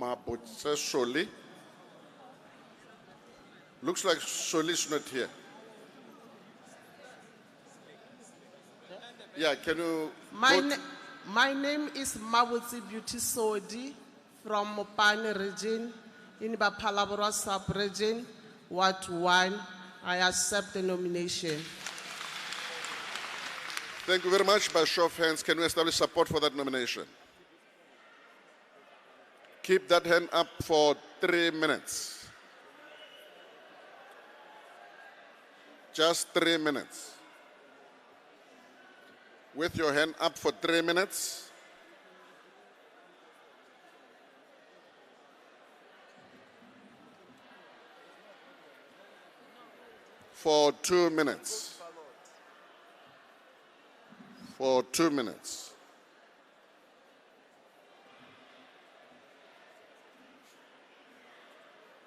Mabotse Soli. Looks like Soli's not here. Yeah, can you... My name is Mabotse Beauty Sodi from Mopane region, in Bapalabra sub-region, Ward 1. I accept the nomination. Thank you very much. By show of hands, can we establish support for that nomination? Keep that hand up for 3 minutes. Just 3 minutes. With your hand up for 3 minutes. For 2 minutes. For 2 minutes.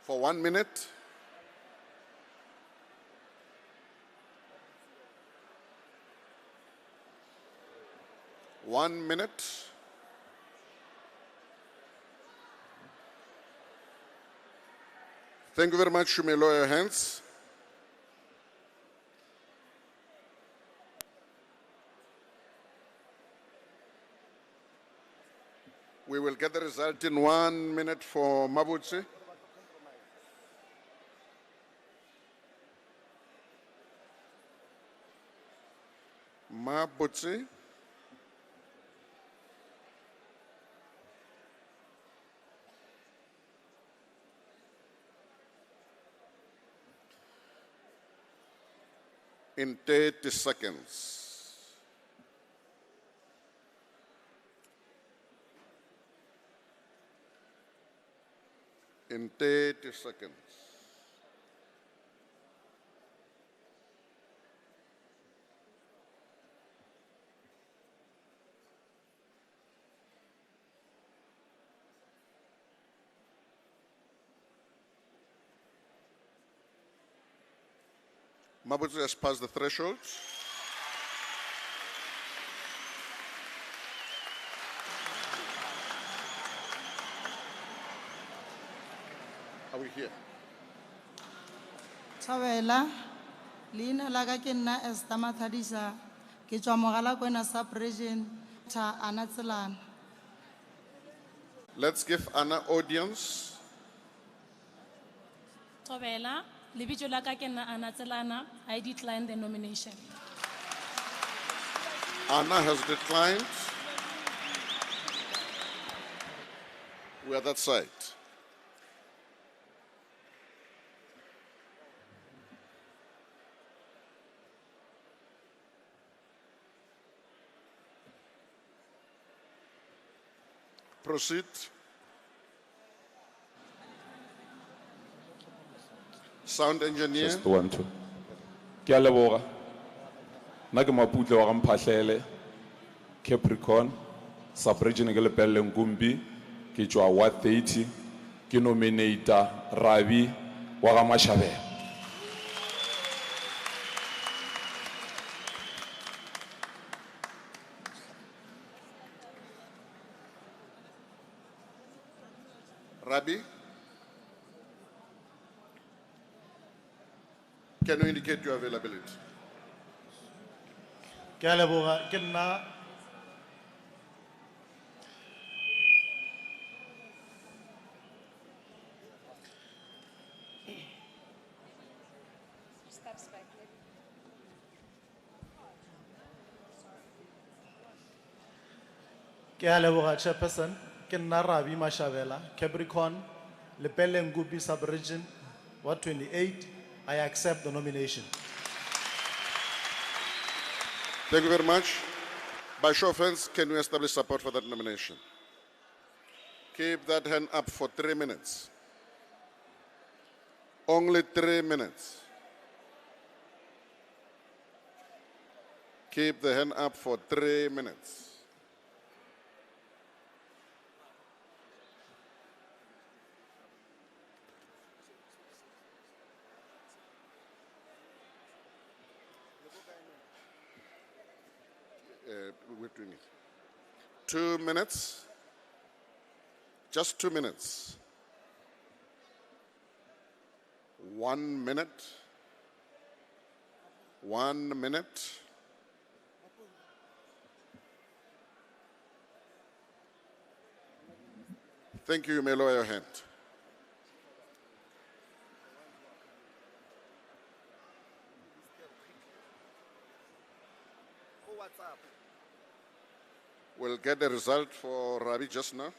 For 1 minute. One minute. Thank you very much. You may lower your hands. We will get the result in 1 minute for Mabotse. Mabotse. In 30 seconds. In 30 seconds. Mabotse has passed the threshold. Are we here? Tawela, Lina Lagakina Estama Tadisa, Kichwamogala Kwena sub-region, Ta Anatsalan. Let's give Anna audience. Tobela, Libiju Lakakena Anatselana, I decline the nomination. Anna has declined. We are that side. Proceed. Sound engineer. Just 1, 2. Ke a leboga. Nna ke Maputle wa ga Mphahlele, Capricorn, sub-region ke Lepelle Nkumbi, ke tšwa Ward 30, ke nominator Rabi wa ga Mashabela. Rabi, can you indicate your availability? Kaleboga, Kenna. Kaleboga, Chairperson, Kenna Rabi Mashabela, Capricorn, Lepelle Ngubi sub-region, Ward 28. I accept the nomination. Thank you very much. By show of hands, can we establish support for that nomination? Keep that hand up for 3 minutes. Only 3 minutes. Keep the hand up for 3 minutes. We're doing it. 2 minutes. Just 2 minutes. 1 minute. 1 minute. Thank you. You may lower your hand. We'll get the result for Rabi just now.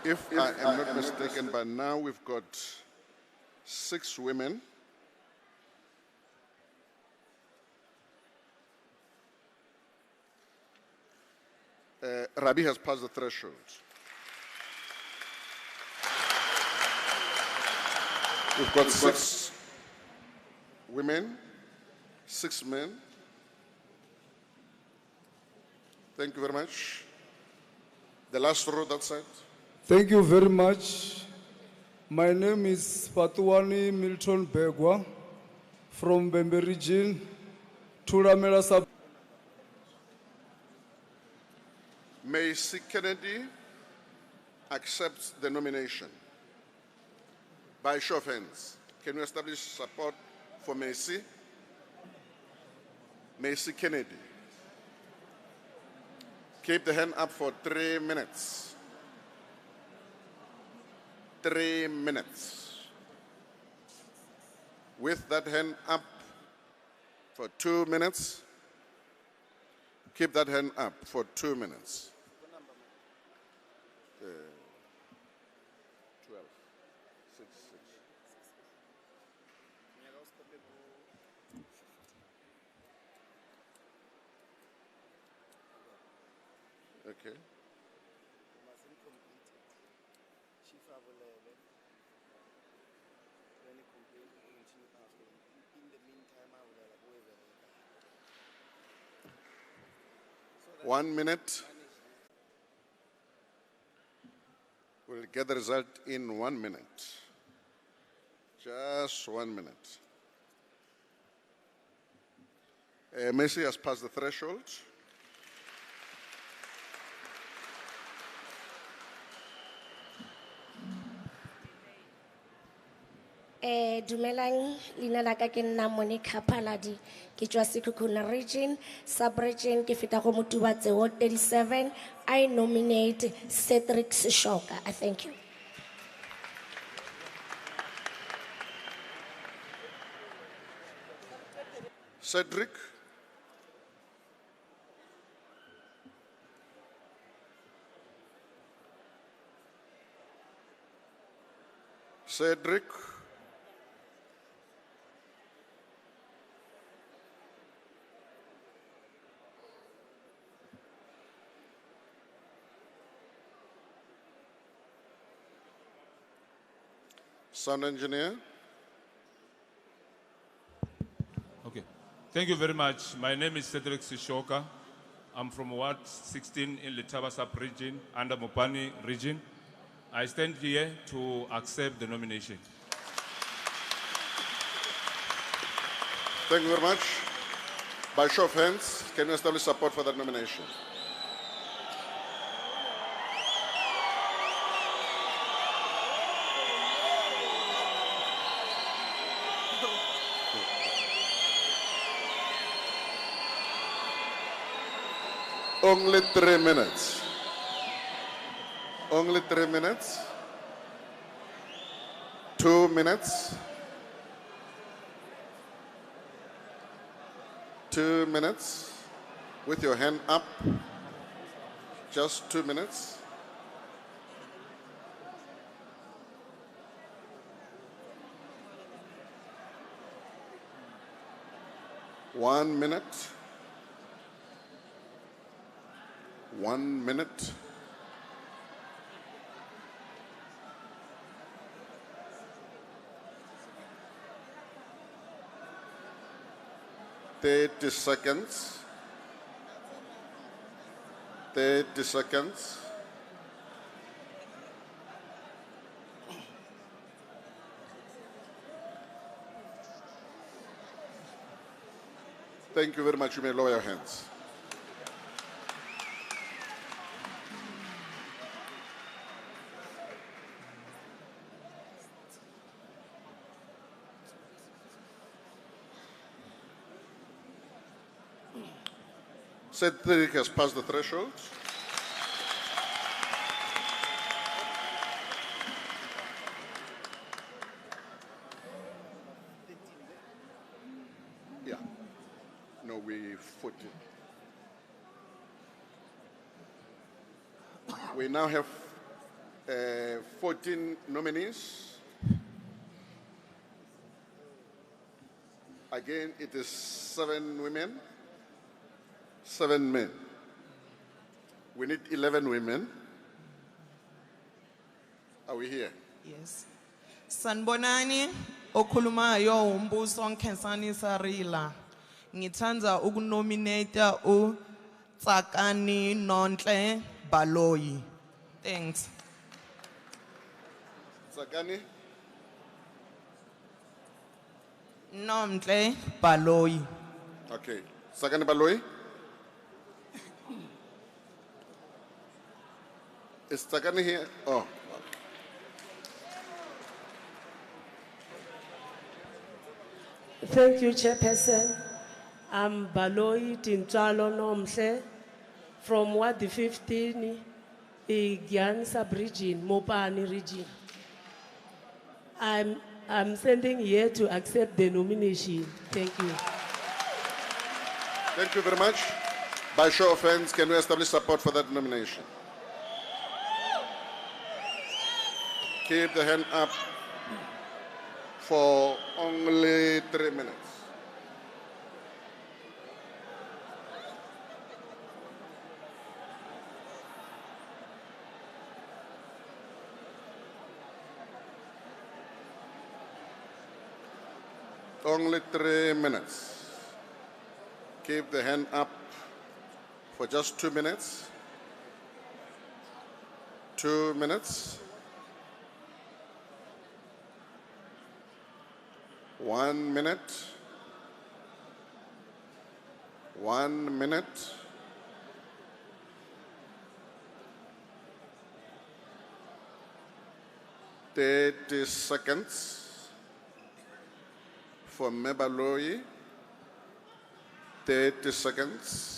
If I am not mistaken, by now we've got 6 women. Rabi has passed the threshold. We've got 6 women, 6 men. Thank you very much. The last row that side. Thank you very much. My name is Patuani Milton Begwa from Bembe region, Tulamela sub. Macy Kennedy accepts the nomination. By show of hands, can you establish support for Macy? Macy Kennedy. Keep the hand up for 3 minutes. 3 minutes. With that hand up for 2 minutes. Keep that hand up for 2 minutes. 12, 6, 6. Okay. One minute. We'll get the result in 1 minute. Just 1 minute. Macy has passed the threshold. Dumelang, leina la ka ke nna Monica Paladi, ke tswa Sekhukhune region, sub-region ke feta go Motubatse Ward 37. I nominate Cedric Sishoka. I thank you. Cedric. Cedric. Sound engineer. Okay. Thank you very much. My name is Cedric Sishoka. I'm from Ward 16 in Letaba sub-region, under Mopani region. I stand here to accept the nomination. Thank you very much. By show of hands, can you establish support for that nomination? Only 3 minutes. Only 3 minutes. 2 minutes. 2 minutes. With your hand up. Just 2 minutes. One minute. 1 minute. $30 seconds. 30 seconds. Thank you very much. You may lower your hands. Cedric has passed the threshold. Yeah. No, we 14. We now have 14 nominees. Again, it is 7 women, 7 men. We need 11 women. Are we here? Yes. Sanbonani, okhulumayo umbuso Khensani Sarila. Ngithanda ukunominate Tsakani Nontle Baloyi. Thanks. Tsakani? Nontle Baloyi. Okay. Tsakani Baloyi? Is Tsakani here? Oh. Thank you, Chairperson. I'm Baloyi Tintalo Nomhle from Ward 15, Gyan Sub-Region, Mopani region. I'm sending here to accept the nomination. Thank you. Thank you very much. By show of hands, can we establish support for that nomination? Keep the hand up for only 3 minutes. Only 3 minutes. Keep the hand up for just 2 minutes. 2 minutes. 1 minute. 1 minute. Thirty seconds for Mebaloyi. 30 seconds.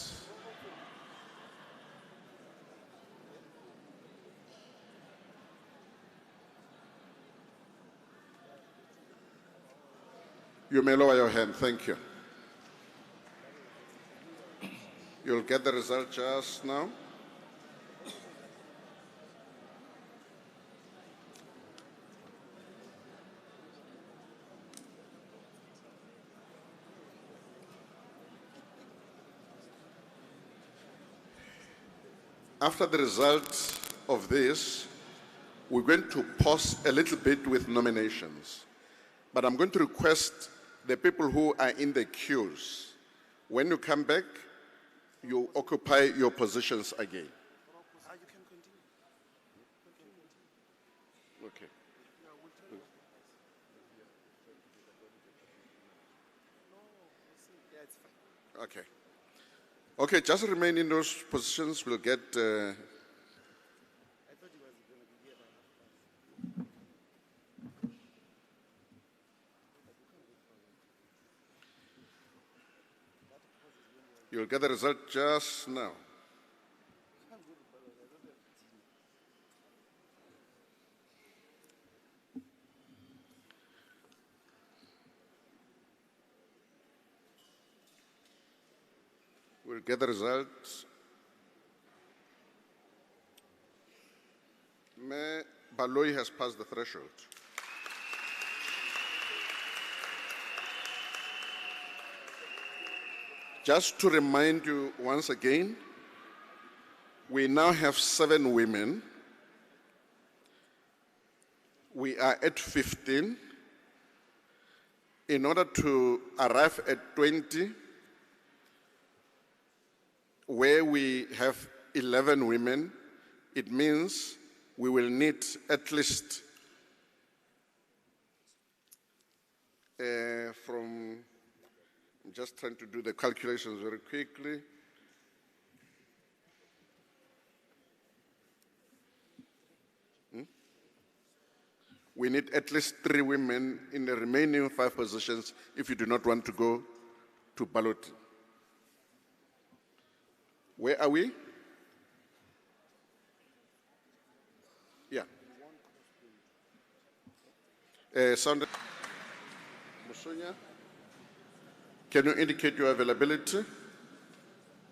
You may lower your hand. Thank you. You'll get the result just now. After the result of this, we're going to pause a little bit with nominations. But I'm going to request the people who are in the queues, when you come back, you occupy your positions again. Okay. Okay. Okay, just remain in those positions. We'll get. You'll get the result just now. We'll get the results. Baloyi has passed the threshold. Just to remind you once again, we now have 7 women. We are at 15. In order to arrive at 20, where we have 11 women, it means we will need at least I'm just trying to do the calculations very quickly. We need at least 3 women in the remaining 5 positions if you do not want to go to ballot. Where are we? Yeah. Sound. Musonya, can you indicate your availability?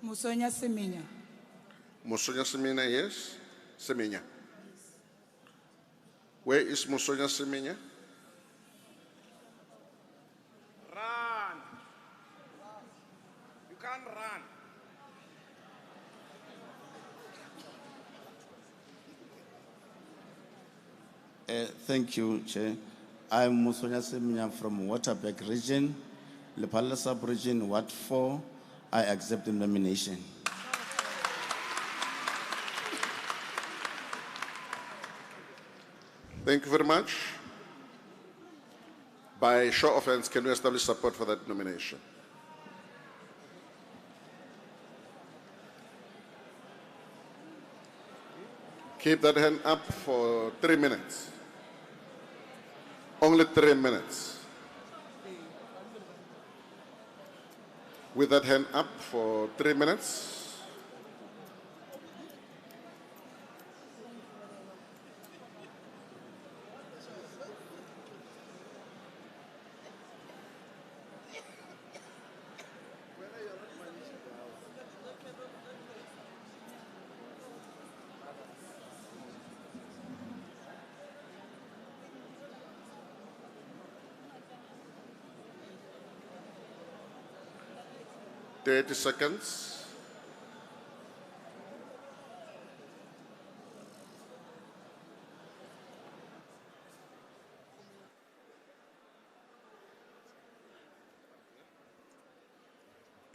Musonya Seminya. Musonya Semenya, yes. Semenya. Where is Musonya Semenya? Run. You can't run. Thank you, Chair. I'm Musonya Seminya from Waterberg region, Lepala sub-region, Ward 4. I accept the nomination. Thank you very much. By show of hands, can we establish support for that nomination? Keep that hand up for 3 minutes. Only 3 minutes. With that hand up for 3 minutes. Thirty seconds.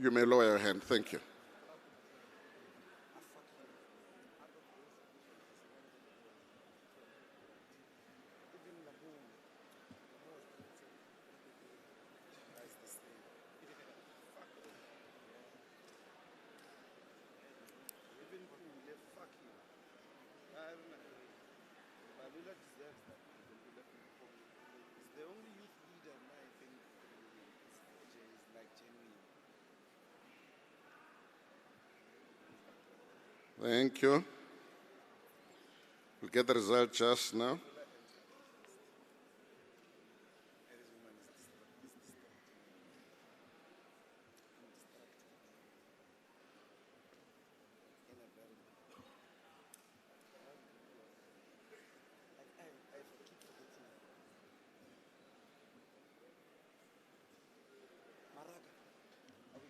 You may lower your hand. Thank you. Thank you. We'll get the result just now.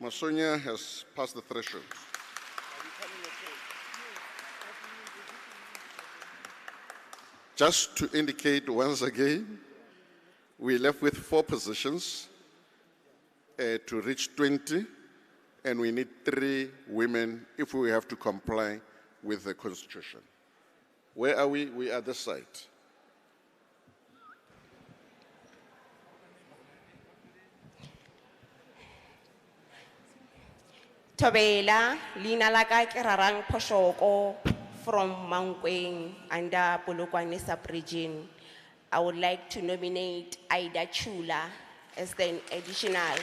Masonia has passed the threshold. Just to indicate once again, we left with 4 positions to reach 20, and we need 3 women if we have to comply with the Constitution. Where are we? We are this side. Tobela, Lina Laka Kerarang Poshoko from Mankweng under Polokwane sub-region. I would like to nominate Ida Chula as the additional.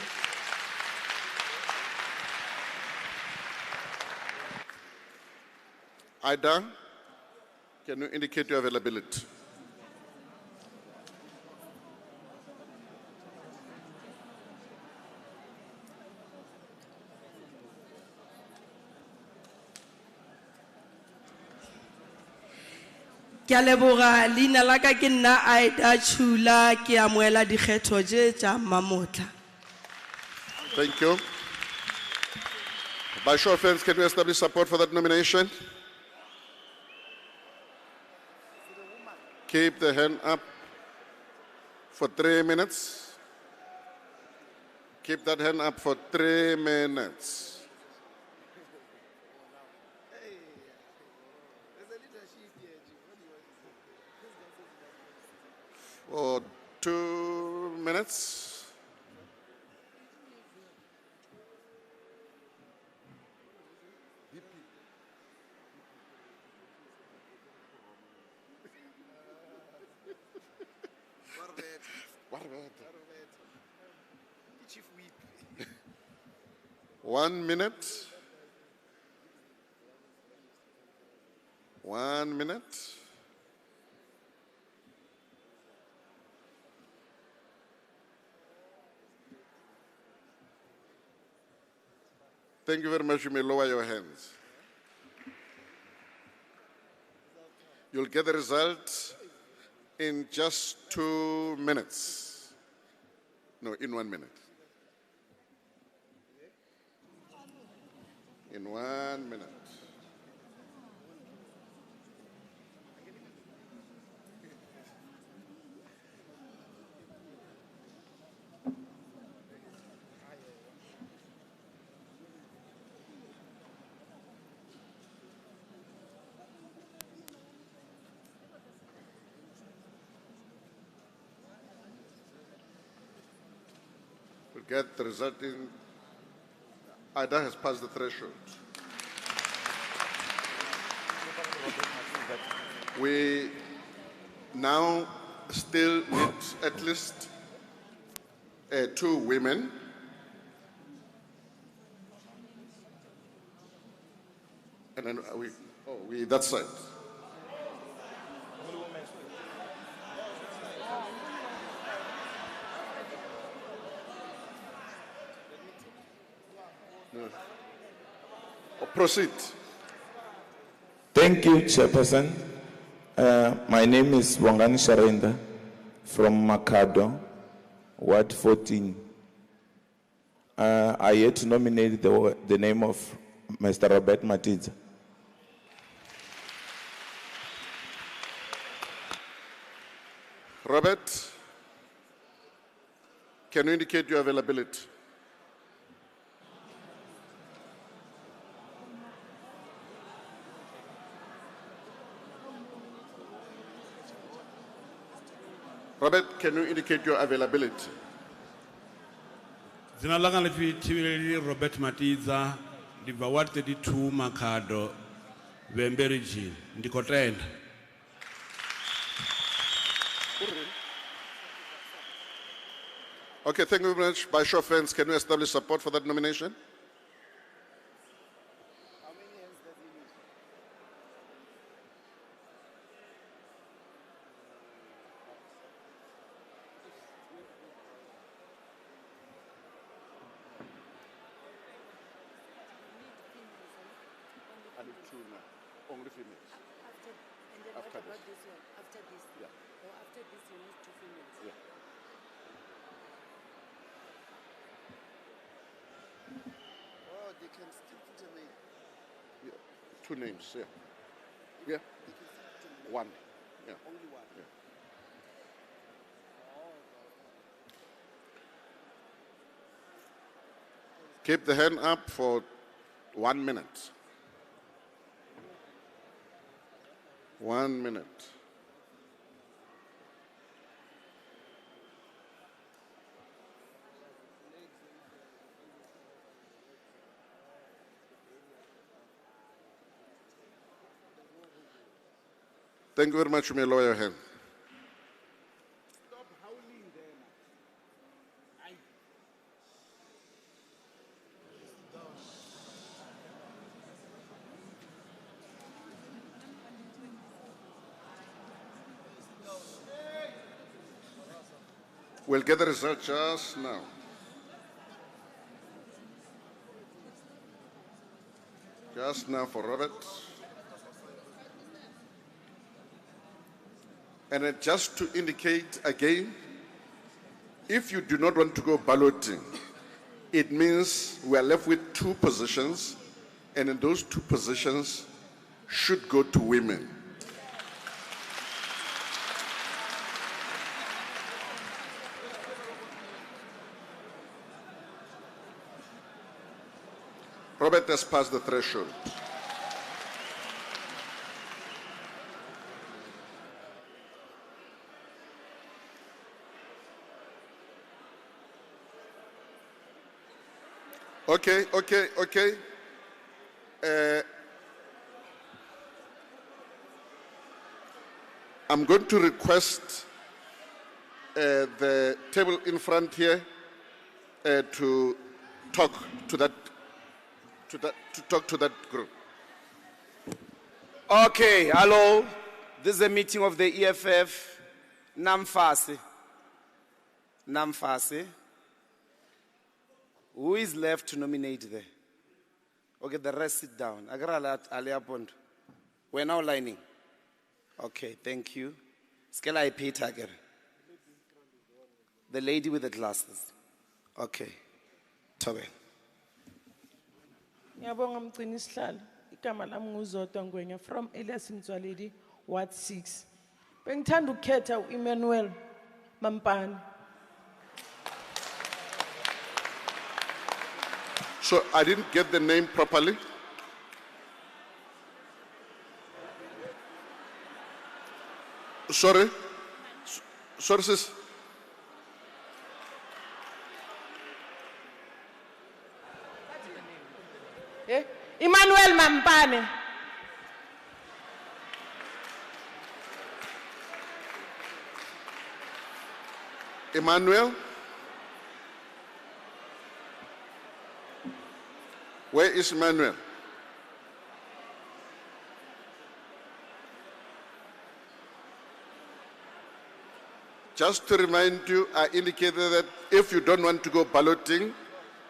Ida, can you indicate your availability? Ke a leboga leina la ka ke nna Aida Chula ke amoela dikgetho tše tša Mamotla. Thank you. By show of hands, can we establish support for that nomination? Keep the hand up for 3 minutes. Keep that hand up for 3 minutes. for 2 minutes. Chief Whip. 1 minute. 1 minute. Thank you very much. You may lower your hands. You'll get the result in just 2 minutes. No, in 1 minute. In 1 minute. We'll get the result in. Ida has passed the threshold. We now still need at least 2 women. And then we that side. No. Proceed. Thank you, Chairperson. My name is Wangani Sharenda from Makado, Ward 14. I had to nominate the name of Mr. Robert Matiza. Robert, can you indicate your availability? Robert, can you indicate your availability? Dzina langa lepfi Thivheleli Robert Matiza, ndibva Ward 32 Makhado, Vhembe region. Ndiko tenda. Okay, thank you very much. By show of hands, can you establish support for that nomination? Only females. After this. After this. Yeah. Or after this, you need 2 females. Yeah. Oh, they can still put a name. Yeah. 2 names, yeah. Yeah. They can still put a name. 1. Yeah. Only 1. Yeah. Keep the hand up for 1 minute. 1 minute. Thank you very much. You may lower your hand. Stop howling there now. Aye. We'll get the result just now. Just now for Robert. And then just to indicate again, if you do not want to go balloting, it means we are left with 2 positions, and in those 2 positions should go to women. Robert has passed the threshold. Okay. I'm going to request the table in front here to talk to that group. Okay, hello. This is a meeting of the EFF. Namfasi. Who is left to nominate there? Okay, the rest sit down. We're now lining. Okay, thank you. Skela Peter. The lady with the glasses. Okay. Tobe. Ngiyabonga mgcini sihlalo. Igama lami nguZodwa Ngwenya from Elias Mtswaledi, Ward 6. Bengithanda ukukhetha uEmmanuel Mampane. So I didn't get the name properly. Sorry, sis. Emmanuel Mampane. Emmanuel? Where is Emmanuel? Just to remind you, I indicated that if you don't want to go balloting,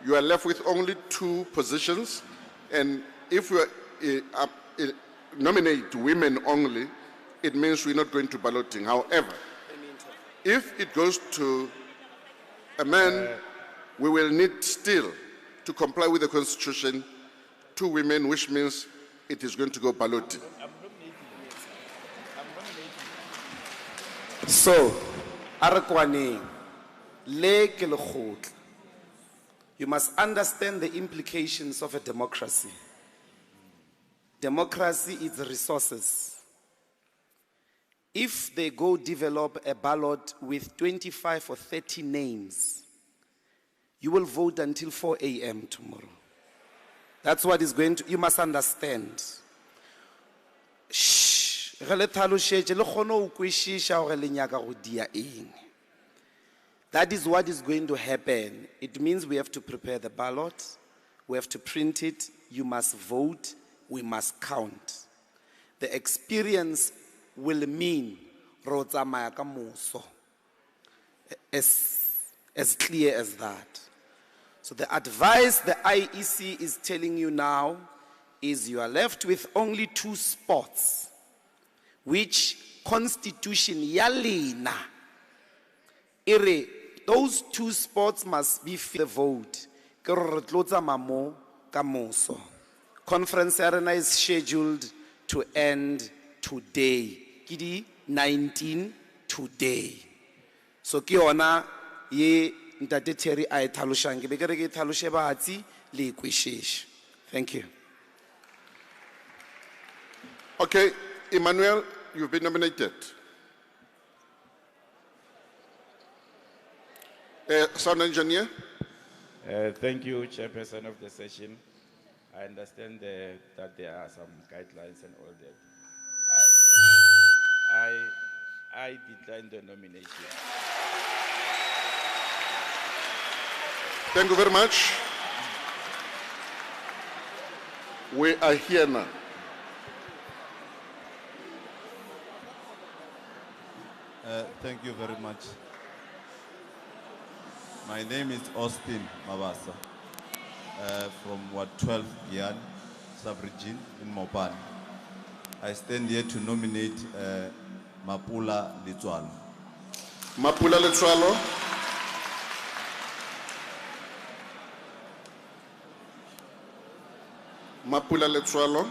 you are left with only 2 positions. And if you nominate women only, it means we're not going to balloting. However, if it goes to a man, we will need still to comply with the Constitution 2 women, which means it is going to go balloting. So, Arakwane, you must understand the implications of a democracy. Democracy is resources. If they go develop a ballot with 25 or 30 names, you will vote until 4 a.m. tomorrow. That's what is going to, you must understand. That is what is going to happen. It means we have to prepare the ballot, we have to print it, you must vote, we must count. The experience will mean as clear as that. So the advice the IEC is telling you now is you are left with only 2 spots, which Constitution yalina. Those 2 spots must be the vote. Conference arena is scheduled to end today. Kidi 19 today. So kiona ye ntate Terry a tlhalosang ke be ke re ke tlhaloshe batsi le kwishish. Thank you. Okay, Emmanuel, you've been nominated. Sound engineer. Thank you, Chairperson of the session. I understand that there are some guidelines and all that. I decline the nomination. Thank you very much. We are here now. Thank you very much. My name is Austin Mabasa, from Ward 12, Yan, sub-region in Mopani. I stand here to nominate Mapula Letswalo. Mapula Letswalo. Mapula Letswalo.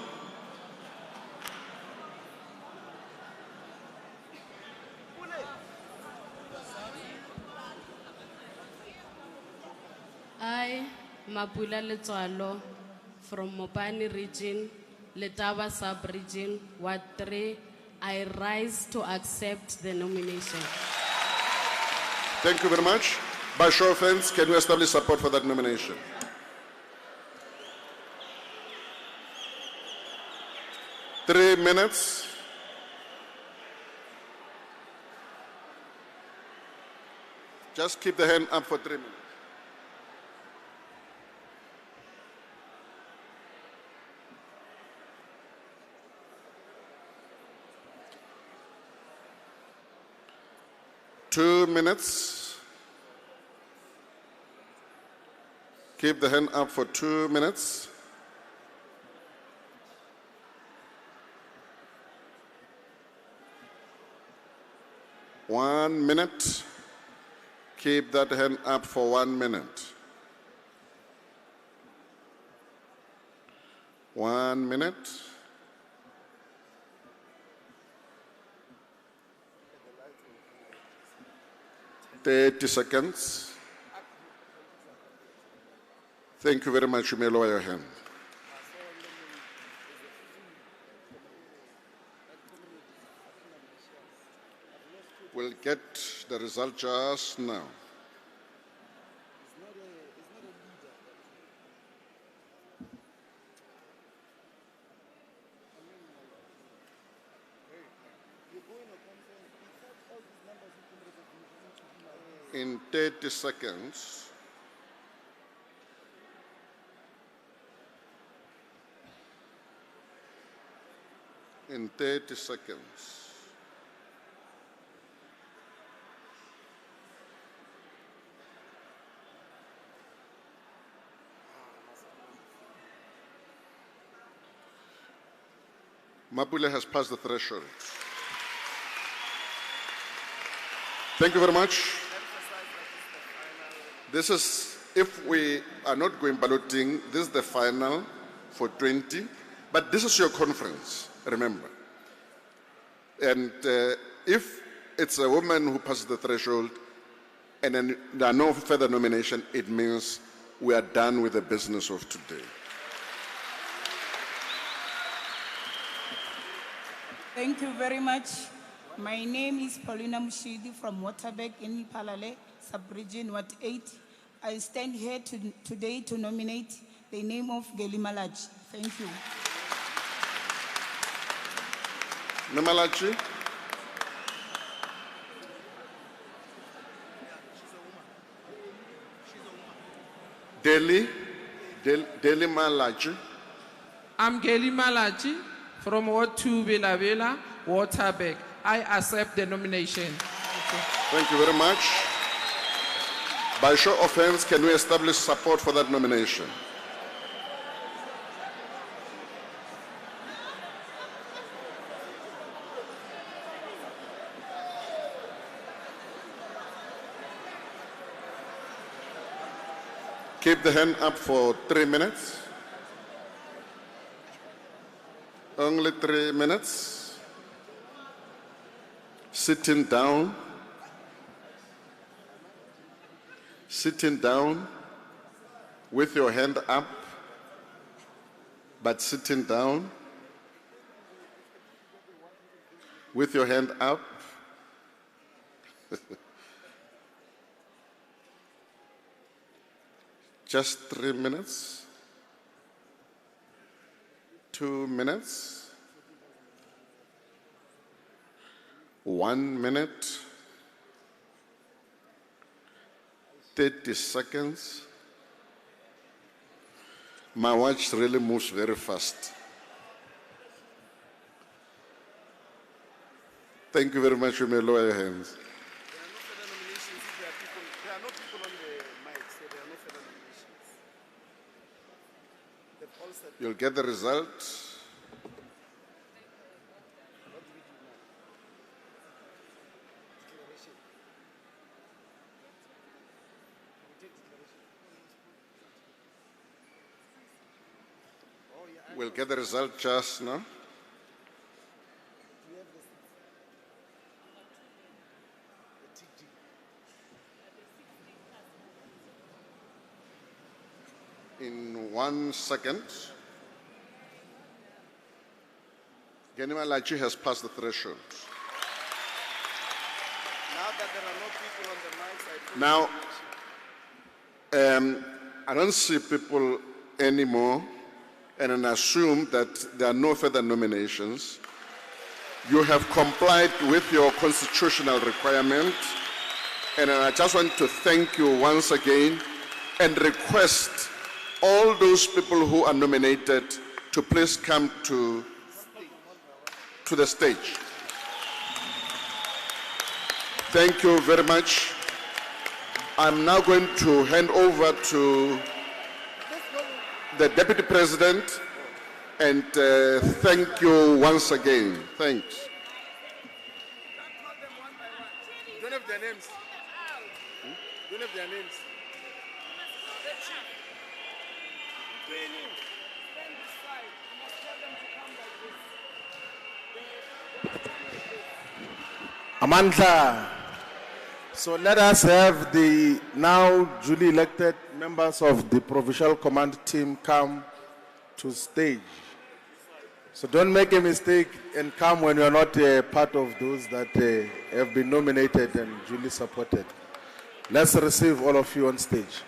I, Mapula Letswalo, from Mopani region, Letaba sub-region, Ward 3, I rise to accept the nomination. Thank you very much. By show of hands, can we establish support for that nomination? 3 minutes. Just keep the hand up for 3 minutes. Two minutes. Keep the hand up for 2 minutes. One minute. Keep that hand up for 1 minute. 1 minute. Thirty seconds. Thank you very much. You may lower your hand. We'll get the result just now. In 30 seconds, in 30 seconds, Mapule has passed the threshold. Thank you very much. This is, if we are not going balloting, this is the final for 20, but this is your conference, remember. And if it's a woman who passes the threshold and then there are no further nomination, it means we are done with the business of today. Thank you very much. My name is Paulina Mushidi from Waterberg in Palale, Sub-Region Ward 8. I stand here today to nominate the name of Geli Malachi. Thank you. Malachi? Deli Malachi. I'm Geli Malachi from Ward 2 Villa Villa, Waterberg. I accept the nomination. Thank you very much. By show of hands, can we establish support for that nomination? Keep the hand up for 3 minutes. Only 3 minutes. Sitting down. Sitting down with your hand up, but sitting down with your hand up. Just 3 minutes. 2 minutes. 1 minute. 30 seconds. My watch really moves very fast. Thank you very much. You may lower your hands. There are no further nominations. There are no people on the mic, so there are no further nominations. They've all said. You'll get the result. We'll get the result just now. In 1 second, Genima Lachi has passed the threshold. Now that there are no people on the mics, Now, I don't see people anymore and then assume that there are no further nominations. You have complied with your constitutional requirement, and I just want to thank you once again and request all those people who are nominated to please come to the stage. Thank you very much. I'm now going to hand over to the Deputy President and thank you once again. Thanks. Don't have their names. Don't have their names. Amandla. So let us have the now duly elected members of the Provincial Command team come to stage. So don't make a mistake and come when you're not part of those that have been nominated and duly supported. Let's receive all of you on stage.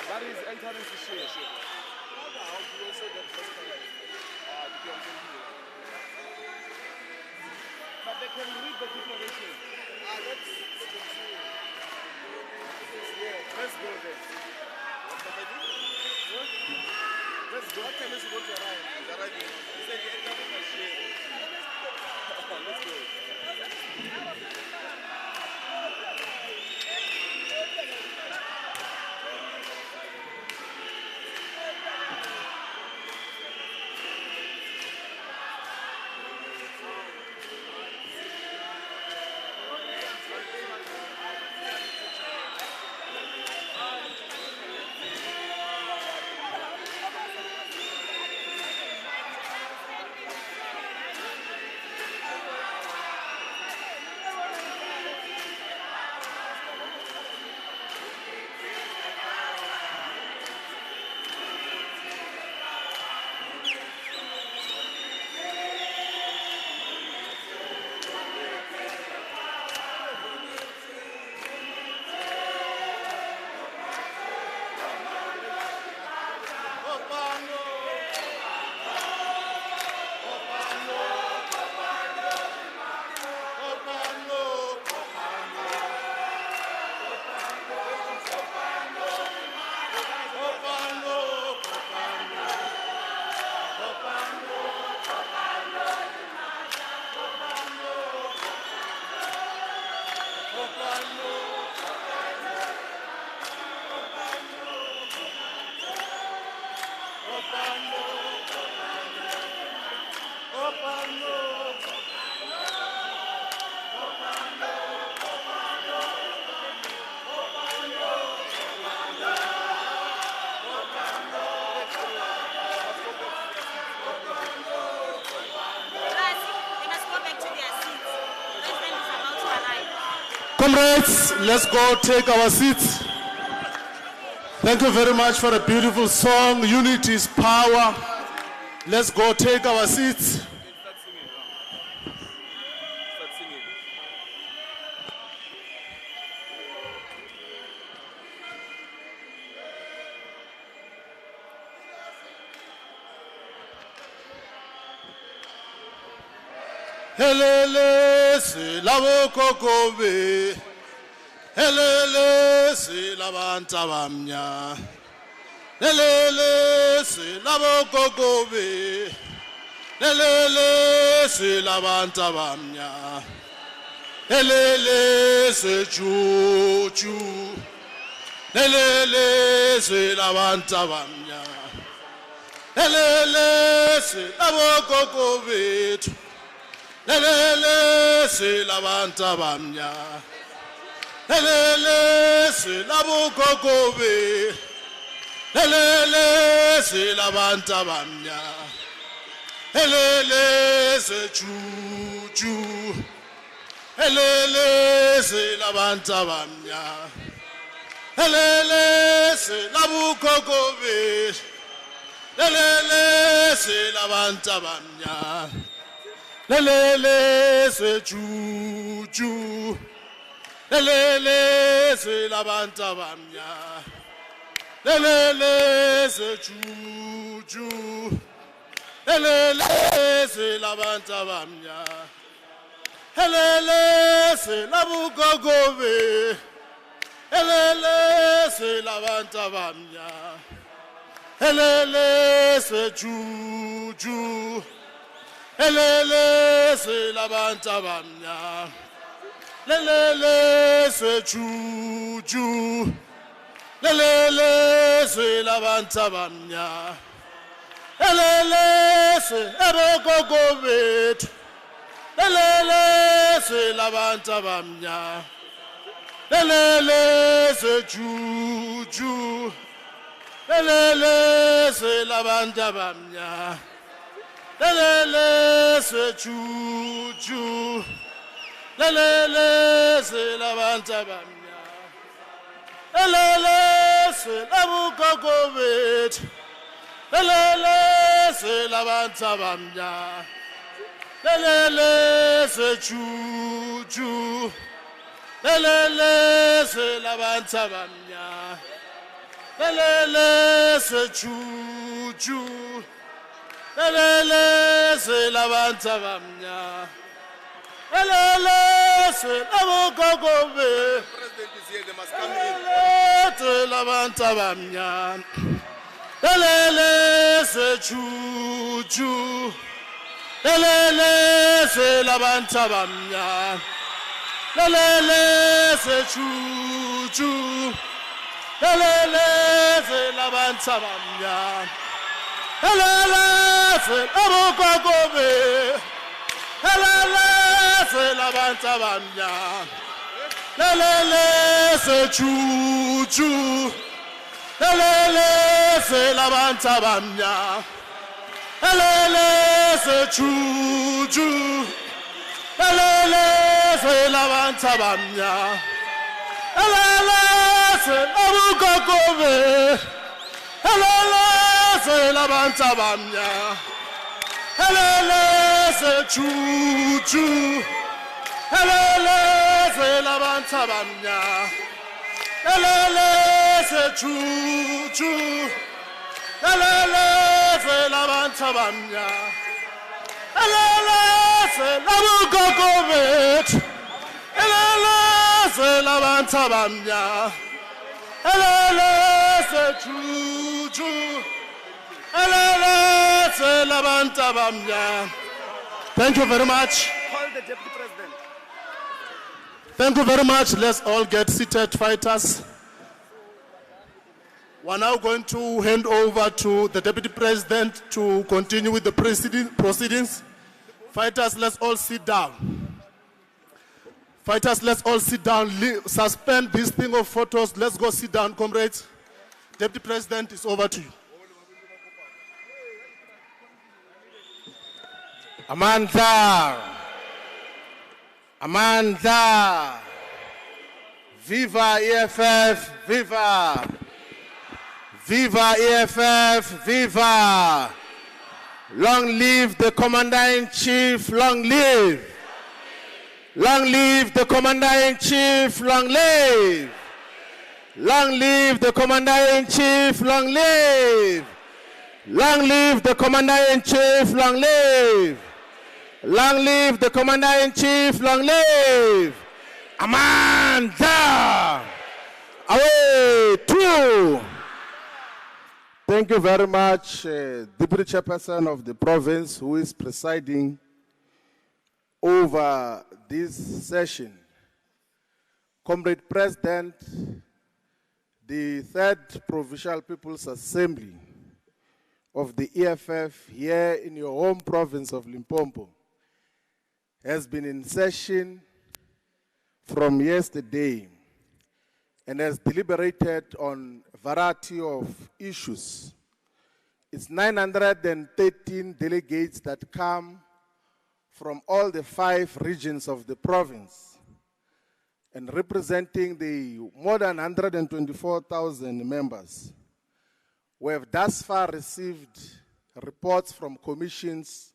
That is entering the share. But they can read the declaration. Let's go there. Let's go. What time is it going to arrive? It's arriving. He said the entering the share. Let's go. Comrades, let's go take our seats. Thank you very much for a beautiful song. Unity is power. Let's go take our seats. Helele se labo kokobe, helele se labanta bamnya, helele se labo kokobe, helele se labanta bamnya, helele se chuchu, helele se labanta bamnya, helele se labo kokobe. Lelele se labanta bamnya, lelele se labukokobe, lelele se labanta bamnya, lelele se chuchu, lelele se labanta bamnya, lelele se labukokobe, lelele se labanta bamnya. Lelele se chuchu, lelele se labanta bamnya, lelele se chuchu, lelele se labanta bamnya, lelele se labukokobe, lelele se labanta bamnya, lelele se chuchu. Lelele se labanta bamnya, lelele se chuchu, lelele se labanta bamnya, lelele se ebokokobet, lelele se labanta bamnya, lelele se chuchu, lelele se labanta bamnya. Lelele se chuchu, lelele se labanta bamnya, lelele se labukokobet, lelele se labanta bamnya, lelele se chuchu, lelele se labanta bamnya, lelele se chuchu. Lelele se labanta bamnya, lelele se labukokobe, President is here, they must come in. lelele se labanta bamnya, lelele se chuchu, lelele se labanta bamnya, lelele se chuchu, lelele se labanta bamnya. Helele se labukokobe, helele se labanta bamnya, helele se chuchu, helele se labanta bamnya, helele se chuchu, helele se labanta bamnya, helele se labukokobe, helele se labanta bamnya, helele se chuchu, helele se labanta bamnya, helele se chuchu, helele se labanta bamnya, helele se labukokobet, helele se labanta bamnya, helele se chuchu. Thank you very much. Call the Deputy President. Thank you very much. Let's all get seated, fighters. We're now going to hand over to the Deputy President to continue with the proceedings. Fighters, let's all sit down. Fighters, let's all sit down. Suspend this thing of photos. Let's go sit down, comrades. Deputy President, it's over to you. Amandla. Amandla. Viva EFF, viva! Viva EFF, viva! Long live the Commander-in-Chief, long live! Long live the Commander-in-Chief, long live! Long live the Commander-in-Chief, long live! Long live the Commander-in-Chief, long live! Long live the Commander-in-Chief, long live! Amanda! Away, two! Thank you very much, Deputy Chairperson of the province, who is presiding over this session. Comrade President, the Third Provincial People's Assembly of the EFF here in your home province of Limpopo has been in session from yesterday and has deliberated on a variety of issues. It's 913 delegates that come from all the 5 regions of the province and representing the more than 124,000 members. We have thus far received reports from commissions.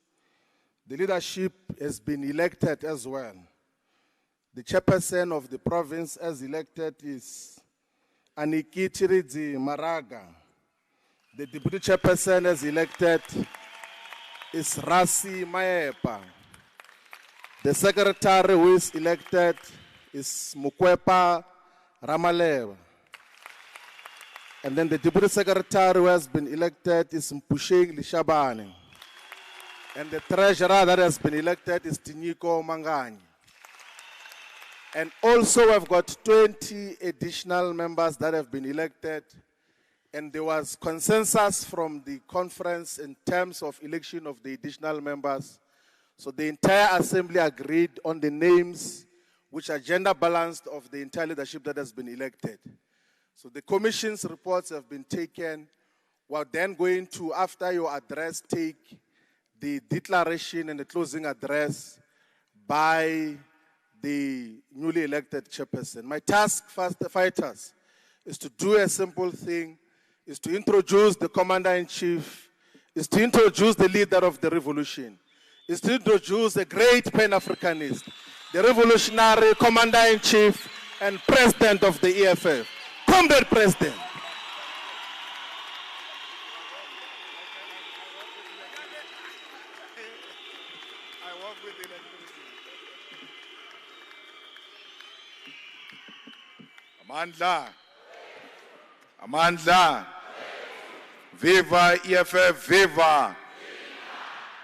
The leadership has been elected as well. The chairperson of the province as elected is Aniki Chiridzi Maraga. The deputy chairperson as elected is Rasi Maepa. The secretary who is elected is Mukwepa Ramaleva. And then the deputy secretary who has been elected is Mpusheng Lishabane. And the treasurer that has been elected is Tinyiko Mangani. And also we've got 20 additional members that have been elected. And there was consensus from the conference in terms of election of the additional members. So the entire assembly agreed on the names which are gender balanced of the entire leadership that has been elected. So the commission's reports have been taken. We're then going to, after your address, take the declaration and the closing address by the newly elected chairperson. My task, fighters, is to do a simple thing, is to introduce the commander-in-chief, is to introduce the leader of the revolution, is to introduce a great Pan-Africanist, the revolutionary commander-in-chief and president of the EFF. Comrade President. Amandla. Amandla. Viva EFF, viva.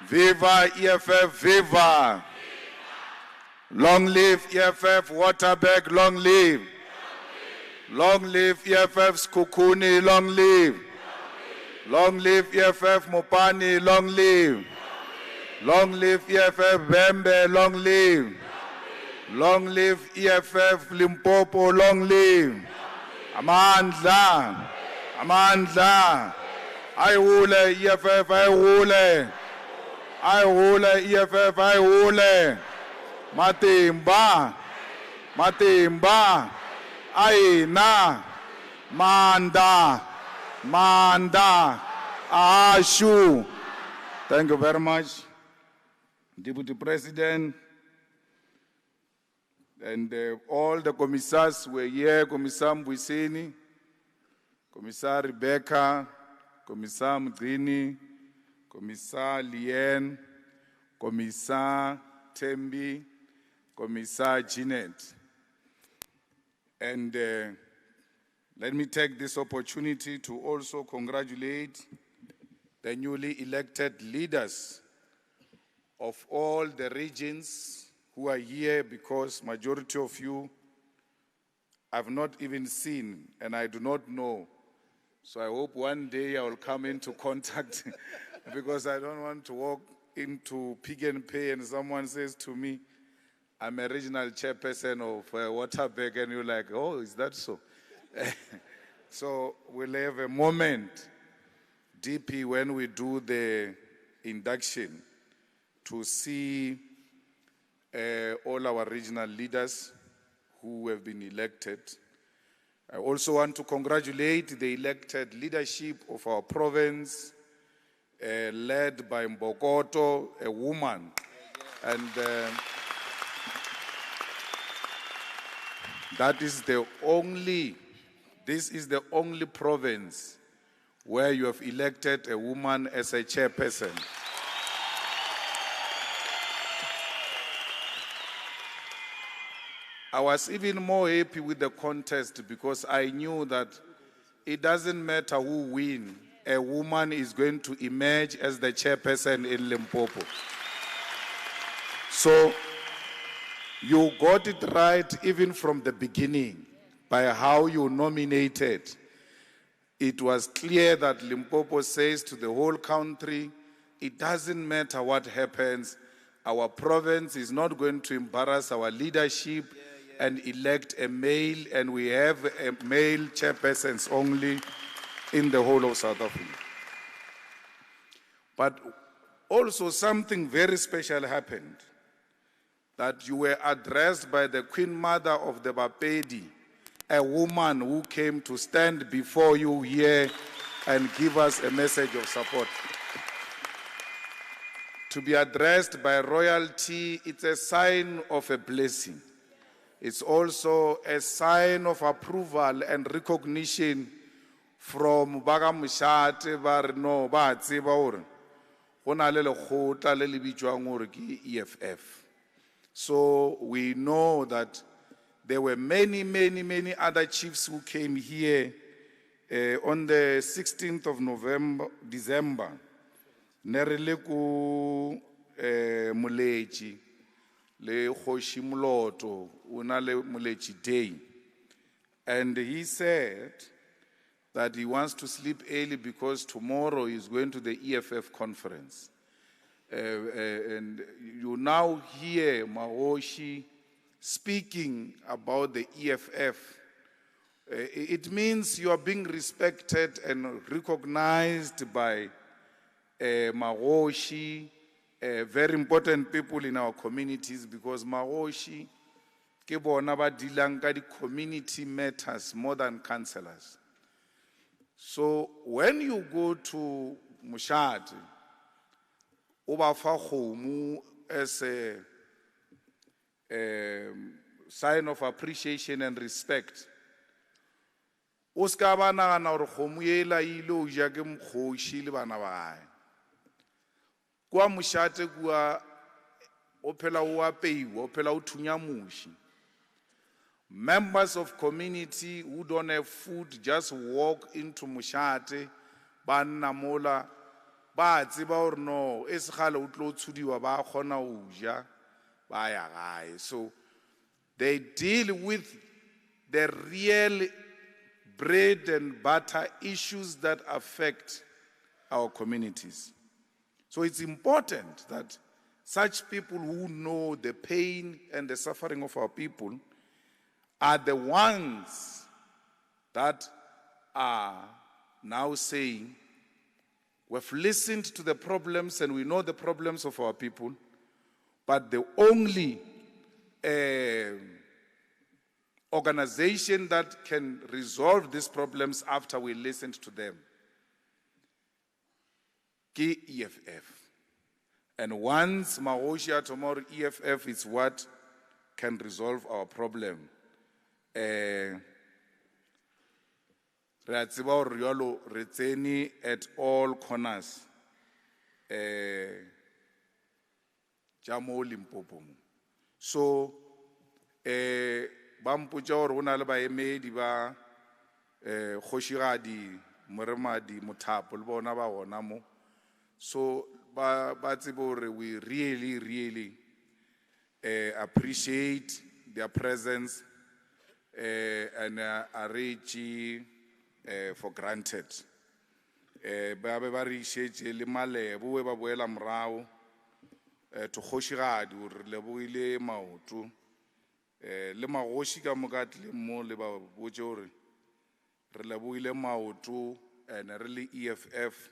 Viva EFF, viva. Long live EFF, Waterberg, long live. Long live EFF, Skukuni, long live. Long live EFF, Mopani, long live. Long live EFF, Bembe, long live. Long live EFF, Limpopo, long live. Amandla. Amandla. I rule EFF, I rule. I rule EFF, I rule. Matimba. Matimba. Aina. Manda. Manda. Ashu. Thank you very much, Deputy President. And all the commissars were here, Commissar Mbwiseni, Commissar Rebecca, Commissar Mdrini, Commissar Lien, Commissar Tembi, Commissar Jeanette. And let me take this opportunity to also congratulate the newly elected leaders of all the regions who are here, because majority of you I've not even seen and I do not know. So I hope one day I will come into contact because I don't want to walk into Pick and Pay and someone says to me, I'm a regional chairperson of Waterberg, and you're like, oh, is that so? So we'll have a moment, DP, when we do the induction to see all our regional leaders who have been elected. I also want to congratulate the elected leadership of our province, led by Mbokoto, a woman. And this is the only province where you have elected a woman as a chairperson. I was even more happy with the contest because I knew that it doesn't matter who wins, a woman is going to emerge as the chairperson in Limpopo. So you got it right even from the beginning by how you nominated. It was clear that Limpopo says to the whole country, it doesn't matter what happens, our province is not going to embarrass our leadership and elect a male, and we have a male chairpersons only in the whole of South Africa. But also something very special happened, that you were addressed by the Queen Mother of the Bapedi, a woman who came to stand before you here and give us a message of support. To be addressed by royalty, it's a sign of a blessing. It's also a sign of approval and recognition from Baga Mushate Barno Batsibaur. EFF. So we know that there were many other chiefs who came here on the 16th of December. Nereleku Mulechi, Le Khoshi Muloto, Unale Mulechi Day. And he said that he wants to sleep early because tomorrow he's going to the EFF conference. And you now hear Maoshi speaking about the EFF. It means you are being respected and recognized by Maoshi, very important people in our communities, because Maoshi ke bona ba dilang ka di community matters more than councillors. So when you go to Mushati, Obafa Khomu as a sign of appreciation and respect. Oska ba nagana gore khomu ela ile ja ke mkhoshi le bana ba. Kwa Mushate kwa ophela o apeiwa, ophela o thunya mushi. Members of community who don't have food just walk into Mushate, banna mola, ba tseba hore no e se gale o tlo tshudiwa ba khona o ja ba ya gae. So they deal with the real bread and butter issues that affect our communities. So it's important that such people who know the pain and the suffering of our people are the ones that are now saying, we've listened to the problems and we know the problems of our people, but the only organization that can resolve these problems after we listened to them, EFF. And once Maoshia tomorrow, EFF is what can resolve our problem. At all corners. Jamo Limpopo. So, Bampuja or Unalaba Emedi ba Khoshiradi, Muremadi, Mutapul, Bonaba or Namo. So, we really appreciate their presence and Arichi for granted. Babe Barishe, Limale, Bueba Buela Mrao, to Hoshirad, Lebuile Mautu, Lema Hoshika Mugat Limo Leba Bujori, Relabuile Mautu, and really EFF.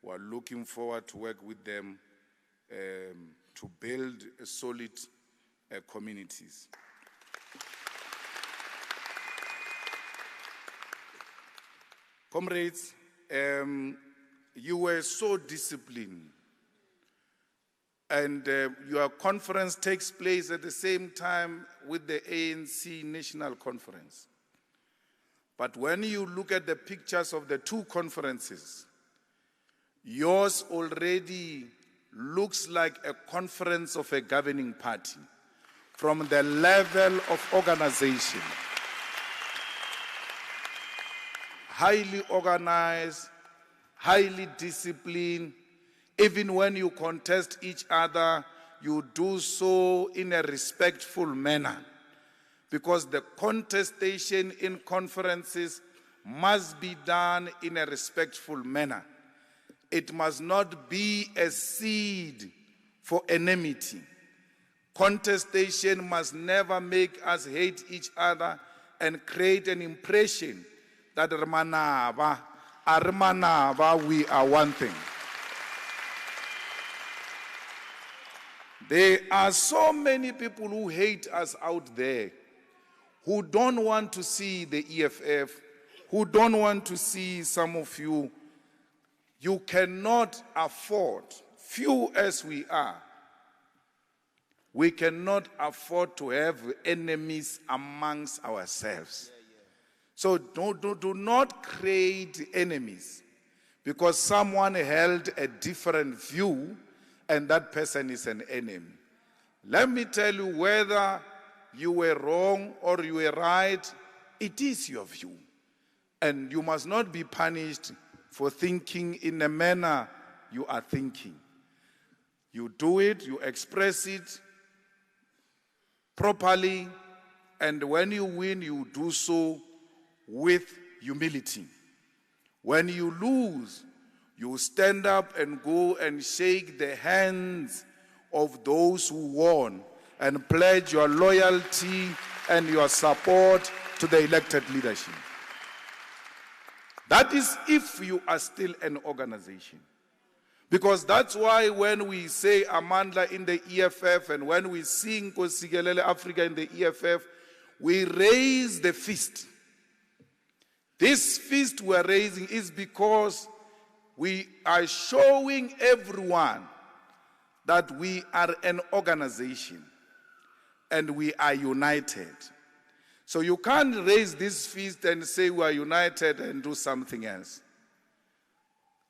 We're looking forward to work with them to build a solid communities. Comrades, you were so disciplined, and your conference takes place at the same time with the ANC National Conference. But when you look at the pictures of the two conferences, yours already looks like a conference of a governing party from the level of organization. Highly organized, highly disciplined. Even when you contest each other, you do so in a respectful manner. Because the contestation in conferences must be done in a respectful manner. It must not be a seed for enmity. Contestation must never make us hate each other and create an impression that Ramanava, we are one thing. There are so many people who hate us out there, who don't want to see the EFF, who don't want to see some of you. You cannot afford, few as we are, we cannot afford to have enemies amongst ourselves. So do not create enemies because someone held a different view and that person is an enemy. Let me tell you, whether you were wrong or you were right, it is your view. And you must not be punished for thinking in a manner you are thinking. You do it, you express it properly, and when you win, you do so with humility. When you lose, you stand up and go and shake the hands of those who won and pledge your loyalty and your support to the elected leadership. That is if you are still an organization. Because that's why when we say Amandla in the EFF and when we sing Kosigelele Africa in the EFF, we raise the fist. This fist we're raising is because we are showing everyone that we are an organization and we are united. So you can't raise this fist and say we are united and do something else.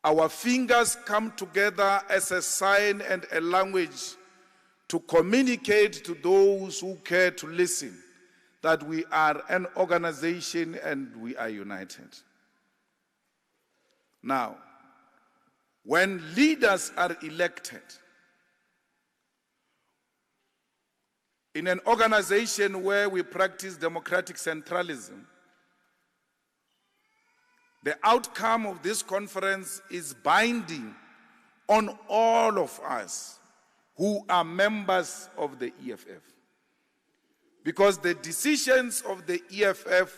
Our fingers come together as a sign and a language to communicate to those who care to listen that we are an organization and we are united. Now, when leaders are elected, in an organization where we practice democratic centralism, the outcome of this conference is binding on all of us who are members of the EFF. Because the decisions of the EFF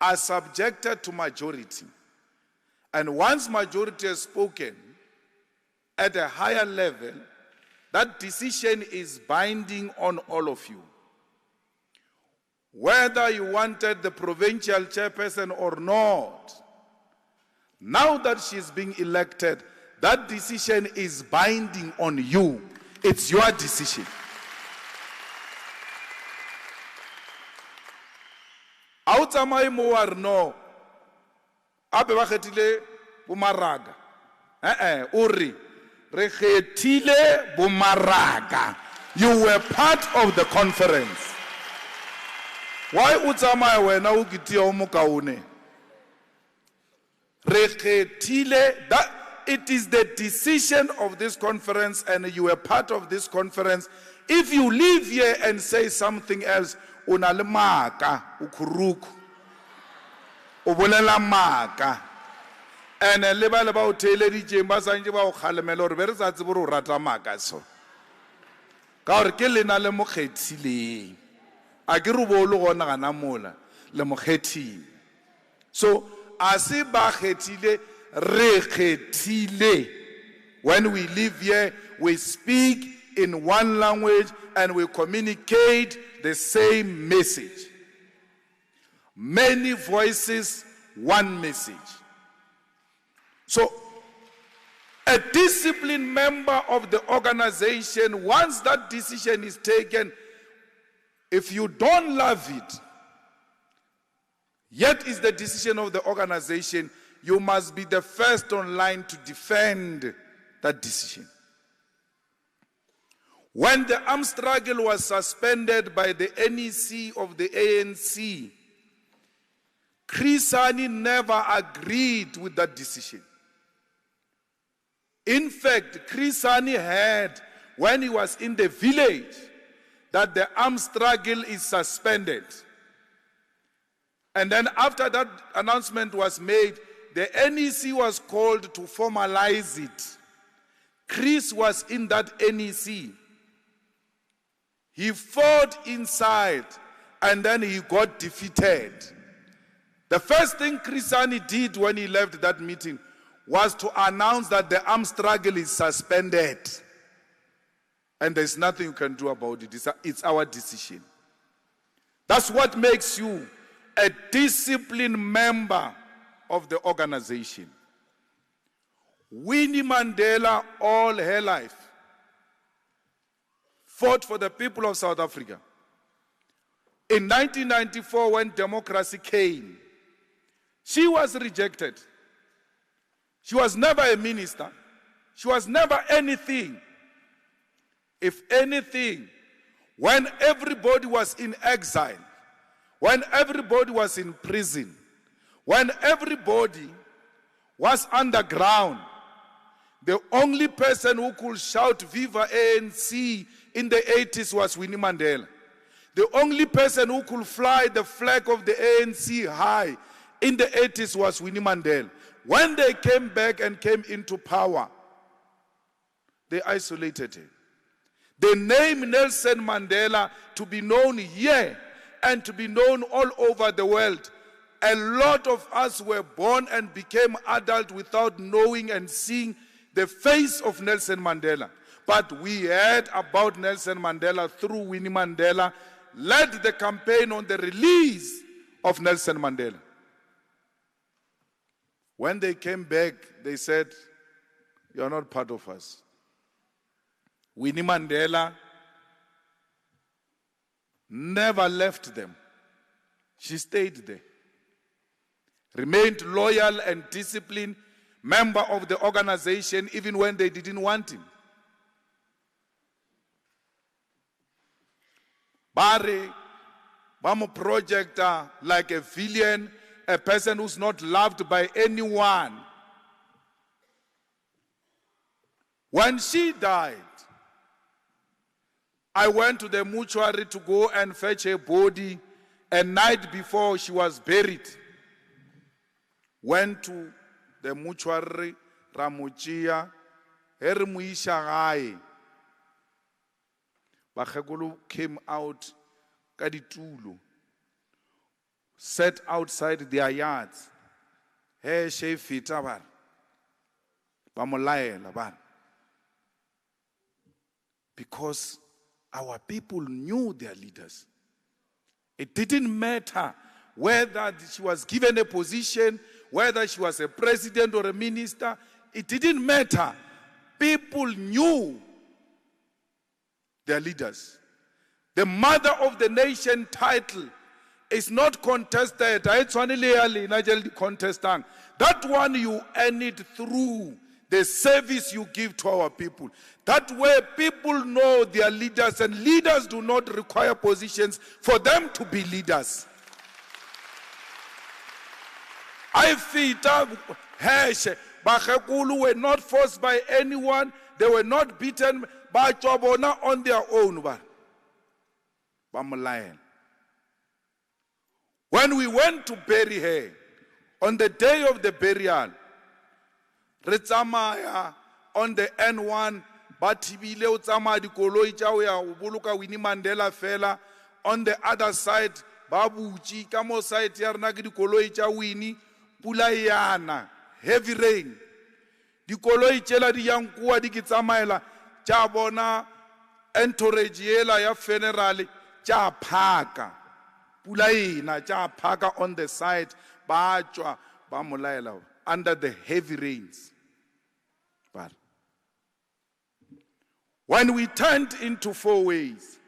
are subjected to majority. And once majority has spoken at a higher level, that decision is binding on all of you. Whether you wanted the provincial chairperson or not, now that she's being elected, that decision is binding on you. It's your decision. Outamai moar no. Abe ba khetile bomaraga. Uri. Re khetile bomaraga. You were part of the conference. Why utamai wena ukitia umukaune? Re khetile, that it is the decision of this conference and you were part of this conference. If you leave here and say something else, unalemaka ukuruku ubolela maka and leba leba o tele di jemba sanje ba o khalemela hore be re sa tsebe o rata maka so ka hore ke lena le mokgethileng a ke re bo le gona gana mola le mokgethile so ase ba kgethile re kgethile. When we live here, we speak in one language and we communicate the same message. Many voices, one message. So, a disciplined member of the organization, once that decision is taken, if you don't love it, yet is the decision of the organization, you must be the first online to defend that decision. When the armed struggle was suspended by the NEC of the ANC, Chris Hani never agreed with that decision. In fact, Chris Hani heard when he was in the village that the armed struggle is suspended. And then after that announcement was made, the NEC was called to formalize it. Chris was in that NEC. He fought inside and then he got defeated. The first thing Chris Hani did when he left that meeting was to announce that the armed struggle is suspended. And there's nothing you can do about it. It's our decision. That's what makes you a disciplined member of the organization. Winnie Mandela, all her life, fought for the people of South Africa. In 1994, when democracy came, she was rejected. She was never a minister. She was never anything. If anything, when everybody was in exile, when everybody was in prison, when everybody was underground, the only person who could shout Viva ANC in the 80s was Winnie Mandela. The only person who could fly the flag of the ANC high in the 80s was Winnie Mandela. When they came back and came into power, they isolated him. They named Nelson Mandela to be known here and to be known all over the world. A lot of us were born and became adult without knowing and seeing the face of Nelson Mandela. But we heard about Nelson Mandela through Winnie Mandela, led the campaign on the release of Nelson Mandela. When they came back, they said, "You are not part of us." Winnie Mandela never left them. She stayed there, remained loyal and disciplined member of the organization even when they didn't want him. Barry, Bamo projector like a villain, a person who's not loved by anyone. When she died, I went to the mortuary to go and fetch her body a night before she was buried. Went to the mortuary, Ramuchia, her muisha gai. Bakhekulu came out, kaditulo, sat outside their yards. Hey, she fita bar, bamolaela bar. Because our people knew their leaders. It didn't matter whether she was given a position, whether she was a president or a minister. It didn't matter. People knew their leaders. The mother of the nation title is not contested. That one you earn it through the service you give to our people. That way people know their leaders, and leaders do not require positions for them to be leaders. I fita Heshe, Bakhekulu were not forced by anyone. They were not beaten by Chobona on their own. When we went to bury her, on the day of the burial, Retsamaya on the N1, Batibile Utsama di Koloi Chawea, Ubuluka Winnie Mandela fella, on the other side, Babu Uchi, Kamo side Yarnagi di Koloi Chawini, Pulayana, heavy rain. Di Koloi Chela di Yankua di Kitsamaela, Chabona, Entoregiela ya funerali, Chapaka, Pulayina, Chapaka on the side, Bachwa, Bamulaela. under the heavy rains. But when we turned into 4 ways,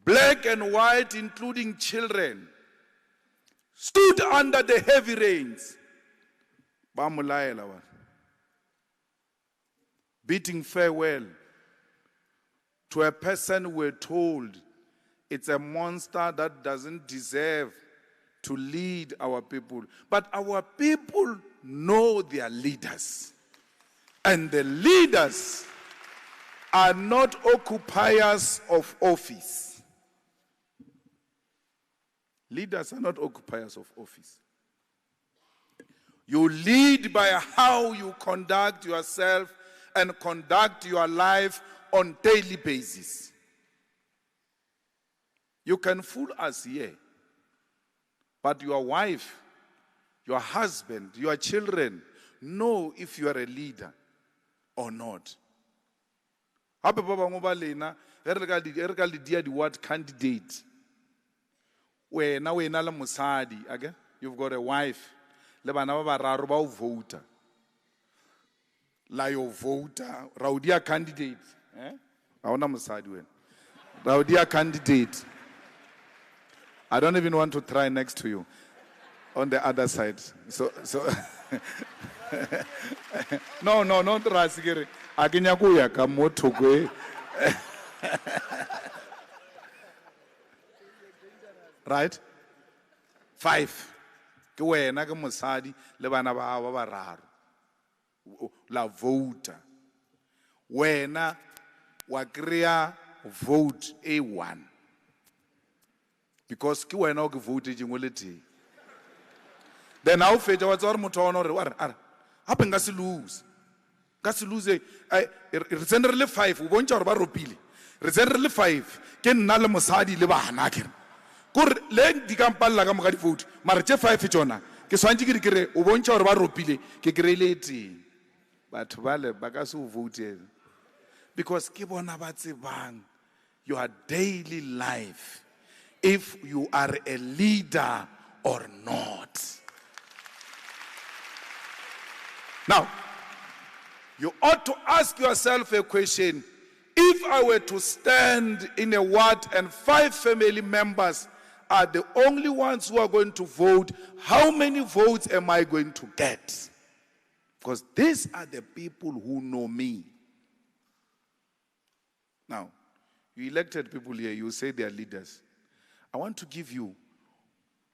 black and white, including children, stood under the heavy rains. Bamulaela, bidding farewell to a person we're told it's a monster that doesn't deserve to lead our people. But our people know their leaders. And the leaders are not occupiers of office. Leaders are not occupiers of office. You lead by how you conduct yourself and conduct your life on daily basis. You can fool us here, but your wife, your husband, your children know if you are a leader or not. Hape ba bangwe ba lena e re ka le dia di-ward candidate. Wena le mosadi, okay? You've got a wife. Le bana ba bararo ba o vota. La yo vota, ra o dia candidate, eh? Ha ona mosadi wena. Ra o dia candidate. I don't even want to try next to you on the other side. So no, not rasigere. Akinya kuya ka moto kwe. Right? 5. Ke wena ke mosadi le bana ba hao ba bararo. La vota. Wena wa kreya vote A1. Because ke wena o ke vote jengwe le teng. Then how fetsa wa tswa re motho ona re ara hape nga se lose. Ka se lose re tsene re le 5 o bontsha gore ba ropile. Re tsene re le 5 ke nna le mosadi le bana ke re. Kore le di kampalla ka moga di vote mara tse 5 tsona ke swantse ke di kere o bontsha gore ba ropile ke kreile teng. Batho bale ba ka se o vote because ke bona ba tsebang your daily life if you are a leader or not. Now, you ought to ask yourself a question. If I were to stand in a ward and 5 family members are the only ones who are going to vote, how many votes am I going to get? Because these are the people who know me. Now, you elected people here, you say they are leaders. I want to give you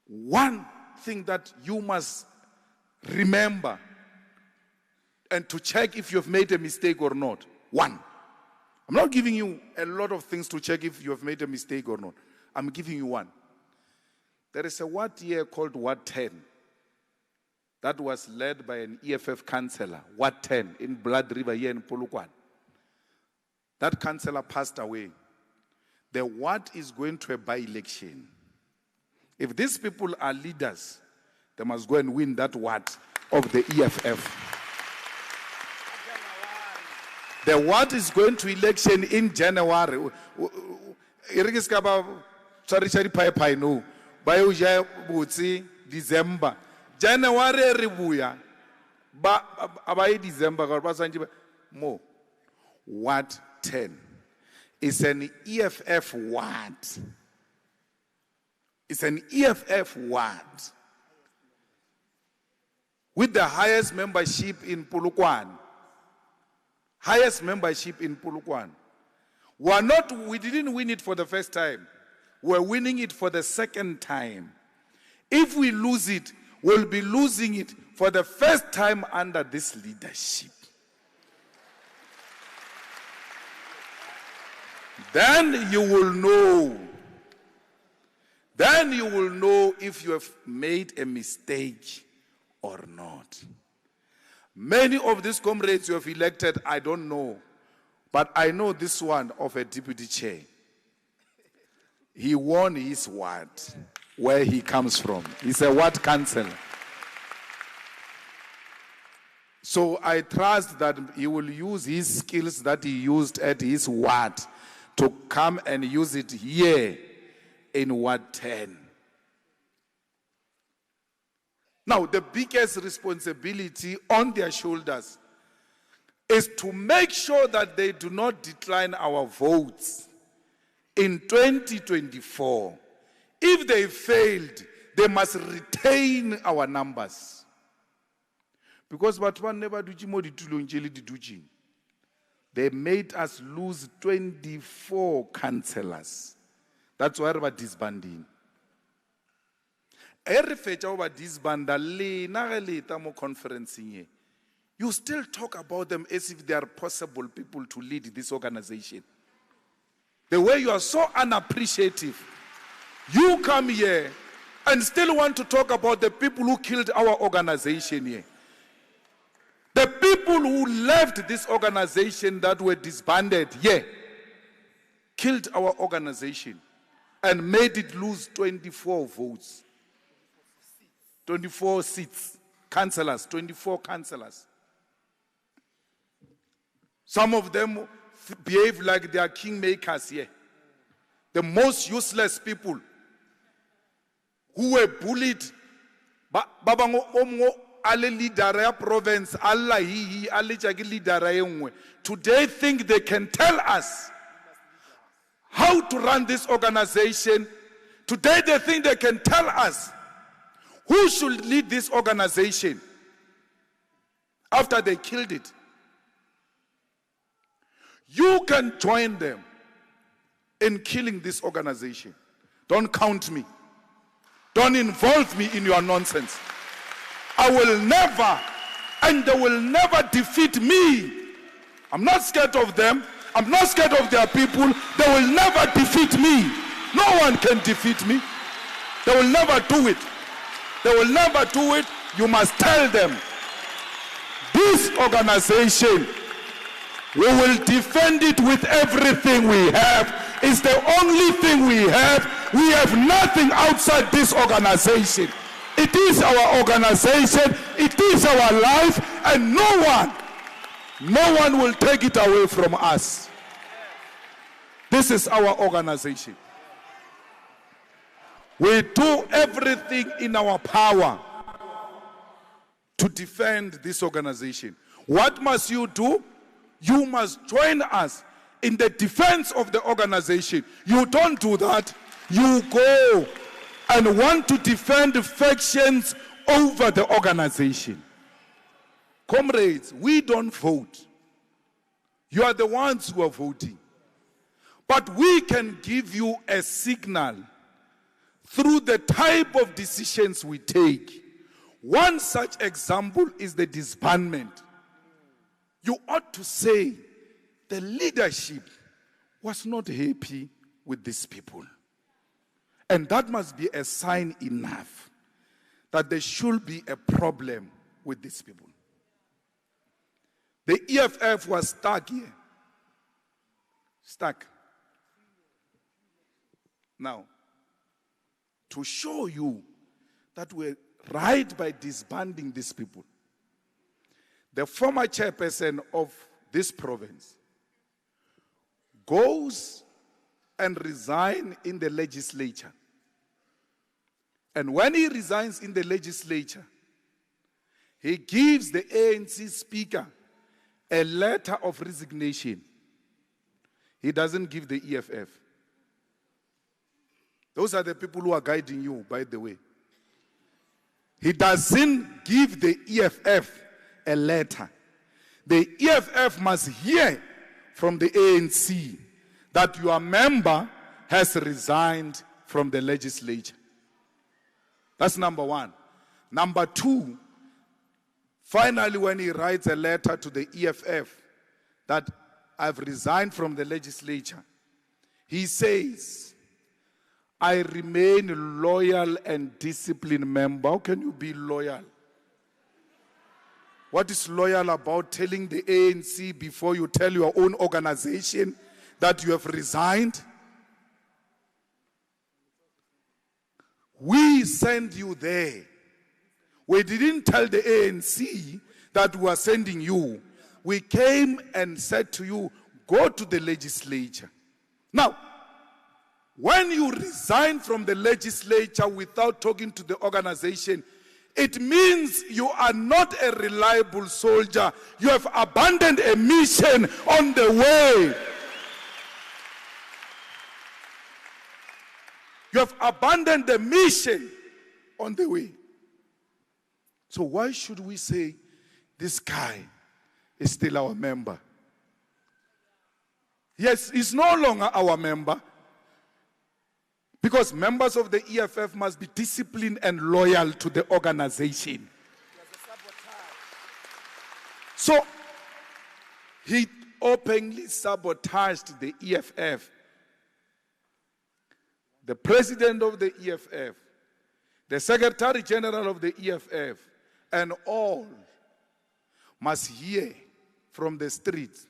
one thing that you must remember and to check if you have made a mistake or not. One. I'm not giving you a lot of things to check if you have made a mistake or not. I'm giving you one. There is a ward here called Ward 10 that was led by an EFF councillor, Ward 10 in Blood River here in Polokwane. That councillor passed away. The ward is going to a by-election. If these people are leaders, they must go and win that ward of the EFF. The ward is going to election in January. December. January ribuya. Abai December more. Ward 10 is an EFF ward. It's an EFF ward with the highest membership in Polokwane. Highest membership in Polokwane. We didn't win it for the first time. We're winning it for the second time. If we lose it, we'll be losing it for the first time under this leadership. Then you will know. Then you will know if you have made a mistake or not. Many of these comrades you have elected, I don't know. But I know this one of a deputy chair. He won his ward, where he comes from. He's a ward councillor. So I trust that he will use his skills that he used at his ward to come and use it here in Ward 10. Now, the biggest responsibility on their shoulders is to make sure that they do not decline our votes in 2024. If they failed, they must retain our numbers. Because they made us lose 24 councillors. That's why we're disbanding. Every fetch over disbanda conferencing. You still talk about them as if they are possible people to lead this organization. The way you are so unappreciative. You come here and still want to talk about the people who killed our organization here. The people who left this organization that were disbanded, killed our organization and made it lose 24 votes. 24 seats, councillors, 24 councillors. Some of them behave like they are kingmakers here. The most useless people who were bullied. Babango omgo ale leader ya province, Allah hi ale jagi leader engwe. Today think they can tell us how to run this organization. Today they think they can tell us who should lead this organization after they killed it. You can join them in killing this organization. Don't count me. Don't involve me in your nonsense. I will never, and they will never defeat me. I'm not scared of them. I'm not scared of their people. They will never defeat me. No one can defeat me. They will never do it. They will never do it. You must tell them. This organization, we will defend it with everything we have. It's the only thing we have. We have nothing outside this organization. It is our organization. It is our life. And no one will take it away from us. This is our organization. We do everything in our power to defend this organization. What must you do? You must join us in the defense of the organization. You don't do that. You go and want to defend the factions over the organization. Comrades, we don't vote. You are the ones who are voting. But we can give you a signal through the type of decisions we take. One such example is the disbandment. You ought to say the leadership was not happy with these people. And that must be a sign enough that there should be a problem with these people. The EFF was stuck here. Stuck. Now, to show you that we're right by disbanding these people, the former chairperson of this province goes and resigns in the legislature. And when he resigns in the legislature, he gives the ANC speaker a letter of resignation. He doesn't give the EFF. Those are the people who are guiding you, by the way. He doesn't give the EFF a letter. The EFF must hear from the ANC that your member has resigned from the legislature. That's number one. Number two, finally when he writes a letter to the EFF that I've resigned from the legislature, he says, I remain loyal and disciplined member. How can you be loyal? What is loyal about telling the ANC before you tell your own organization that you have resigned? We send you there. We didn't tell the ANC that we are sending you. We came and said to you, go to the legislature. Now, when you resign from the legislature without talking to the organization, It means you are not a reliable soldier. You have abandoned a mission on the way. You have abandoned the mission on the way. So why should we say this guy is still our member? Yes, he's no longer our member, because members of the EFF must be disciplined and loyal to the organization. So he openly sabotaged the EFF. The president of the EFF, the secretary general of the EFF, and all must hear from the streets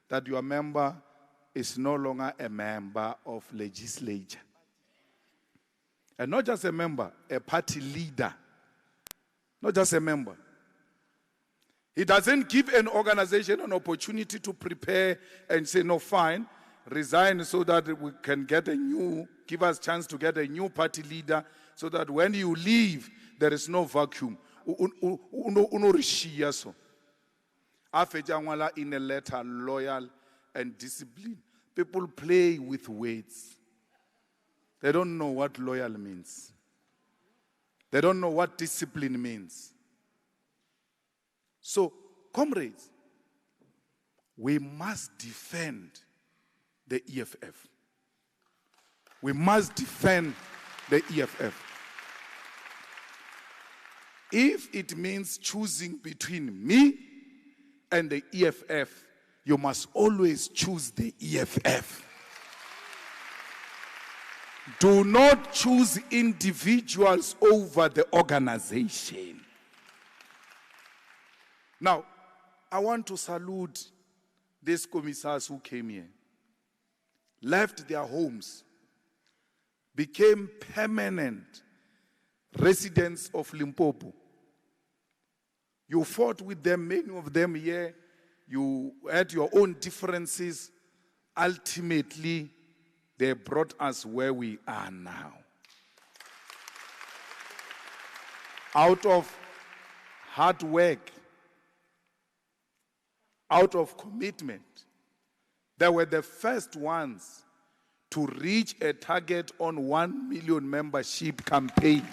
that your member is no longer a member of legislature. And not just a member, a party leader. Not just a member. He doesn't give an organization an opportunity to prepare and say, no, fine, resign so that we can get give us chance to get a new party leader, so that when you leave, there is no vacuum. In a letter, loyal and disciplined. People play with words. They don't know what loyal means. They don't know what discipline means. So, comrades, we must defend the EFF. We must defend the EFF. If it means choosing between me and the EFF, you must always choose the EFF. Do not choose individuals over the organization. Now, I want to salute these commissars who came here, left their homes, became permanent residents of Limpopo. You fought with them, many of them here. You had your own differences. Ultimately, they brought us where we are now. Out of hard work, out of commitment, they were the first ones to reach a target on 1 million membership campaign.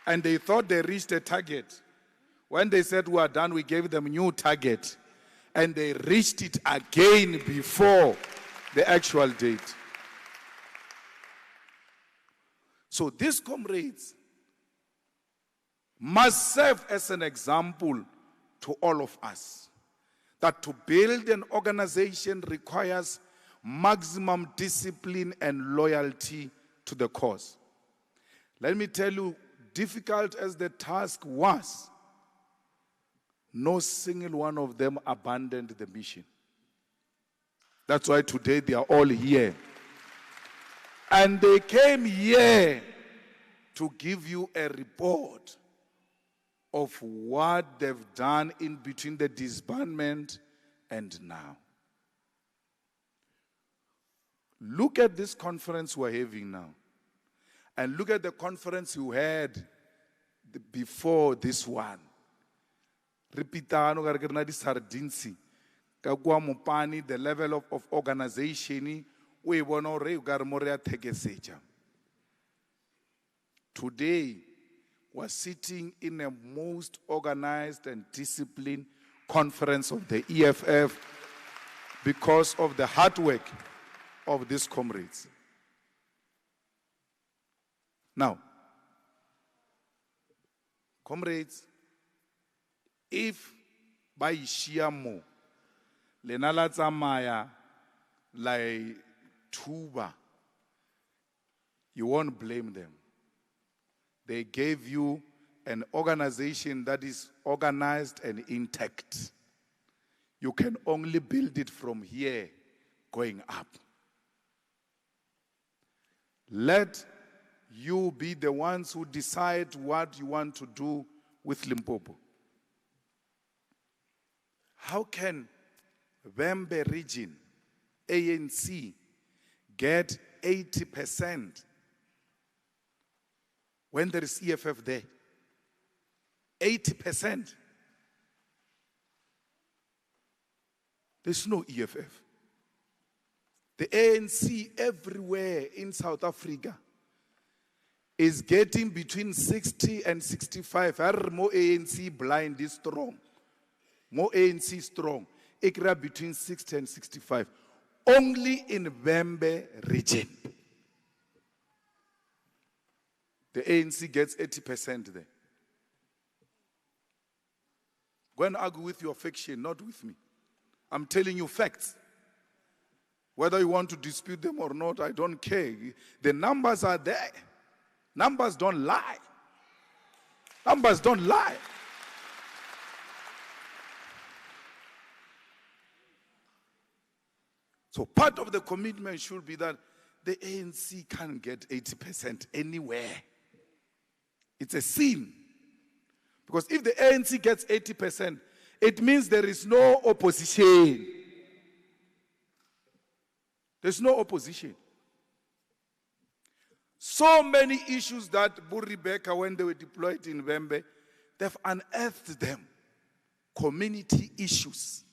And they thought they reached a target. When they said we are done, we gave them a new target. And they reached it again before the actual date. So these comrades must serve as an example to all of us, that to build an organization requires maximum discipline and loyalty to the cause. Let me tell you, difficult as the task was, no single one of them abandoned the mission. That's why today they are all here. And they came here to give you a report of what they've done in between the disbandment and now. Look at this conference we're having now. And look at the conference you had before this one. The level of organization, today, we're sitting in a most organized and disciplined conference of the EFF because of the hard work of these comrades. Now, comrades, if by Shiamo, Lenala Tsamaya, like Tuba, you won't blame them. They gave you an organization that is organized and intact. You can only build it from here going up. Let you be the ones who decide what you want to do with Limpopo. How can Vembe region, ANC, get 80% when there is EFF there. 80%. There's no EFF. The ANC everywhere in South Africa is getting between 60 and 65. More ANC blind is strong. More ANC strong. Ikra between 60 and 65. Only in Vembe region. The ANC gets 80% there. Go and argue with your fiction, not with me. I'm telling you facts. Whether you want to dispute them or not, I don't care. The numbers are there. Numbers don't lie. Numbers don't lie. So part of the commitment should be that the ANC can't get 80% anywhere. It's a sin. Because if the ANC gets 80%, it means there is no opposition. There's no opposition. So many issues that Rebecca, when they were deployed in Vembe, they've unearthed them. Community issues.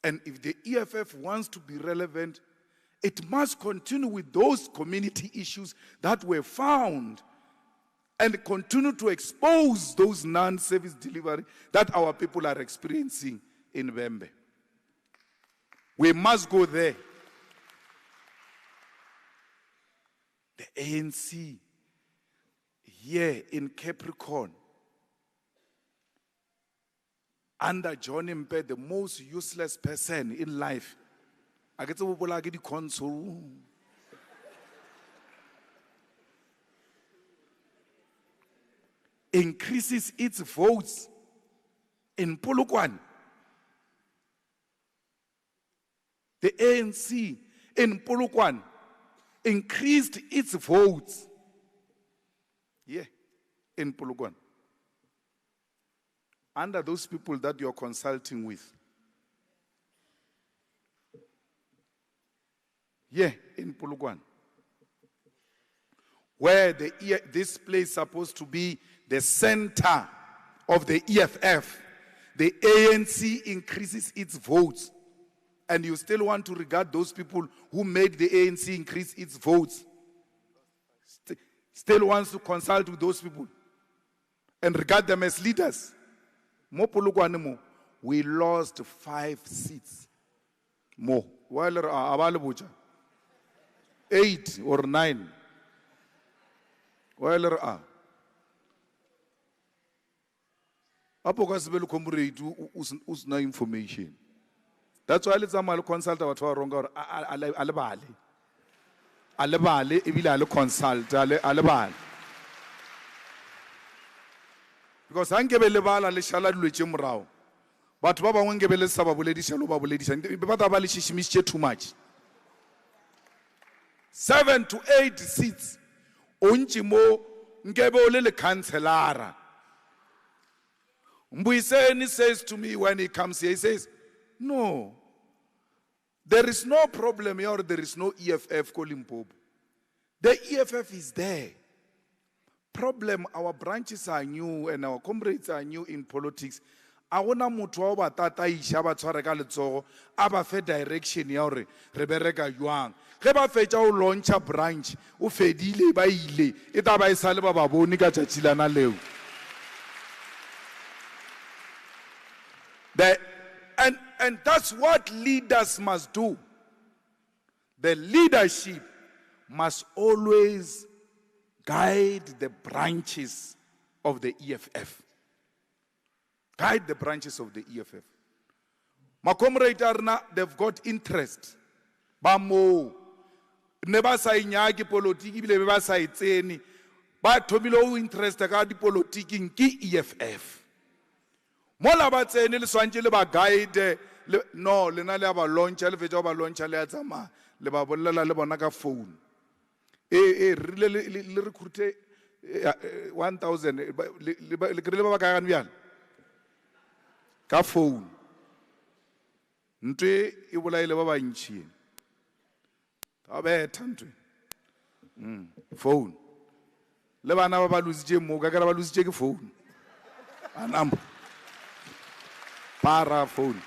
And if the EFF wants to be relevant, it must continue with those community issues that were found and continue to expose those non-service delivery that our people are experiencing in Vembe. We must go there. The ANC here in Capricorn, under John Mpe, the most useless person in life, I get to console. Increases its votes in Polokwane. The ANC in Polokwane increased its votes. Yeah, in Polokwane. Under those people that you're consulting with. Yeah, in Polokwane. Where this place is supposed to be the center of the EFF, the ANC increases its votes. And you still want to regard those people who made the ANC increase its votes. Still wants to consult with those people and regard them as leaders. We lost 5 seats. More. 8 or 9. Usna information. That's why let's consult our wrong or alebale ibile consult alebale. Because angebe lebala le shala duletse morao. Batho ba bangwe ngebe le sa ba boledisha lo ba boledisha. Ba ta ba le shishimishe too much. 7 to 8 seats. Ontsi mo ngebe o le councilor. Mbuyiseni says to me when he comes here, he says, no, there is no problem here, there is no EFF ko Limpopo. The EFF is there. Problem, our branches are new and our comrades are new in politics. Awona motho wa ba tata isha ba tshware ka letsogo a ba fe direction ya hore re bereka jwang. Ge ba fetsa o launcha branch o fedile ba ile e ta ba isale ba ba bone ka tshilana leo. And that's what leaders must do. The leadership must always guide the branches of the EFF. Guide the branches of the EFF. My comrades they've got interest. Bamo. Never say nyaki politiki bile ba sa itseni. Ba thomile interest ka di politiki ki EFF. Mola ba tsene le swantse le ba guide no le na le ba launcha le fetsa ba launcha le tsama le ba bolela le bona ka phone. Rile le recruit 1000 le krile ba ka gana bjana ka phone. Ntwe e bolaile ba ba ntšhi. Ta betha ntwe. Phone. Le bana ba ba lositse mo ka kara ba lositse ke phone. Anam. Para phone.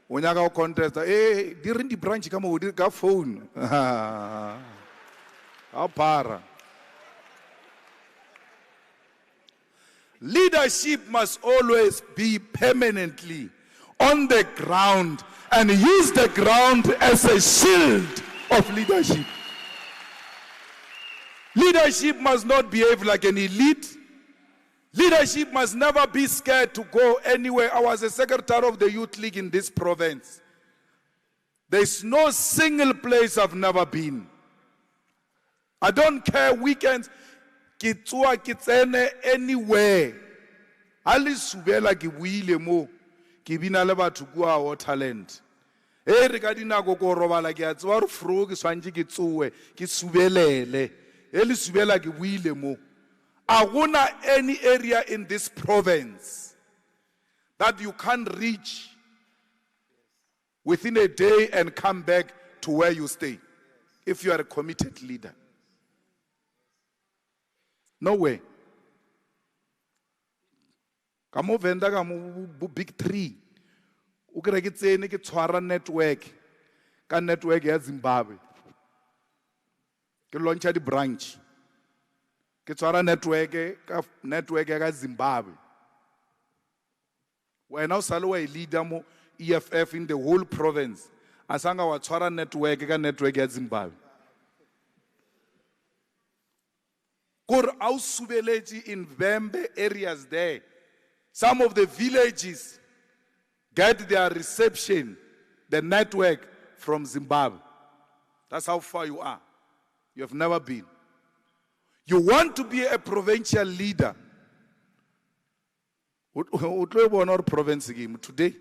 O nyaka o contest di ring di branch ka mo di ka phone. A para. Leadership must always be permanently on the ground and use the ground as a shield of leadership. Leadership must not behave like an elite. Leadership must never be scared to go anywhere. I was a secretary of the Youth League in this province. There's no single place I've never been. I don't care weekends. Kitsua kitsene anywhere. Ali subela ki buile mo. Ki bina le batho kua o talent. Re ka dinako ko robala ke a tswa re fro ke swantse ke tsoe ke subelele. Eli subela ki buile mo. Aguna any area in this province that you can't reach within a day and come back to where you stay if you are a committed leader. No way. Kamo venda kamo big 3. Ukere ke tsene ke tshwara network ka network ya Zimbabwe. Ke launcha di branch. Ke tshwara network ya Zimbabwe. Wena o sale wa leader mo EFF in the whole province. Asanga wa tshwara network ya Zimbabwe. Kur ausubeleji in Vembe areas there. Some of the villages get their reception, the network from Zimbabwe. That's how far you are. You have never been. You want to be a provincial leader. Province today.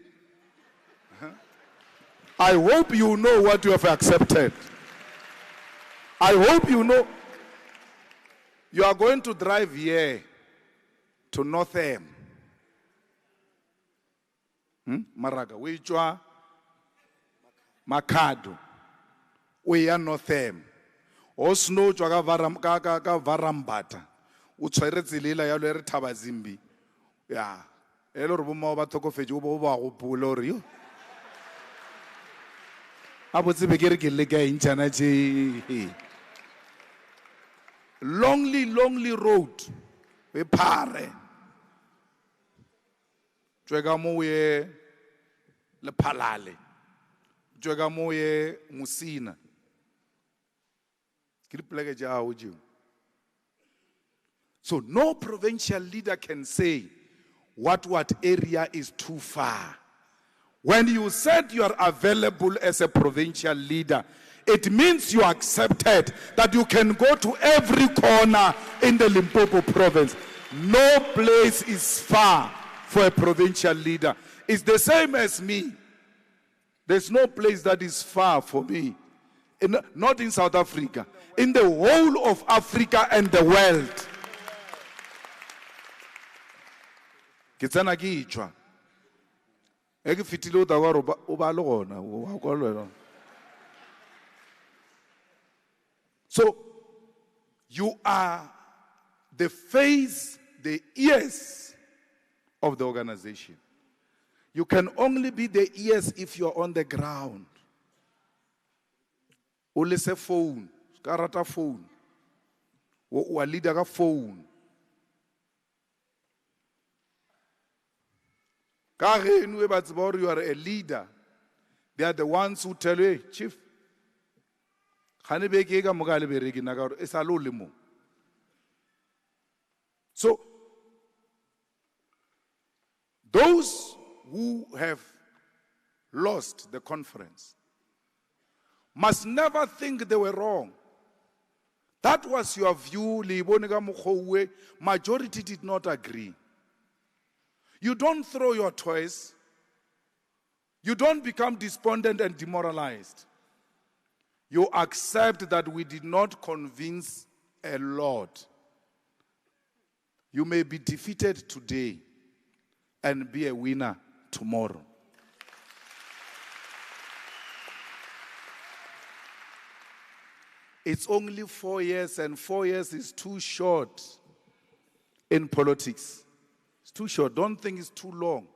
I hope you know what you have accepted. I hope you know. You are going to drive here to Northam. Maraga, Wichwa, Makado, we are Northam. O snow chwaga varambata. Utshweretse lela ya le Tabazimbi. Yeah. Elo re bo ba thokofetse o bo ba go pula re yo. A botse be ke re ke le ka intjana tse. Lonely road. We pare. Jwega mo ye le Palale. Jwega mo ye Musina. So no provincial leader can say what area is too far. When you said you are available as a provincial leader, it means you accepted that you can go to every corner in the Limpopo province. No place is far for a provincial leader. It's the same as me. There's no place that is far for me. Not in South Africa. In the whole of Africa and the world. Kitsana ki ichwa. Eke fitilo ta wa ba lona wa kwa lona. So you are the face, the ears of the organization. You can only be the ears if you are on the ground. Only say phone, karata phone. O leader ka phone. You are a leader. They are the ones who tell you, hey, chief. So, those who have lost the conference must never think they were wrong. That was your view. Majority did not agree. You don't throw your toys. You don't become despondent and demoralized. You accept that we did not convince a lot. You may be defeated today and be a winner tomorrow. It's only 4 years, and 4 years is too short in politics. It's too short. Don't think it's too long.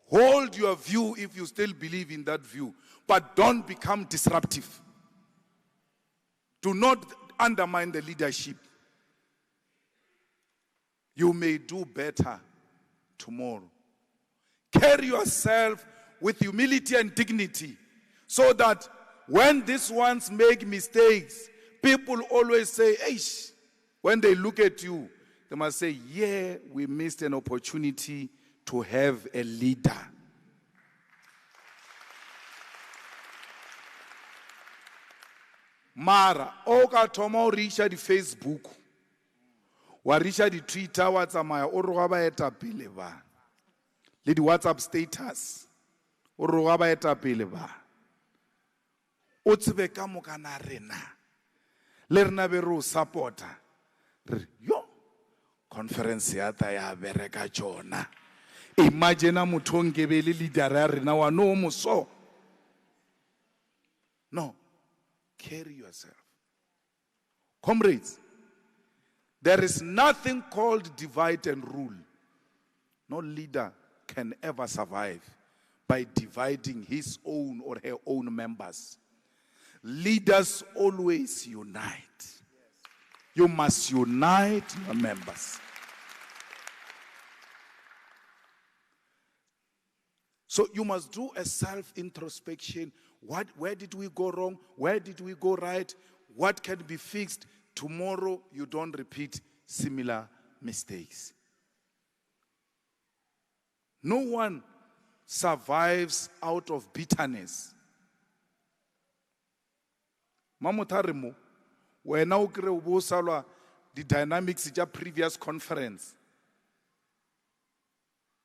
Hold your view if you still believe in that view, but don't become disruptive. Do not undermine the leadership. You may do better tomorrow. Carry yourself with humility and dignity, so that when these ones make mistakes, people always say, "Eish." When they look at you, they must say, "Yeah, we missed an opportunity to have a leader." Mara, oka thoma o reacha di Facebook, wa reacha di Twitter, wa tsamaya o roga baetapele ba, le di WhatsApp status, o roga baetapele ba. O tsebe ka moka na rena, le rena be re o supporta, re yo conference ya ta ya bereka jona. Imagine motho o nkebe le leader ya rena wa no mo so. No. Carry yourself. Comrades, there is nothing called divide and rule. No leader can ever survive by dividing his own or her own members. Leaders always unite. You must unite your members. So you must do a self-introspection. Where did we go wrong? Where did we go right? What can be fixed? Tomorrow you don't repeat similar mistakes. No one survives out of bitterness. Mamotarimo, where now salwa the dynamics of the previous conference.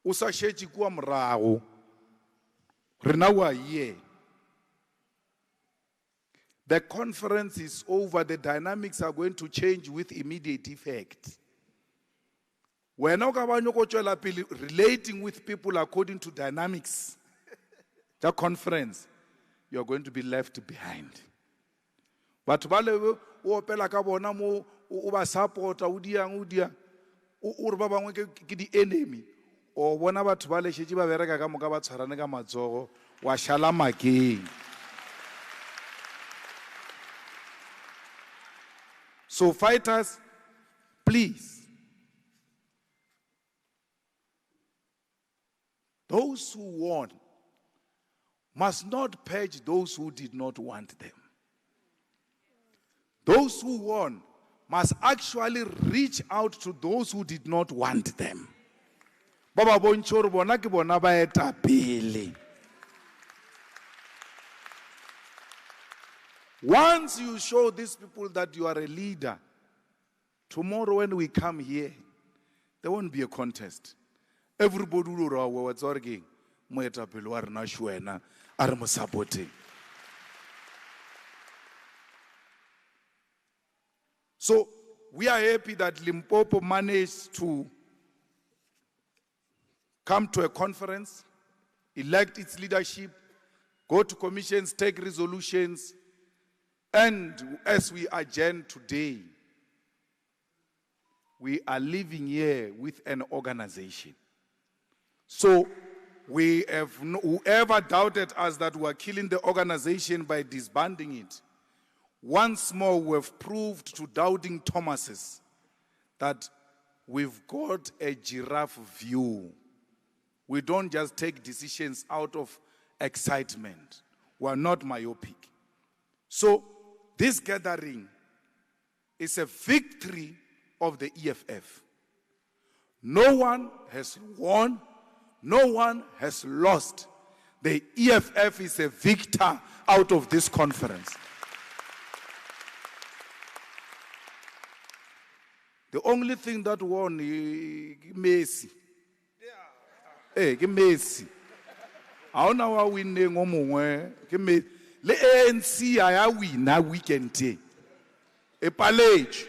Usa shechi kuwa mrao. Renawa ye. The conference is over. The dynamics are going to change with immediate effect. We're not relating with people according to dynamics. The conference, you're going to be left behind. But wale opela ka bona mo o ba support udia o ba bangwe ke di enemy o bona batho ba le shetse ba bereka ka moka ba tshwarane ka matsogo wa shala makeng. So fighters, please, those who won must not purge those who did not want them. Those who won must actually reach out to those who did not want them. Baba bonchoro bona ke bona ba etapele. Once you show these people that you are a leader, tomorrow when we come here, there won't be a contest. Everybody will know what's working. Supporting. So we are happy that Limpopo managed to come to a conference, elect its leadership, go to commissions, take resolutions. And as we adjourn today, we are living here with an organization. So we have whoever doubted us that we are killing the organization by disbanding it, once more we have proved to doubting Thomases that we've got a giraffe view. We don't just take decisions out of excitement. We are not myopic. So this gathering is a victory of the EFF. No one has won, no one has lost. The EFF is a victor out of this conference. The only thing that won is Messi. Hey, Messi. I don't know how we name Messi. Le ANC aya wina weekend day. E palage.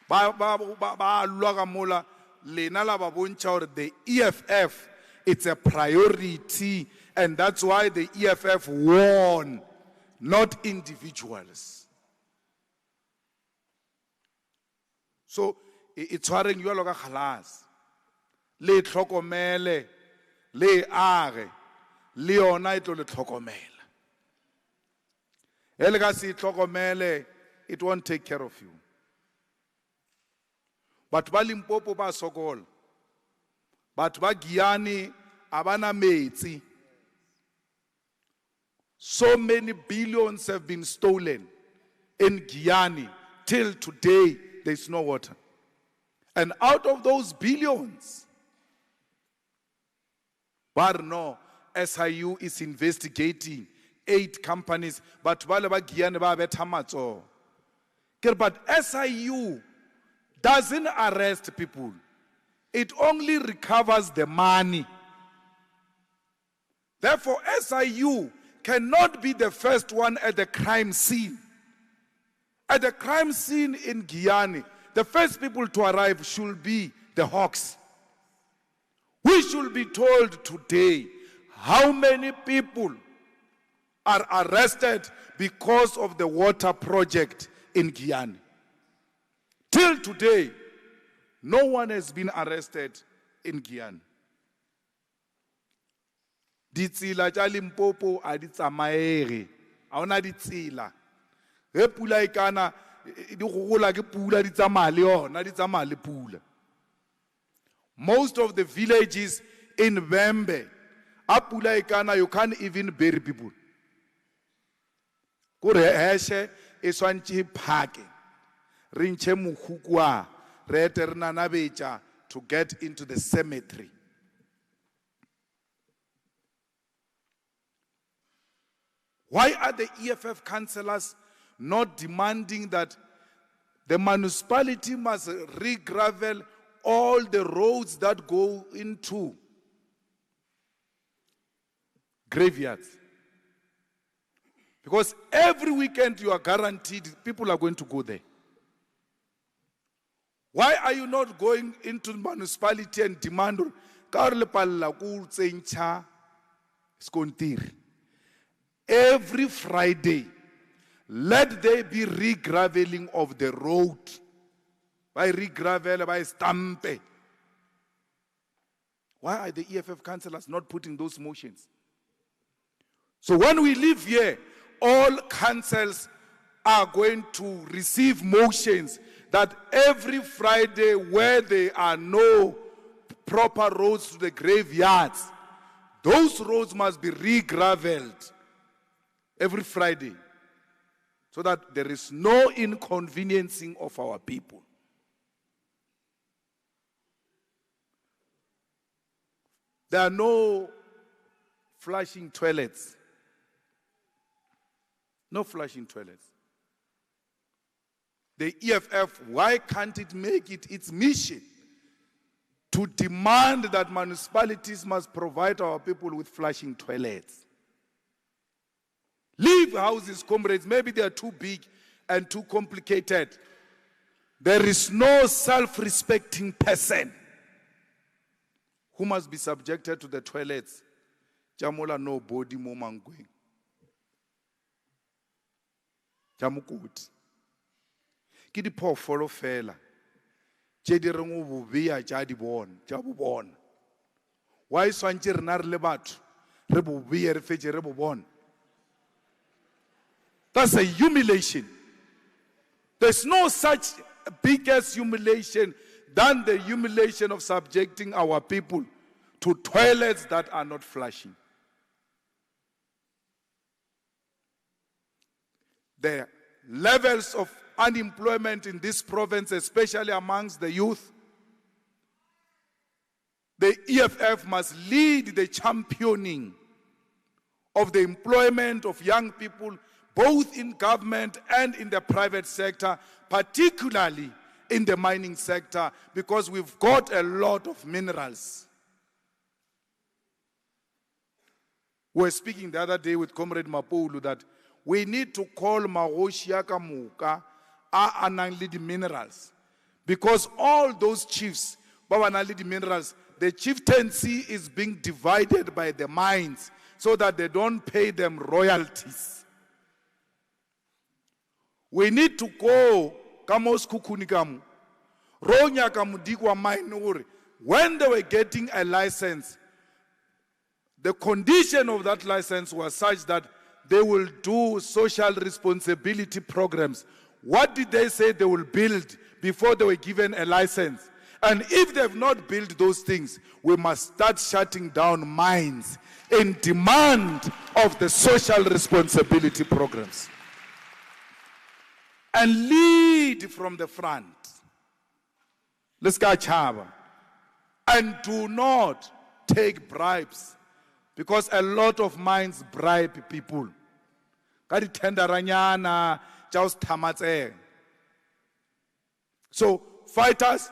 Ba lwa mola lena la ba bontsha hore the EFF it's a priority, and that's why the EFF won not individuals. So it's tshwareng jwalo ka kgalase, le tlhokomele, le age, le yona e tlo le tlhokomela. E le ka se tlhokomele, it won't take care of you. Batho ba Limpopo ba sokola, batho ba Giyani abana metsi. So many billions have been stolen in Giyani. Till today, there is no water. And out of those billions, Barno, SIU is investigating 8 companies, but but SIU doesn't arrest people. It only recovers the money. Therefore, SIU cannot be the first one at the crime scene. At the crime scene in Giyani, the first people to arrive should be the Hawks. We should be told today how many people are arrested because of the water project in Giyani. Till today, no one has been arrested in Giyani. Ditsela tša Limpopo a di tsamaege, a ona ditsela. Ge pula e kana di gogola ke pula di tsamaya le yona di tsamaya le pula. Most of the villages in Vembe, a pula e kana you can't even bury people. Kore heshe e swantše phake, re ntšhe mokhukwa, re ete re nanabetša to get into the cemetery. Why are the EFF councillors not demanding that the municipality must re-gravel all the roads that go into graveyards? Because every weekend you are guaranteed people are going to go there. Why are you not going into the municipality and demand every Friday, let there be re-graveling of the road. By re-gravel, by stampe. Why are the EFF councillors not putting those motions? So when we live here, all councils are going to receive motions that every Friday where there are no proper roads to the graveyards, those roads must be re-graveled every Friday so that there is no inconveniencing of our people. There are no flushing toilets. No flushing toilets. The EFF, why can't it make it its mission to demand that municipalities must provide our people with flushing toilets? Leave houses, comrades. Maybe they are too big and too complicated. There is no self-respecting person who must be subjected to the toilets. Jamola no body mo mangweng. Jamukut. Ki di phoofolo fela. Tše di reng o bobea tša di bona, tša bo bona. Why swantše rena re le batho re bobea re fetše re bo bona? That's a humiliation. There's no such biggest humiliation than the humiliation of subjecting our people to toilets that are not flushing. The levels of unemployment in this province, especially amongst the youth, the EFF must lead the championing of the employment of young people, both in government and in the private sector, particularly in the mining sector, because we've got a lot of minerals. We were speaking the other day with Comrade Mapulu that we need to call Magoshia Kamuka anang the minerals, because all those chiefs, the minerals, the chieftaincy is being divided by the mines so that they don't pay them royalties. We need to go kamos kukunikamu. Ronya kamudikwa minori. When they were getting a license, the condition of that license was such that they will do social responsibility programs. What did they say they will build before they were given a license? And if they've not built those things, we must start shutting down mines in demand of the social responsibility programs. And lead from the front. Let's go, Chaba. And do not take bribes, because a lot of mines bribe people. So fighters,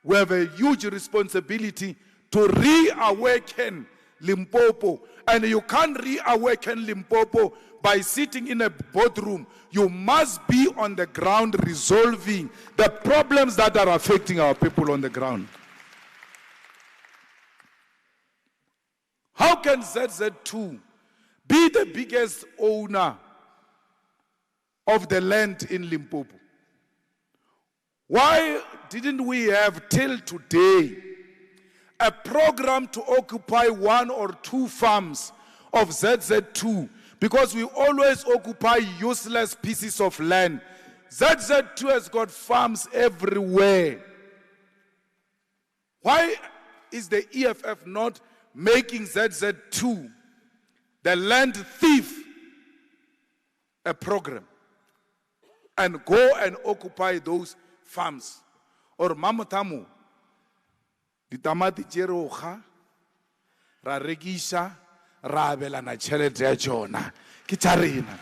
we have a huge responsibility to reawaken Limpopo. And you can't reawaken Limpopo by sitting in a boardroom. You must be on the ground resolving the problems that are affecting our people on the ground. How can ZZ2 be the biggest owner of the land in Limpopo? Why didn't we have till today a program to occupy 1 or 2 farms of ZZ2? Because we always occupy useless pieces of land. ZZ2 has got farms everywhere. Why is the EFF not making ZZ2, the land thief, a program and go and occupy those farms? Or mamatamu, ditamati jeroja, ra rekisha, ra abelana tšhelete ya tšona. Ke tša rena.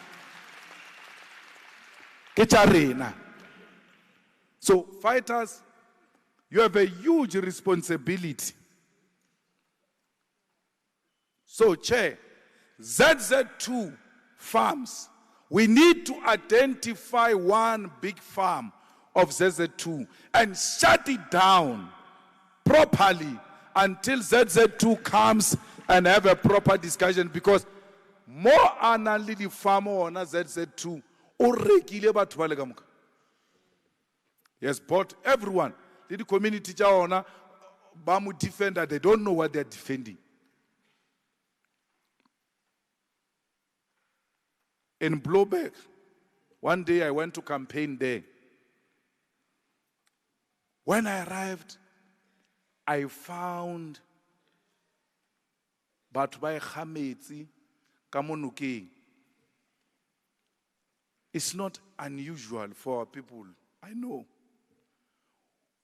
Ke tša rena. So fighters, you have a huge responsibility. So, Chair, ZZ2 farms, we need to identify one big farm of ZZ2 and shut it down properly until ZZ2 comes and have a proper discussion, because more analytically the farmer on ZZ2 already yes, but everyone, the community jaona bamu defender, they don't know what they're defending. In Blowback, one day I went to campaign there. When I arrived, I found Batubay Khametsi Kamonuke. It's not unusual for our people, I know.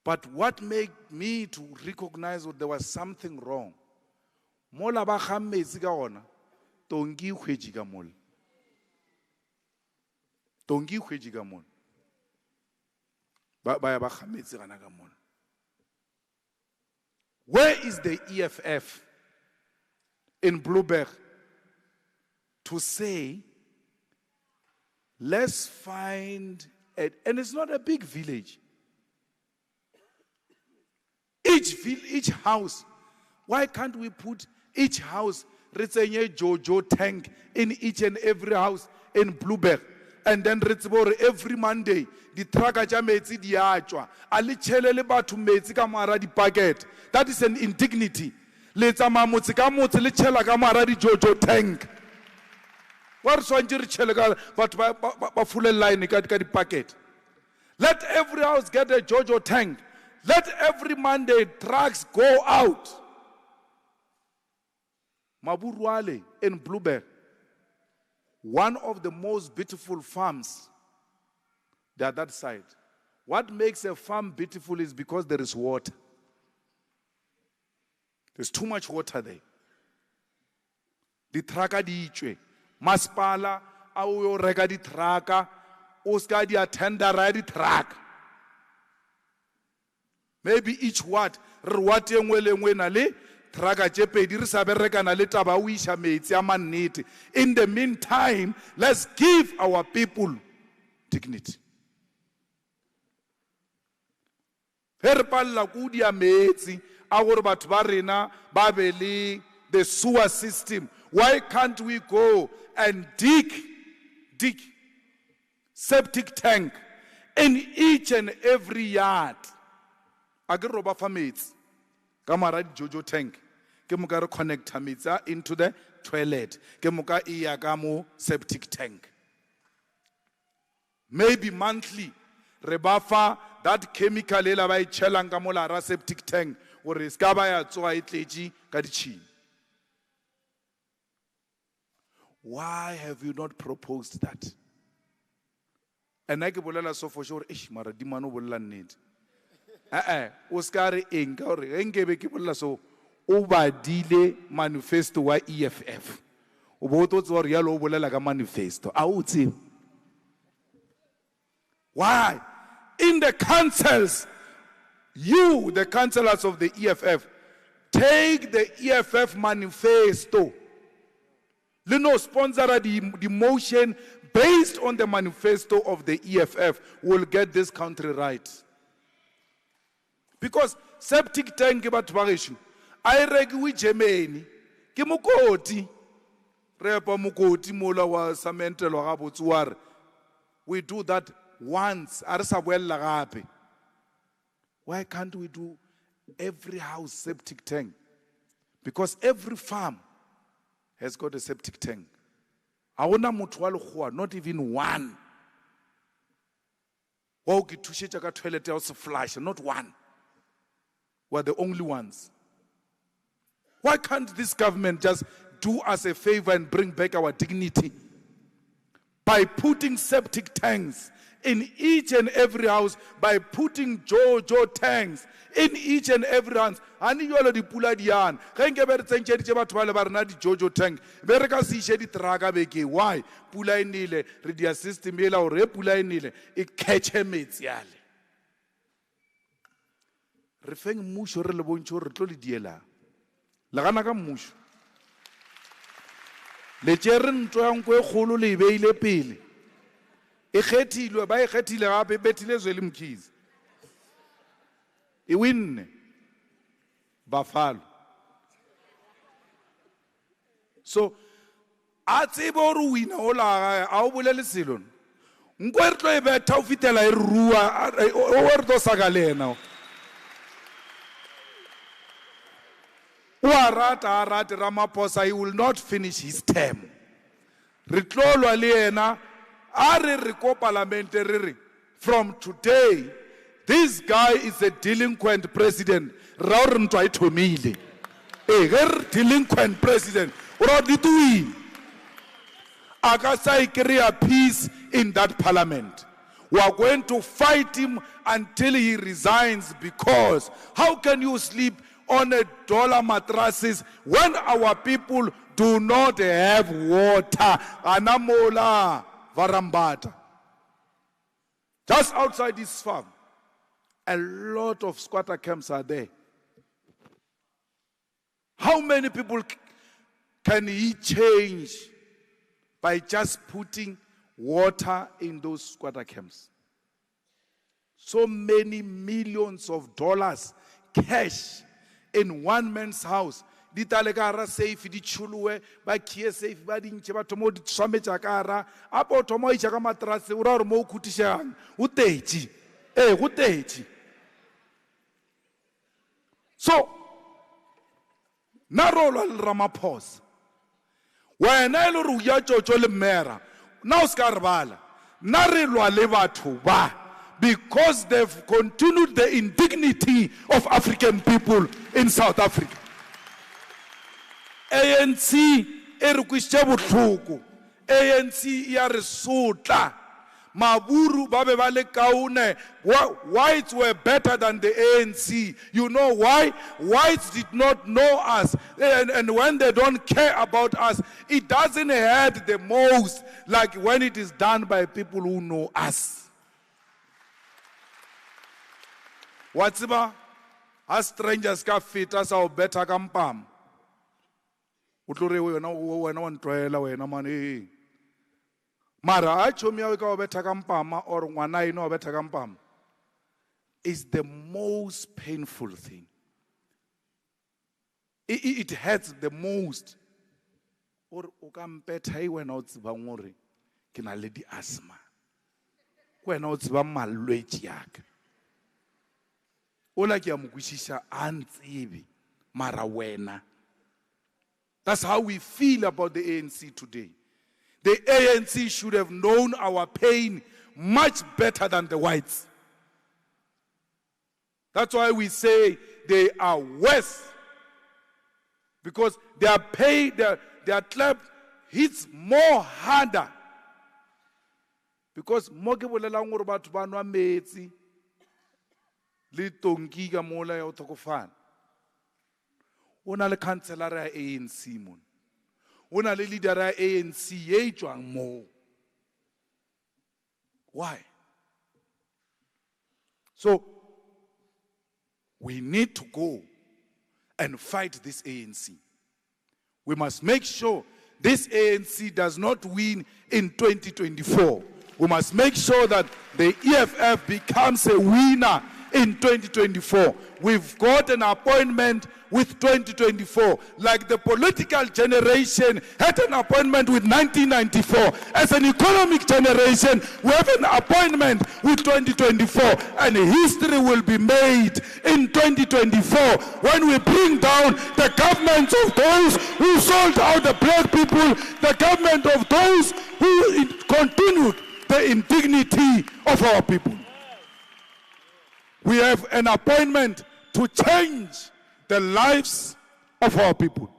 But what made me to recognize that there was something wrong? Mola ba Khametsi ka ona, tongi khweji ka mol. Tongi khweji ka mol. Ba ba Khametsi kana ka mol. Where is the EFF in Blueberg to say, let's find, and it's not a big village. Each house, why can't we put each house, Ritsenye Jojo tank in each and every house in Blueberg? And then every Monday, the trakaja metsi diachwa, ali chelele batho metsi ka mara di packet. That is an indignity. Letsa mamotsi ka motse le chela ka mara di Jojo tank. Wa re swantse re chele ka batho ba full line ka di packet. Let every house get a Jojo tank. Let every Monday trucks go out. Maburuale in Blueberg, one of the most beautiful farms, they're that side. What makes a farm beautiful is because there is water. There's too much water there. The traka di ichwe. Maspala, au rega di traka, oska di attenda di traka. Maybe each watt, rwate ngwe na le, traka jepe di risabereka na le taba uisha metsi amanete. In the meantime, let's give our people dignity. Herpalla kudia metsi, agore batho ba rena ba be le the sewer system. Why can't we go and dig septic tank in each and every yard. Agiroba famits, Kamara Jojo tank, Kemukara connect Hamitza into the toilet, Kemuka Iyagamu septic tank. Maybe monthly, Rebafa, that chemical by Chelangamola septic tank, or Iskabaya Tsoa Itleji Kadichi. Why have you not proposed that? And I can so for sure, Ishmara Dimano will need. Oscar Enga or Engebe Kibola so over Dile manifesto wa EFF. Obotos or yellow will like a manifesto. I would say. Why? In the councils, you, the councillors of the EFF, take the EFF manifesto. Lino sponsor the motion based on the manifesto of the EFF will get this country right. Because septic tank about variation, I regi Germany, Kimukoti, Repa Mukoti, Mola was Samentelo Rabotuar. We do that once. Why can't we do every house septic tank? Because every farm has got a septic tank. Not even one. Toilet also flush, not one. We're the only ones. Why can't this government just do us a favor and bring back our dignity by putting septic tanks in each and every house, by putting Jojo tanks in each and every house? Ani yolo di pula dian. Kenge ber tsenche di cheba twala barna di Jojo tank. Bereka si shedi traga beke. Why? Pula inile redia system ela or pula inile e catch metsiale. Refeng musho re le boncho re tlo le diela. La gana ka musho. Le tsheren ntwa nkwe kholo le beile pele. E kgethilwe ba e kgethile gape betile zwele mkhizi. E win Bafalo. So a tsebe o re wina o la a o bolele selo. Nkwe re tlo e betha o fitela e rua o re tlo saka le ena. Arate Ramaphosa, he will not finish his term. Ritlolo aliena, are riko parliamentary. From today, this guy is a delinquent president. Raurn try to meile. A delinquent president. Rodituin. Akasa career peace in that parliament. We are going to fight him until he resigns, because how can you sleep on $1 mattresses when our people do not have water? Anamola Varambata. Just outside this farm, a lot of squatter camps are there. How many people can he change by just putting water in those squatter camps? So many millions of dollars cash in one man's house. Di talegara safe, di chuluwe, ba kie safe, ba di nche ba tomo di swame chakara, apo tomo I chaka matrase, ura mo kutishan, utechi, utechi. So, narolo al Ramaphosa, when I lo ruya chocho le mera, now skarbala, narilo aleva tuba. Because they've continued the indignity of African people in South Africa. ANC erukwishe butluku. ANC yarisutla. Maburu babe vale kaune. Whites were better than the ANC. You know why? Whites did not know us. And when they don't care about us, it doesn't hurt the most like when it is done by people who know us. What's about? As strangers ka fita sa obeta kampam. Utlore wena wan tryela wena man Mara acho miya ka obeta kampam or ngwana ino obeta kampam is the most painful thing. It hurts the most. Or ukampeta wena o tsiba ngore ke na le di asthma. wena o tseba malwetse yaka ola ke a mo kwishisha a ntsebe mara wena. That's how we feel about the ANC today. The ANC should have known our pain much better than the whites. That's why we say they are worse. Because their pain, their clap hits more harder. Because mo ke bolelang gore batho ba nwa metsi le tonki ka mola ya otokofana. Ona le councilor ya ANC mon. Ona le leader ya ANC ye tswang mo. Why? So we need to go and fight this ANC. We must make sure this ANC does not win in 2024. We must make sure that the EFF becomes a winner in 2024. We've got an appointment with 2024, like the political generation had an appointment with 1994. As an economic generation, we have an appointment with 2024, and history will be made in 2024 when we bring down the governments of those who sold out the black people, the government of those who continued the indignity of our people. We have an appointment to change the lives of our people.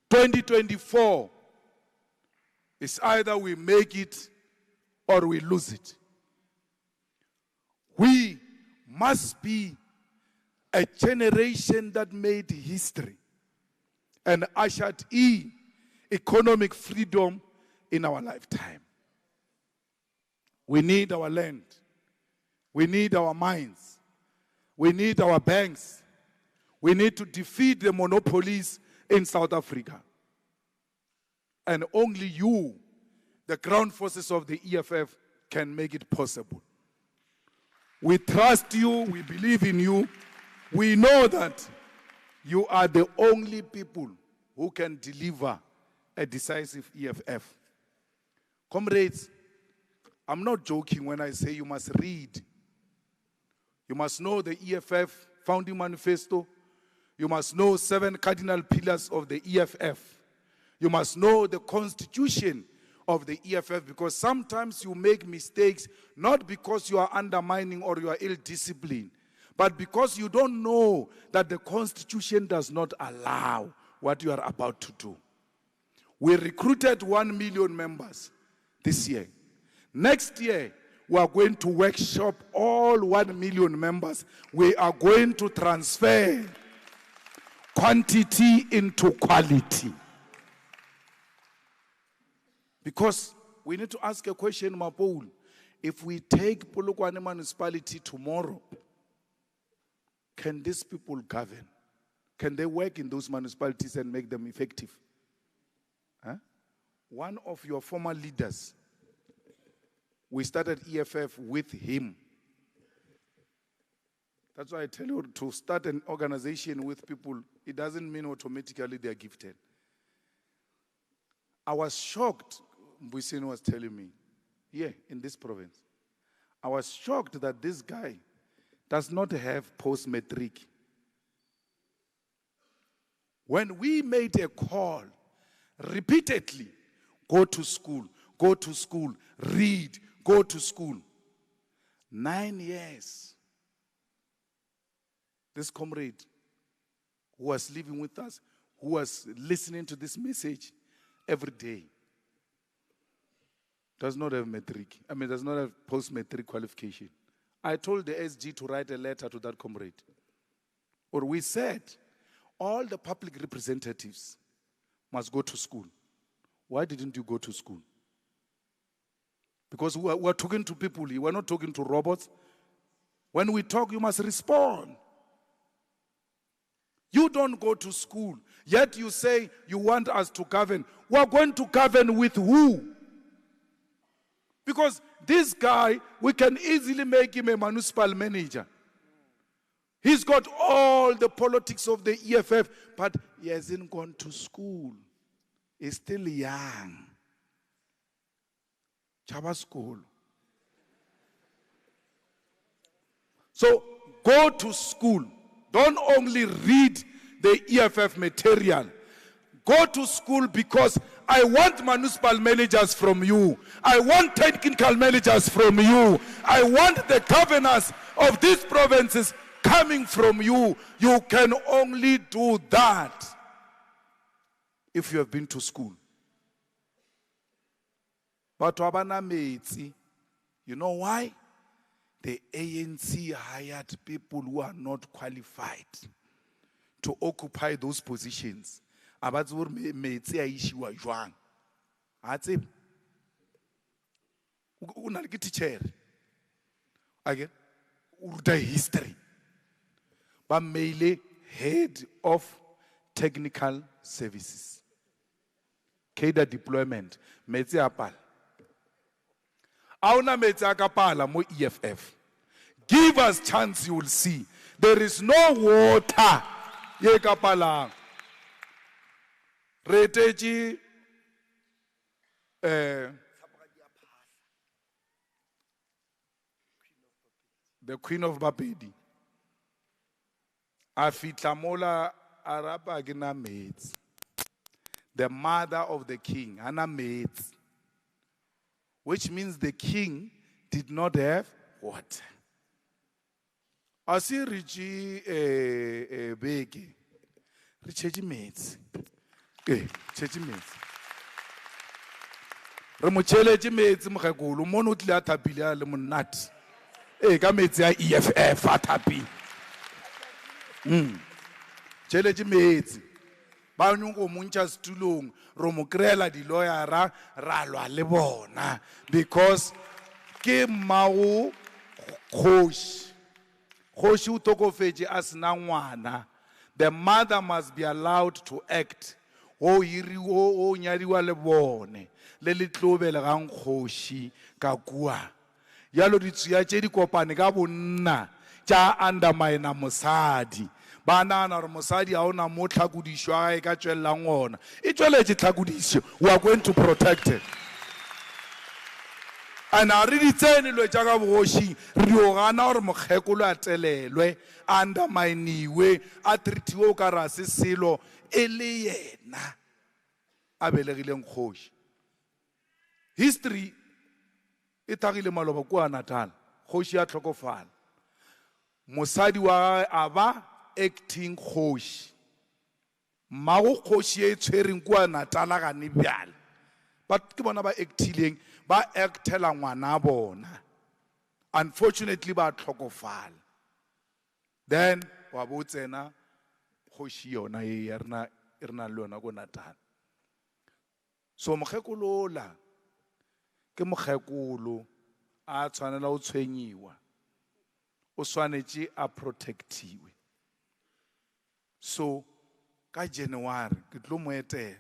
2024 is either we make it or we lose it. We must be a generation that made history and ushered in economic freedom in our lifetime. We need our land. We need our mines. We need our banks. We need to defeat the monopolies in South Africa. And only you, the ground forces of the EFF, can make it possible. We trust you. We believe in you. We know that you are the only people who can deliver a decisive EFF. Comrades, I'm not joking when I say you must read. You must know the EFF founding manifesto. You must know 7 cardinal pillars of the EFF. You must know the constitution of the EFF, because sometimes you make mistakes not because you are undermining or you are ill-disciplined, but because you don't know that the constitution does not allow what you are about to do. We recruited 1 million members this year. Next year, we are going to workshop all 1 million members. We are going to transfer quantity into quality. Because we need to ask a question, Mapole. If we take Polokwane municipality tomorrow, can these people govern? Can they work in those municipalities and make them effective? Huh? One of your former leaders, we started EFF with him. That's why I tell you, to start an organization with people, it doesn't mean automatically they are gifted. I was shocked, Mbusini was telling me, here in this province, I was shocked that this guy does not have post-matric. When we made a call, repeatedly, go to school, read, go to school. 9 years. This comrade who was living with us, who was listening to this message every day, does not have matric. Does not have post-matric qualification. I told the SG to write a letter to that comrade. Or we said, all the public representatives must go to school. Why didn't you go to school? Because we're talking to people here. We're not talking to robots. When we talk, you must respond. You don't go to school, yet you say you want us to govern. We're going to govern with who? Because this guy, we can easily make him a municipal manager. He's got all the politics of the EFF, but he hasn't gone to school. He's still young. chaba school. So go to school. Don't only read the EFF material. Go to school because I want municipal managers from you. I want technical managers from you. I want the governors of these provinces coming from you. You can only do that if you have been to school. But Wabana Meitsi, you know why? The ANC hired people who are not qualified to occupy those positions. Abatsur Meitsi aishiwa jwang. Atse. Una like teacher. Again, urda history. But Meile, head of technical services. Cadre deployment. Meitsi apal. Auna Meitsi akapala mo EFF. Give us chance, you will see. There is no water. Ye kapala. Reteji the Queen of Bapedi. Afitlamola Araba gina maids. The mother of the king, Anna maids. Which means the king did not have water. Asi richi begi. Richeji maids. Cheji maids. Remucheleji maids mkhekulu mono tli athabile le monate. Ka metsi ya EFF athapi. Cheleji maids. Ba nyungo muncha stulong romo krela di lawyer ralwa le bona because ke mau khoshi utokofeji asina ngwana. The mother must be allowed to act. O nyariwa le bone le litlobe le gang khoshi ka kua. Yalo ditsuya tse di kopane ka bonna tja undermine mosadi. Banana or mosadi a ona mo tlhakudisho a ka tswellang ona. E tsweletse tlhakudisho. We are going to protect it. And I read it in the Jaga Woshi, Riogana or Mokhekulu atelelwe, undermine a tritio karasi silo, Eliena Abelegileng Hosh. History Itagile Malobakua Natal, Hoshia Trokofal. Mosadi wa aba acting Hosh. Mao Hoshie Tsering Gua Natala Ganibial. But Kibanaba acting. Ba actela ngwana bona. Unfortunately ba tlhokofala. Then wa botsena khoshi yona ye erna le yona go Natal. So mokhekolo la ke mokhekolo a tshwanela o tshwenyiwa. O swanetse a protectiwe. So ka January ke tlo mo etela.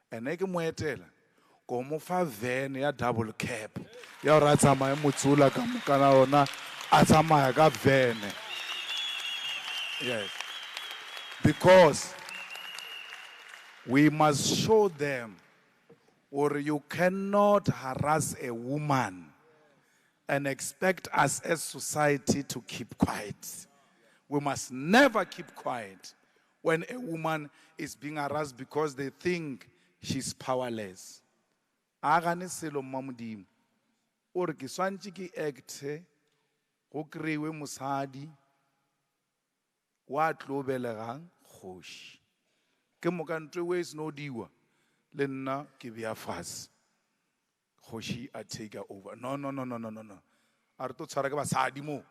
Ene ke mo etela. Como fa van ya double cap ya ora tsamaya motsula ka mokana ona a tsamaya ka van. Yes, because we must show them, or you cannot harass a woman and expect us as society to keep quiet. We must never keep quiet when a woman is being harassed because they think she's powerless. Agane selo mamudimo ore ke swantse ke acte go kreiwe mosadi wa tlobelegang khoshi ke mokantwe we is no diwa le nna ke bia fase khoshi a take over. No a re to tshwara ke basadi mo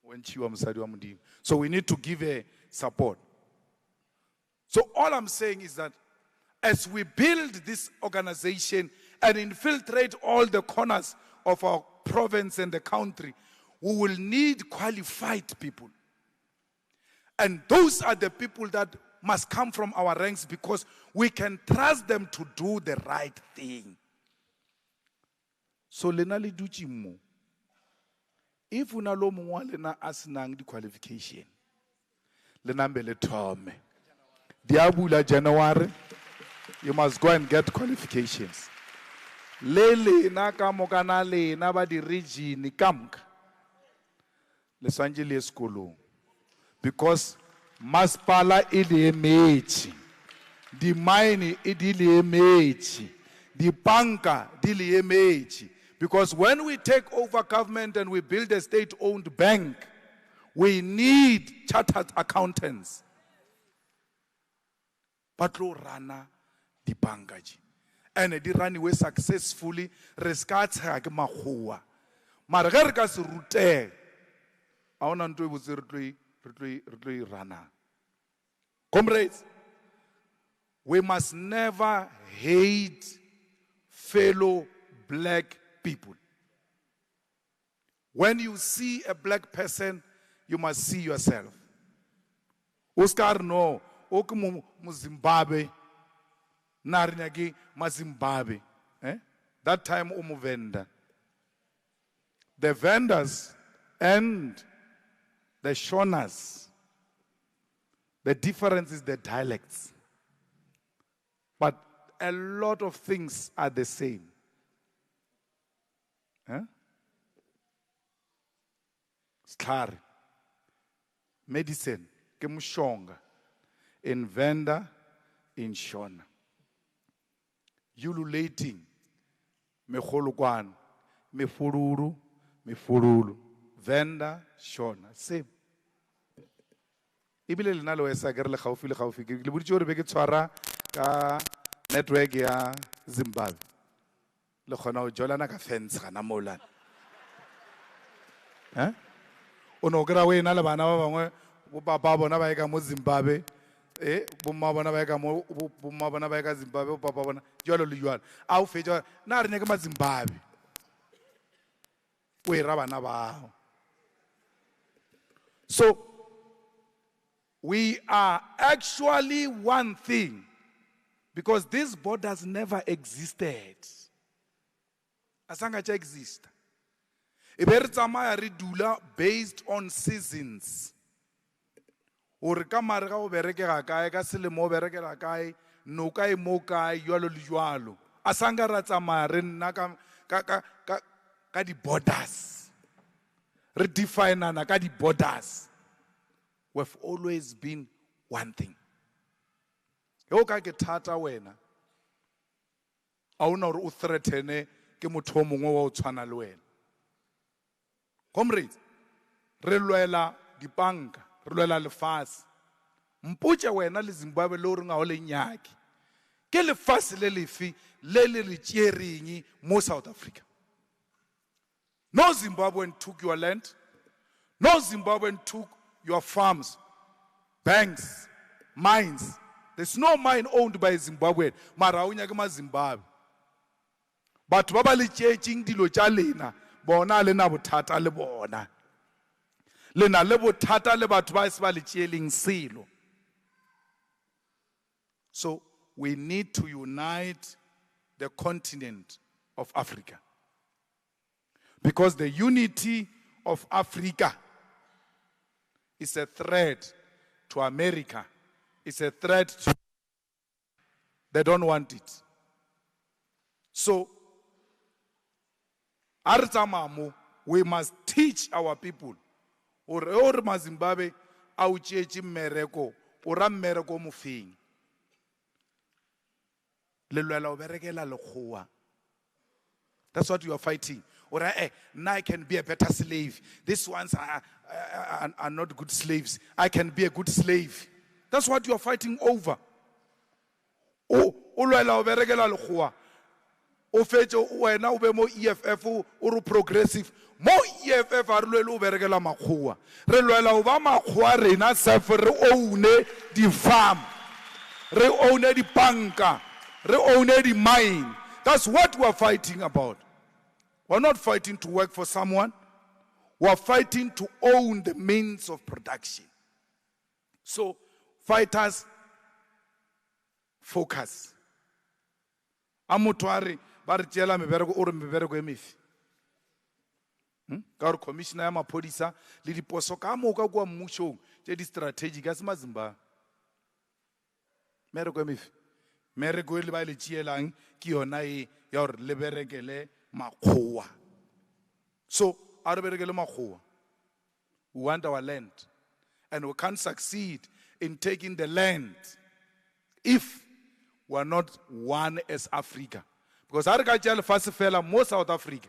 when chiwa mosadi wa modimo. So we need to give a support. So all I'm saying is that as we build this organization and infiltrate all the corners of our province and the country, we will need qualified people. And those are the people that must come from our ranks because we can trust them to do the right thing. So lena le dutse mo. If una lo mongwa lena asinang di qualification, lena mbele thome. Diabula January. You must go and get qualifications. le na ka mokana le na ba di region kamka le swantse le sekolong because masipala e le emetše di mine e di le emetše di banka di le emetše because when we take over government and we build a state-owned bank we need chartered accountants ba tlo rana di banka je and di raniwe successfully re ska tshega ke makgowa mara ge re ka se rutege a ona nto e botse re tlo e rana. Comrades, we must never hate fellow black people. When you see a black person, you must see yourself. Oscar no, oku mu Zimbabwe, narinyaki ma Zimbabwe. That time umuvenda. The vendors and the Shonas, the difference is the dialects. But a lot of things are the same. Star, medicine, kemushonga, in Venda, in Shona. Ululating, meholukwan, mefururu, Venda, Shona, same. Ibile le nalo esa ke re le gaufi le boditse gore be ke tshwara ka network ya Zimbabwe le khona o jolana ka fence gana molana o no kra wena le bana ba bangwe bo papa bona ba eka mo Zimbabwe bo mma bona ba eka mo bo mma bona ba eka Zimbabwe bo papa bona jalo le jalo a o fetja na re ne ke ma Zimbabwe o e ra bana ba. So we are actually one thing because these borders never existed. Asanga cha exist. Iberi tsamaya re dula based on seasons. Ore ka mare ga o berekega kae ka selemo o berekela kae no kae mo kae jwalo le jwalo. Asanga ra tsamaya re nna ka di borders. Re defineana ka di borders. We've always been one thing. Yo ka ke thata wena. A una re o threatene ke motho mongwe wa o tshwana le wena. Comrades, re lwela dipanka, re lwela lefase. Mpotše wena le Zimbabwe le o renga o le nyaki. Ke lefase le lefi le le re tšereng mo South Africa. No Zimbabwean took your land. No Zimbabwean took your farms, banks, mines. There's no mine owned by Zimbabwe. Maraunya kama Zimbabwe. But baba le tšetšeng dilo tša lena bona le na bothata le bona. Lena le bothata le batho ba se ba le tšeleng selo. So we need to unite the continent of Africa. Because the unity of Africa is a threat to America. It's a threat to... They don't want it. So, Artamamu, we must teach our people. Or Zimbabwe, au chechi mereko, ora mereko mufing. Lelwela oberekela lekgowa. That's what you are fighting. Or now I can be a better slave. These ones are not good slaves. I can be a good slave. That's what you are fighting over. Oh, ulwela oberekela lekgowa. O fetše wena o be mo EFF o re progressive. Mo EFF a re lwela o berekela makgowa. Re lwela o ba makgowa rena sef re own di farm. Re own di banka. Re own di mine. That's what we are fighting about. We're not fighting to work for someone. We're fighting to own the means of production. So, fighters, focus. Amutuari, bari tjela mebereko ore mebereko emifi. Ka gore commissioner ya maphodisa le diposo ka moka kwa mmušong tše di strategic a se ma Zimbabwe. Mereko emifi. mereko e le ba le tšeelang ke yona e ya gore le berekele makgowa. So a re berekele makgowa. We want our land, and we can't succeed in taking the land if we are not one as Africa. Because ha re ka tšea lefatshe fela mo South Africa,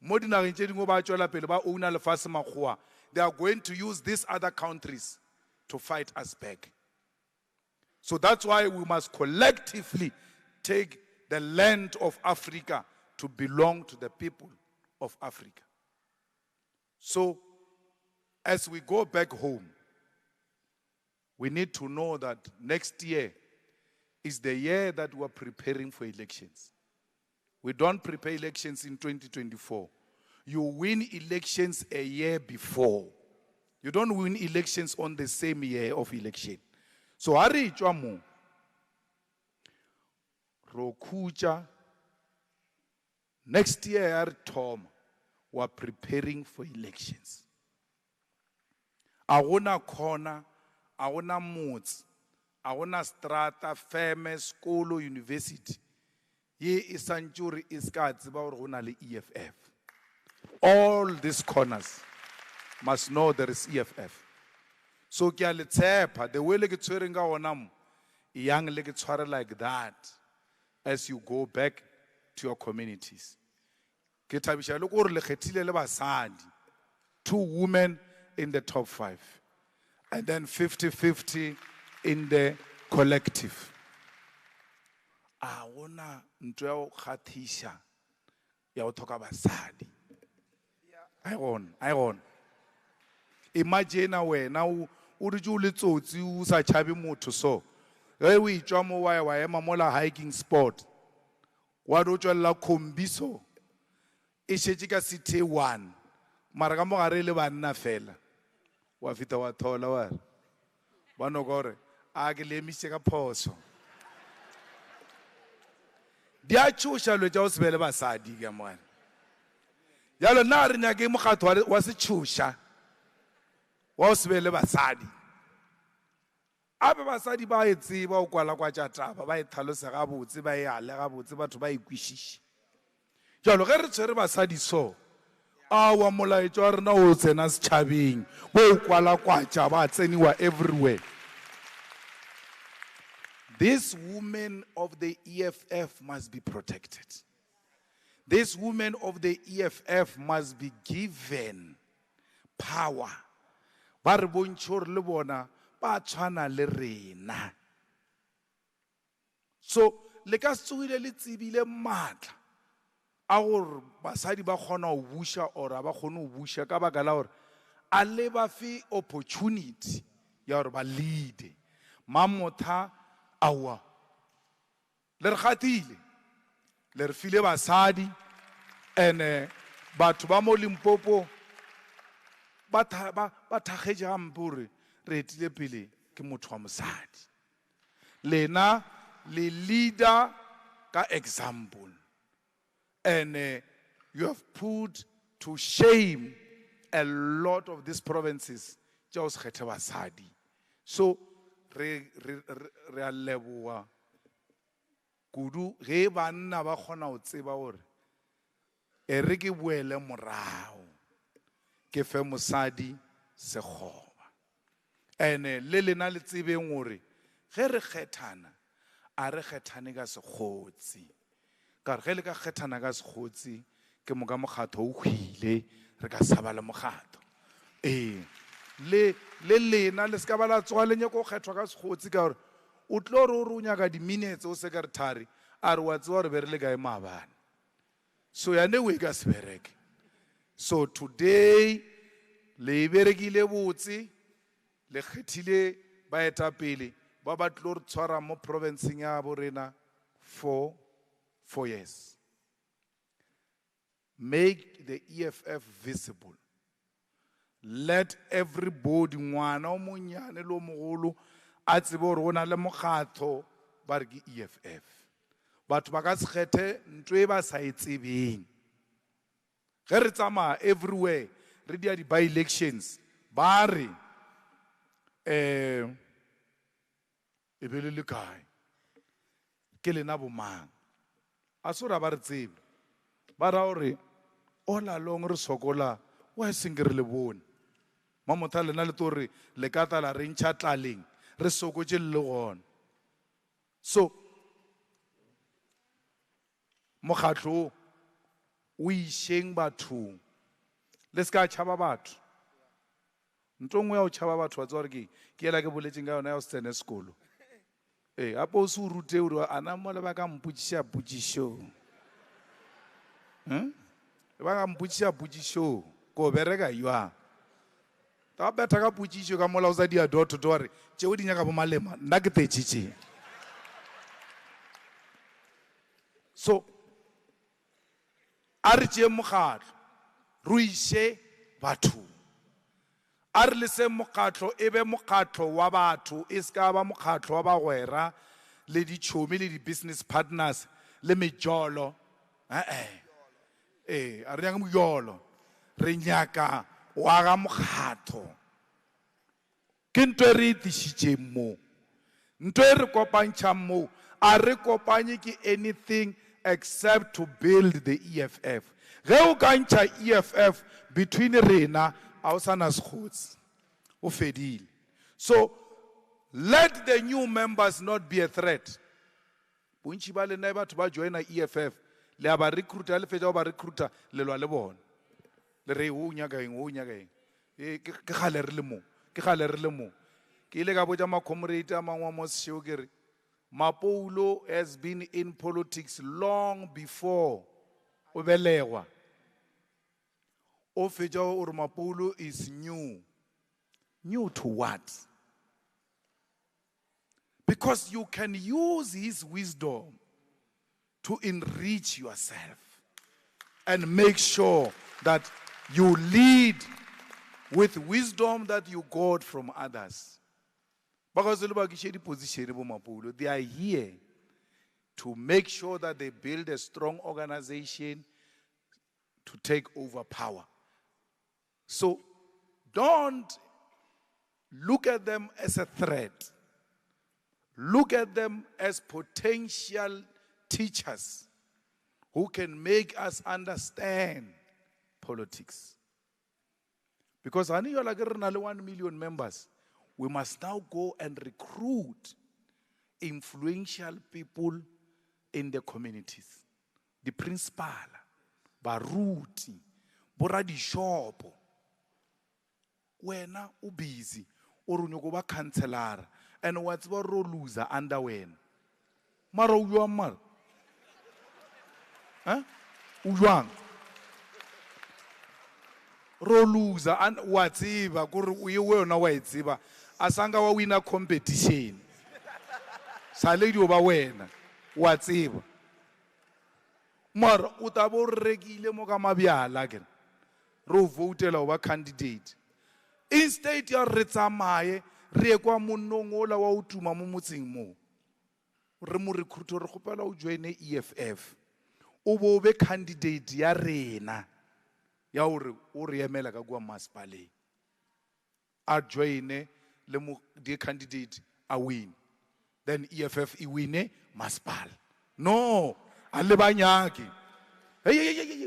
mo dinageng tše dingwe ba tšwela pele ba ouna lefatshe makgowa, they are going to use these other countries to fight us back. So that's why we must collectively take the land of Africa to belong to the people of Africa. So as we go back home, we need to know that next year is the year that we are preparing for elections. We don't prepare elections in 2024. You win elections a year before. You don't win elections on the same year of election. So hari chwamu rokucha next year Tom we are preparing for elections. Agona corner, agona motse, agona strata, firm, school, university. Ye is century is katsiba or le EFF. All these corners must know there is EFF. So kya le tshepa the way le ke tshwereng ka ona mo yang le ke tshware like that as you go back to your communities. Ke thabisha le gore le khethile le basadi, 2 women in the top 5 and then 50-50 in the collective. A ona ntwe ya go khathisha ya go thoka basadi. I on. Imagine wena o re ju le tsotsi o sa tshabe motho so ge o itswa mo wa ema mola hiking spot wa do tswela khombiso e shetse ka city 1 mara ka mo gare le banna fela wa fita wa thola wa bano gore a ke le emise ka phoso dia tshosha le tsa o sebele basadi ka mona yalo na re nya ke mokgatho wa se tshosha wa o sebele basadi abe basadi ba e tseba o kwala kwa tša taba ba e tlhalosa ga botse ba e ale ga botse batho ba e kwishiše jalo ge re tshwere basadi so a wa molaetšo wa rena o tsena setšhabeng bo o kwala kwa tša ba tseniwa everywhere. These women of the EFF must be protected. These women of the EFF must be given power. Ba re bontšho le bona ba tshwana le rena. So le ka tsogile le tsebile matla a gore basadi ba kgona go busha or ba kgone go busha ka baka la gore a le ba fe opportunity ya gore ba lead mamotha awa le re gatile le re file basadi ene batho ba mo Limpopo ba thagetse gampe gore re etile pele ke motho wa mosadi lena le leader ka example and you have put to shame a lot of these provinces just kgethe basadi. So re a leboa kudu ge banna ba kgona go tseba gore e re ke boele morao ke fe mosadi sekgoba ene le lena le tsebeng gore ge re kgethana a re kgethane ka sekgotsi ka re ge le ka kgethana ka sekgotsi ke moka mokgatho o hwile re ka saba le mokgatho le lena le ska ba la tswa le nyako kgethwa ka sekgotsi ka gore o tlo re o re o nyaka di-minutes o secretary a re wa tsewa re be re le kae maabane so yane o e ka se bereke. So today le berekile botse le kgethile baetapele ba ba tlo re tshwara mo provinceng ya bo rena for 4 years. Make the EFF visible. Let everybody ngwana o monyane lo mogolo a tsebe gore go na le mokgatho ba re ke EFF. Batho ba ka se kgethe ntwe ba sa e tsebeng. Ge re tsamaya everywhere re dia di by elections ba re e be le kae ke lena bomang a se ra ba re tsebe ba ra gore all along re sokola wa seng re le bone mamotha lena le tore le ka tla re ntšha tlaleng re sokotse le gona so mokgatlo o išeng bathong le se ka tšhaba batho ntho nngwe ya go tšhaba batho wa tsa gore ke ela ke boletseng ka yona ya go se tsene sekolo gape o se o rute gore a na mo le ba ka mpotšiša potšišo ba ka mpotšiša potšišo ko bereka jwang ta betha ka potšišo ka mola o sa dia dotho to gore tšeo di nyaka bo malema nna ke tetšitšeng so a re tšee mokgatlo re o iše bathong a re le se mokgatlo e be mokgatlo wa batho e se ka ba mokgatlo wa bagwera le ditšhomi le di-business partners le mejolo a re nyaka mojolo re nyaka o aga mokgatlo ke ntho e re e tlišitšeng moo ntho e re kopantšhang moo a re kopanye ke anything except to build the EFF ge o ka ntšha EFF between rena a o sa na sekgotsi o fedile so let the new members not be a threat bontši ba lena batho ba joina EFF le a ba recruiter le fetša go ba recruiter le lwa le bona le re o nyaka eng ke gale re le mo ke ile ka botša macomrade a mangwe mo sešeo ke re Mapoulo has been in politics long before o belegwa o fetša gore Mapoulo is new to what? Because you can use his wisdom to enrich yourself and make sure that you lead with wisdom that you got from others. Because they are here to make sure that they build a strong organization to take over power. So don't look at them as a threat. Look at them as potential teachers who can make us understand politics. Because I know like 1 million members, we must now go and recruit influential people in the communities. The principal, baruti, boradishopo. Wena u busy or unyoko ba cancelara and what's ba ro loser under when mara u yo mar u yoang ro loser and what's iba gore u ye wena wa itsiba asanga wa wina competition sale di oba wena wa tsiba mara u ta bo rekile mo ka mabyala ke ro votela oba candidate instead ya re tsamaye re kwa monong ola wa o tuma mo motseng mo re mo recruit re gopela o join EFF o bo be candidate ya rena ya hore o re emela ka kwa masipaleng a join le mo di candidate a win then EFF I win masipala no a le banyaki hey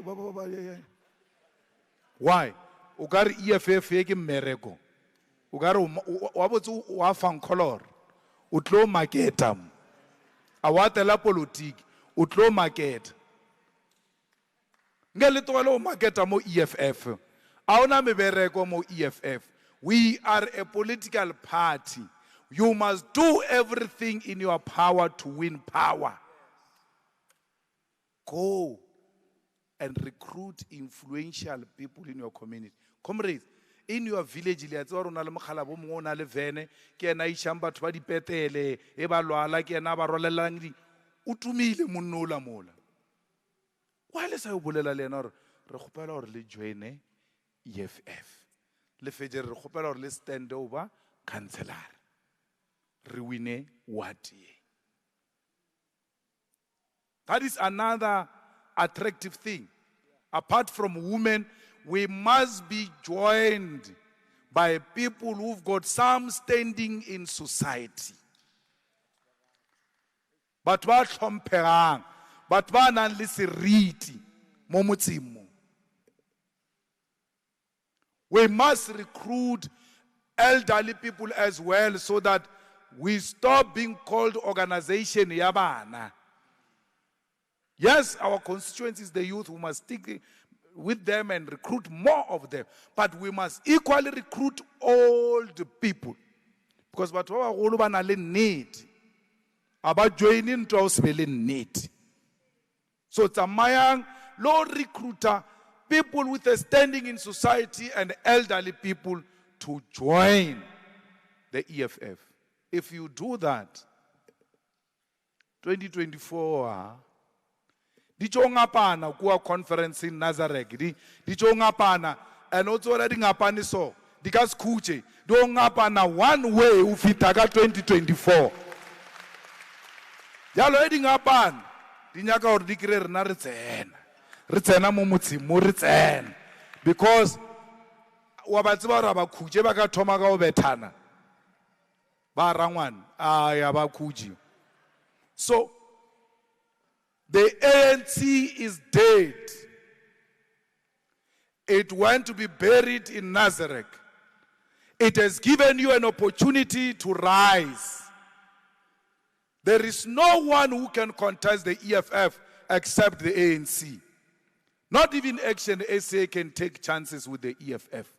why o ka re EFF e ke mmereko o ka re wa botse wa fang color o tlo marketa a wa tela politiki o tlo market ngele tole o marketa mo EFF a ona mebereko mo EFF we are a political party you must do everything in your power to win power go and recruit influential people in your community. Comrades, in your village, le tsa rona le mogala bo mongwe o na le vene ke ena ishang batho ba dipetele e ba lwala ke ena ba rolelang di o tumile monnola mola wa le sa o bolela le ena re gopela gore le joine EFF le fetse re gopela gore le stand over councillor re wine what ye. That is another attractive thing. Apart from women, we must be joined by people who've got some standing in society. batho ba hlomphegang, batho ba nang le seriti mo motseng mo. We must recruit elderly people as well so that we stop being called organization ya bana. Yes, our constituency is the youth. We must stick with them and recruit more of them. But we must equally recruit old people. Because batho ba bagolo ba na le need. Aba joining to us need. So tsamayang lo recruiter people with a standing in society and elderly people to join the EFF. If you do that, 2024, di ngapana kuwa conference in Nazareth, di ngapana, and also already ngapani so, di ka skuche, di ngapana one way ufitaka 2024. Yalo already ngapana, di nyaka or di kire rena ritsena mo motsi mo ritsena, because wa ba tseba ra ba khuje ba ka thoma ka o bethana ba rangwana ya ba khuji. So the ANC is dead. It went to be buried in Nazareth. It has given you an opportunity to rise. There is no one who can contest the EFF except the ANC. Not even Action SA can take chances with the EFF.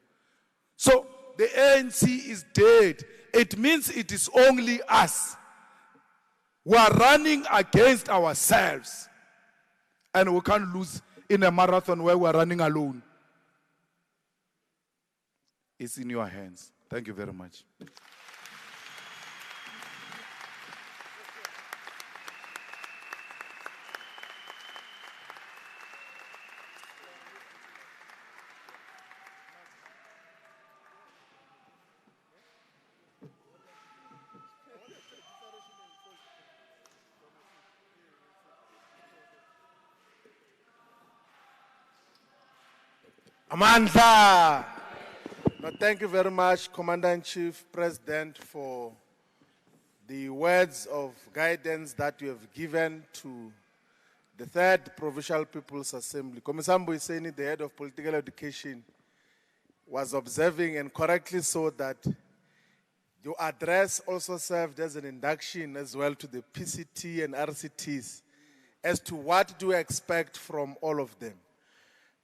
So the ANC is dead. It means it is only us. We are running against ourselves. And we can't lose in a marathon where we are running alone. It's in your hands. Thank you very much. Amandla. No, thank you very much, Commander-in-Chief, President, for the words of guidance that you have given to the 3rd Provincial People's Assembly. Komisambo Iseni, the head of political education, was observing, and correctly so, that your address also served as an induction as well to the PCT and RCTs as to what do you expect from all of them.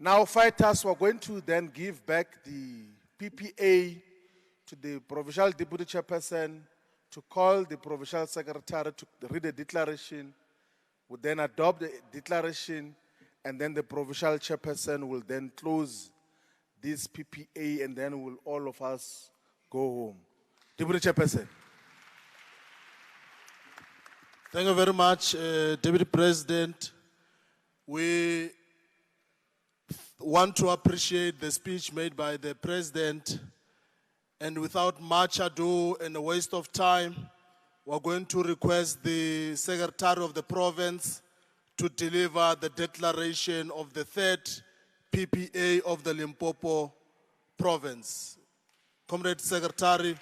Now, fighters, we're going to then give back the PPA to the Provincial Deputy Chairperson to call the Provincial Secretary to read the declaration. We'll then adopt the declaration, and then the Provincial Chairperson will then close this PPA, and then will all of us go home. Deputy Chairperson. Thank you very much, Deputy President. We want to appreciate the speech made by the President, and without much ado and a waste of time, we're going to request the Secretary of the Province to deliver the declaration of the 3rd PPA of the Limpopo Province. Comrade Secretary.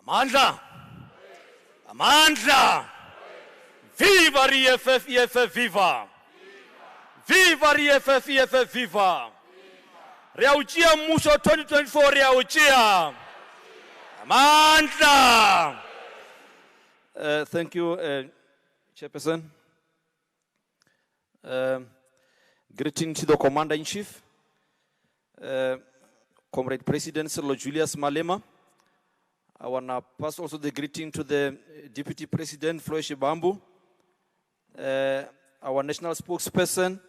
Amandla! Amandla! Viva EFF, EFF, viva! Viva EFF, EFF, viva! Riauchia Muso 2024, Riauchia! Amandla! Thank you, Chairperson. Greeting to the Commander-in-Chief, Comrade President Sir Julius Malema. I want to pass also the greeting to the Deputy President, Floyd Shibambu, our national spokesperson,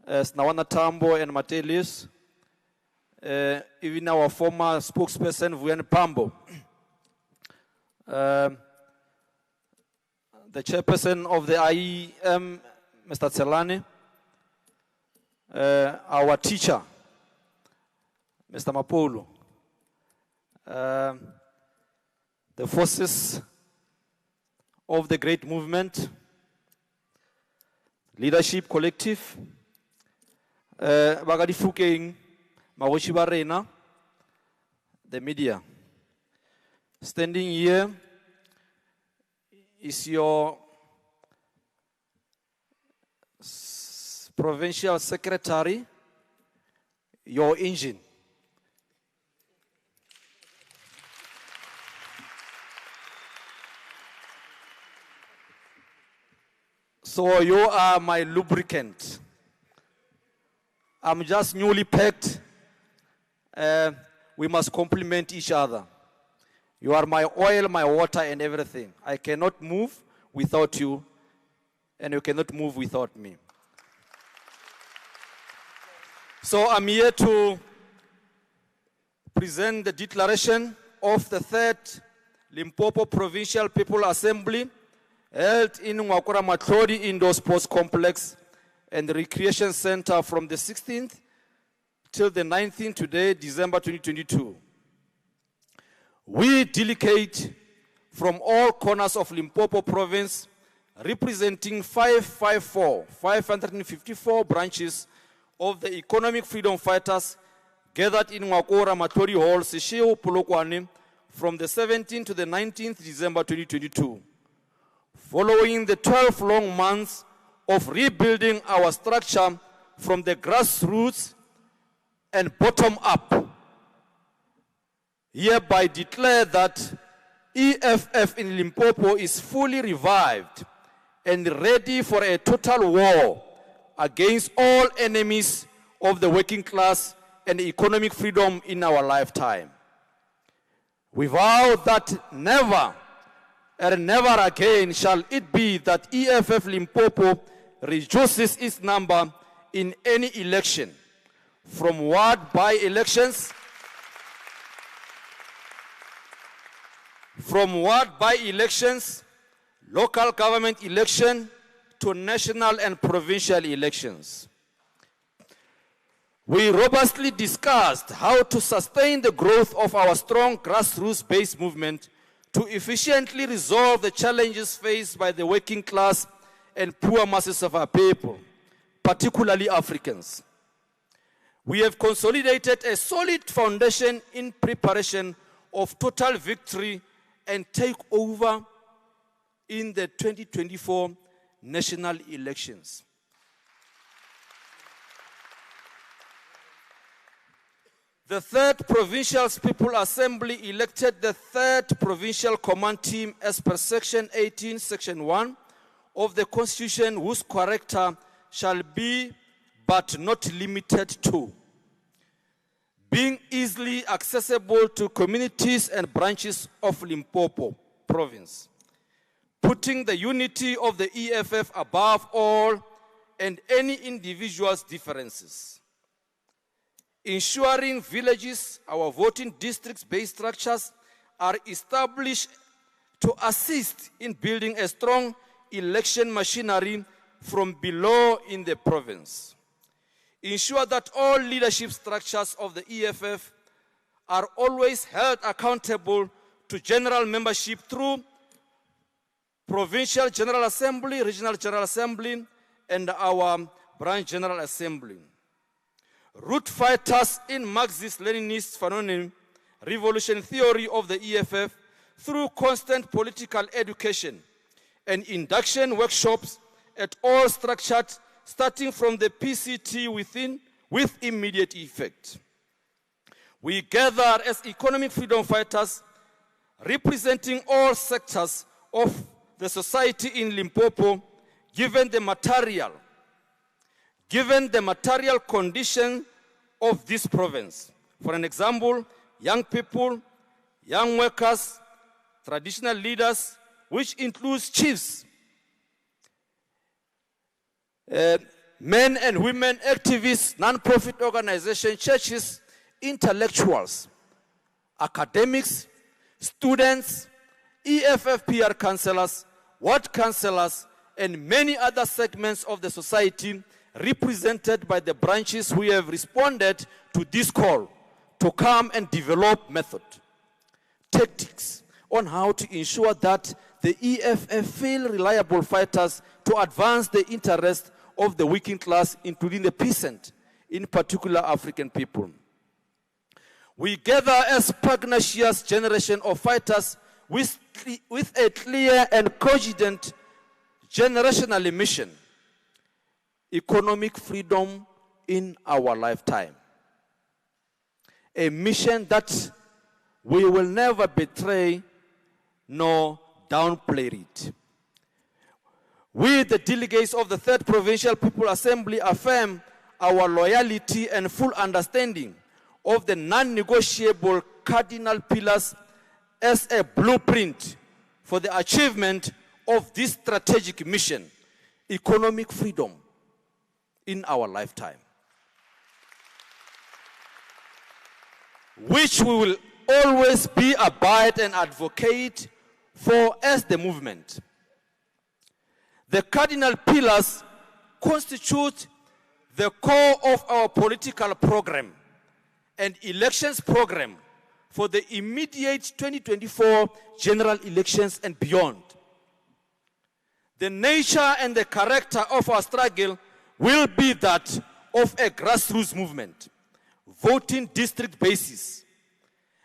Snawana Tambo and Matelius, even our former spokesperson, Vuyan Pambo, the chairperson of the IEM, Mr. Tselane, our teacher, Mr. Mapolo, the forces of the great movement, Leadership Collective, Bagadi Fukeng, Magoshi Barena, the media. Standing here is your provincial secretary, your engine. So you are my lubricant. I'm just newly packed. We must complement each other. You are my oil, my water, and everything. I cannot move without you, and you cannot move without me. So I'm here to present the declaration of the 3rd Limpopo Provincial People Assembly held in Ngwakora Matlodi Indoor Sports Complex and the Recreation Center from the 16th till the 19th today, December 2022. We delegate from all corners of Limpopo province, representing 554 branches of the economic freedom fighters gathered in Ngwakora Matlodi Hall, Sesheo, Polokwane, from the 17th to the 19th December 2022. Following the 12 long months of rebuilding our structure from the grassroots and bottom up, hereby declare that EFF in Limpopo is fully revived and ready for a total war against all enemies of the working class and economic freedom in our lifetime. We vow that never and never again shall it be that EFF Limpopo reduces its number in any election, from ward by-elections, local government election, to national and provincial elections. We robustly discussed how to sustain the growth of our strong grassroots-based movement to efficiently resolve the challenges faced by the working class and poor masses of our people, particularly Africans. We have consolidated a solid foundation in preparation of total victory and takeover in the 2024 national elections. The 3rd Provincial People Assembly elected the 3rd Provincial Command Team as per Section 18, Section 1 of the Constitution, whose character shall be, but not limited to, being easily accessible to communities and branches of Limpopo province, putting the unity of the EFF above all and any individual's differences, ensuring villages, our voting districts-based structures are established to assist in building a strong election machinery from below in the province. Ensure that all leadership structures of the EFF are always held accountable to general membership through Provincial General Assembly, Regional General Assembly, and our Branch General Assembly. Root fighters in Marxist-Leninist phenomenon, revolution theory of the EFF through constant political education and induction workshops at all structured, starting from the PCT with immediate effect. We gather as economic freedom fighters representing all sectors of the society in Limpopo, given the material condition of this province. For an example, young people, young workers, traditional leaders, which includes chiefs, men and women, activists, non-profit organizations, churches, intellectuals, academics, students, EFF PR councillors, ward councillors, and many other segments of the society represented by the branches who have responded to this call to come and develop method, tactics on how to ensure that the EFF feel reliable fighters to advance the interests of the working class, including the peasant, in particular African people. We gather as pugnacious generation of fighters with a clear and cogent generational mission: economic freedom in our lifetime. A mission that we will never betray nor downplay it. We, the delegates of the 3rd Provincial People Assembly, affirm our loyalty and full understanding of the non-negotiable cardinal pillars as a blueprint for the achievement of this strategic mission: economic freedom in our lifetime, which we will always be, abide, and advocate for as the movement. The cardinal pillars constitute the core of our political program and elections program for the immediate 2024 general elections and beyond. The nature and the character of our struggle will be that of a grassroots movement, voting district basis,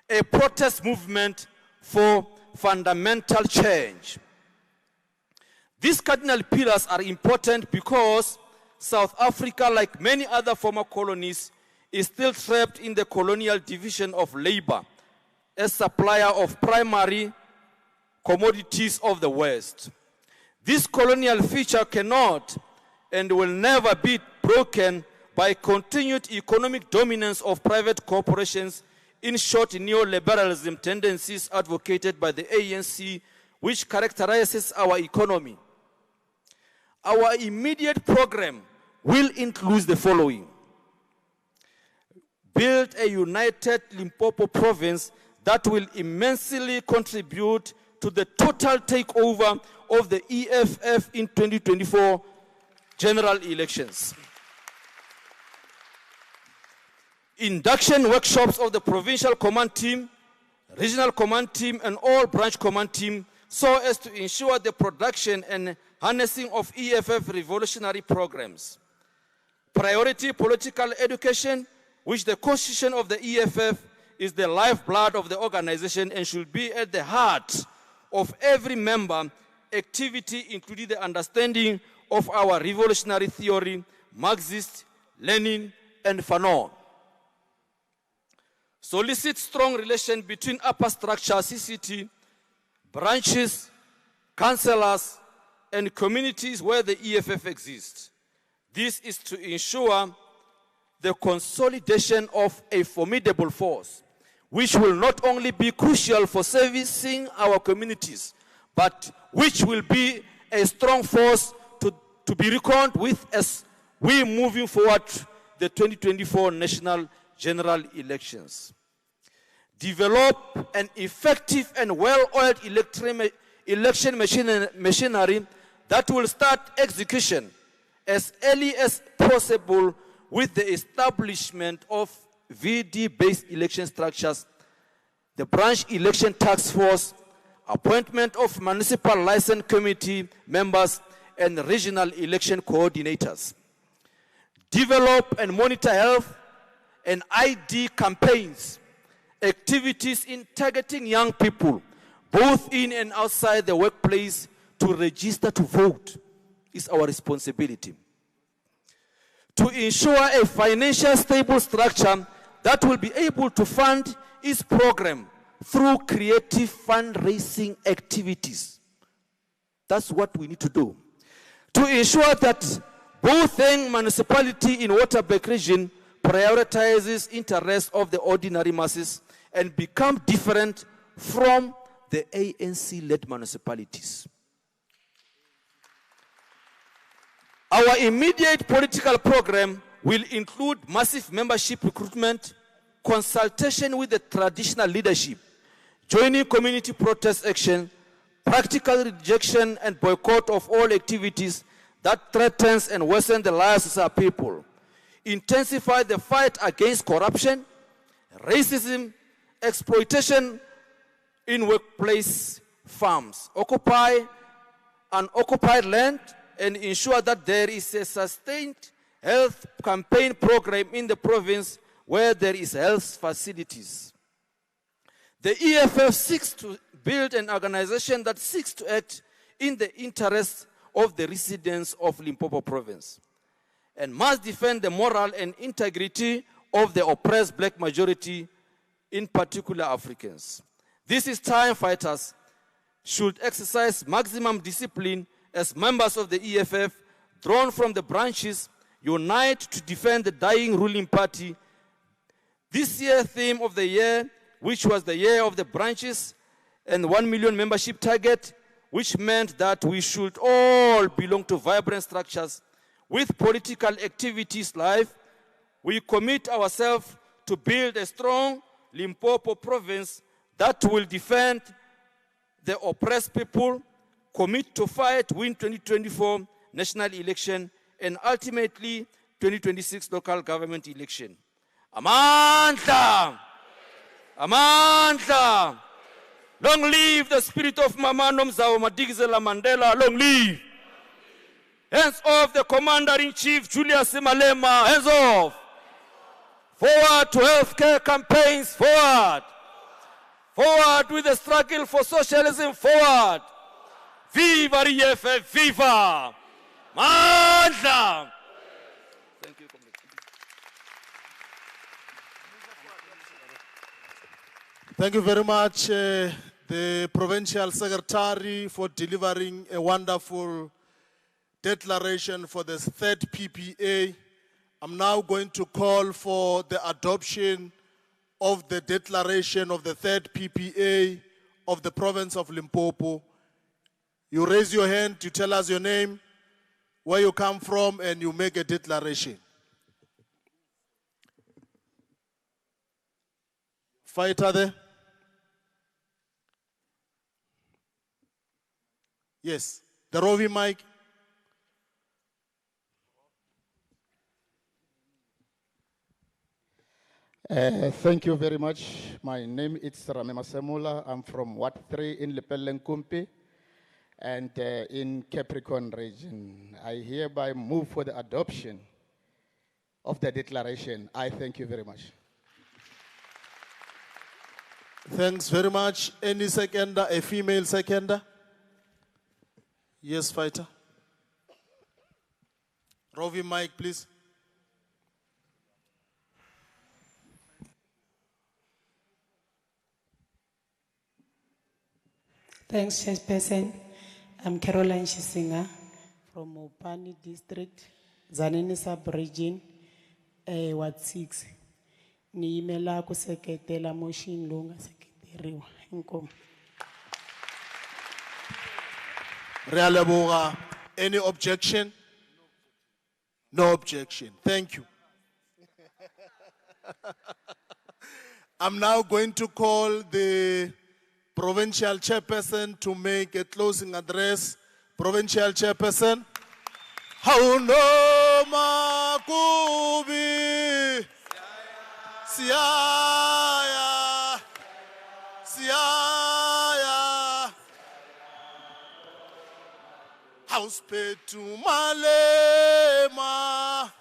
a protest movement for fundamental change. These cardinal pillars are important because South Africa, like many other former colonies, is still trapped in the colonial division of labor as supplier of primary commodities of the West. This colonial feature cannot and will never be broken by continued economic dominance of private corporations, in short, neoliberalism tendencies advocated by the ANC, which characterizes our economy. Our immediate program will include the following: build a united Limpopo province that will immensely contribute to the total takeover of the EFF in 2024 general elections. Induction workshops of the provincial command team, regional command team, and all branch command team, so as to ensure the production and harnessing of EFF revolutionary programs. Priority political education, which the constitution of the EFF is the lifeblood of the organization and should be at the heart of every member activity, including the understanding of our revolutionary theory, Marxist, Lenin, and Fanon. Solicit strong relation between upper structure, CCT, branches, councillors, and communities where the EFF exists. This is to ensure the consolidation of a formidable force, which will not only be crucial for servicing our communities, but which will be a strong force to be reckoned with as we moving forward the 2024 national general elections. Develop an effective and well-oiled election machinery that will start execution as early as possible with the establishment of VD-based election structures, the branch election task force, appointment of municipal license committee members, and regional election coordinators. Develop and monitor health and ID campaigns, activities in targeting young people, both in and outside the workplace, to register to vote is our responsibility. To ensure a financial stable structure that will be able to fund its program through creative fundraising activities. That's what we need to do. To ensure that both the municipality in Waterberg region prioritizes interests of the ordinary masses and become different from the ANC-led municipalities. Our immediate political program will include massive membership recruitment, consultation with the traditional leadership, joining community protest action, practical rejection and boycott of all activities that threatens and worsen the lives of our people, intensify the fight against corruption, racism, exploitation in workplace farms, occupy unoccupied land, and ensure that there is a sustained health campaign program in the province where there is health facilities. The EFF seeks to build an organization that seeks to act in the interests of the residents of Limpopo province and must defend the moral and integrity of the oppressed black majority, in particular Africans. This is time fighters should exercise maximum discipline as members of the EFF, drawn from the branches, unite to defend the dying ruling party. This year's theme of the year, which was the year of the branches and 1 million membership target, which meant that we should all belong to vibrant structures with political activities live, we commit ourselves to build a strong Limpopo province that will defend the oppressed people, commit to fight, win 2024 national election, and ultimately 2026 local government election. Amandla! Amandla! Long live the spirit of Mama Nomzao Madikizela Mandela, long live! Hands off the Commander-in-Chief Julius Malema, hands off! Forward to healthcare campaigns, forward! Forward with the struggle for socialism, forward! Viva EFF, viva! Mandla! Thank you. Thank you very much, the Provincial Secretary, for delivering a wonderful declaration for the third PPA. I'm now going to call for the adoption of the declaration of the third PPA of the province of Limpopo. You raise your hand, you tell us your name, where you come from, and you make a declaration. Fighter there? Yes, the roving mic. Thank you very much. My name is Ramema Semula. I'm from Ward 3 in Lepellenkumpi and in Capricorn region. I hereby move for the adoption of the declaration. I thank you very much. Thanks very much. Any seconder, a female seconder? Yes, fighter. Roving mic, please. Thanks, Chairperson. I'm Caroline Shisinga from Mopani District, Zanini Sub-Region, Ward 6. Ni imela ku seketela motion lo nga seketeriwa. Inkomo. Re a leboga. Any objection? No objection. Thank you. I'm now going to call the Provincial Chairperson to make a closing address. Provincial Chairperson. Hauno makubi siaya siaya house petu malema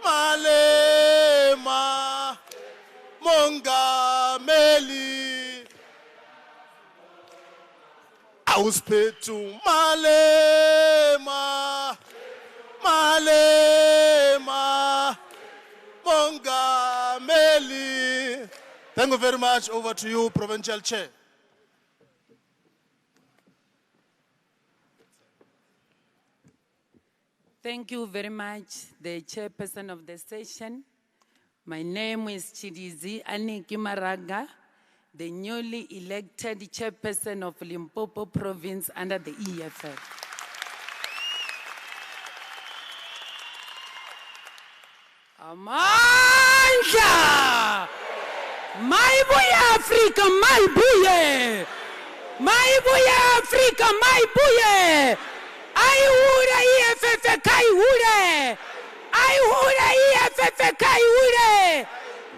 malema mongameli house petu malema malema mongameli. Thank you very much. Over to you, Provincial Chair. Thank you very much, the chairperson of the session. My name is Chidizi Aniki Maraga, the newly elected chairperson of Limpopo province under the EFF. Amandla! Maibuye Africa, maibuye! Maibuye Africa, maibuye! Ayura EFF kaihure! Ayura EFF kaihure!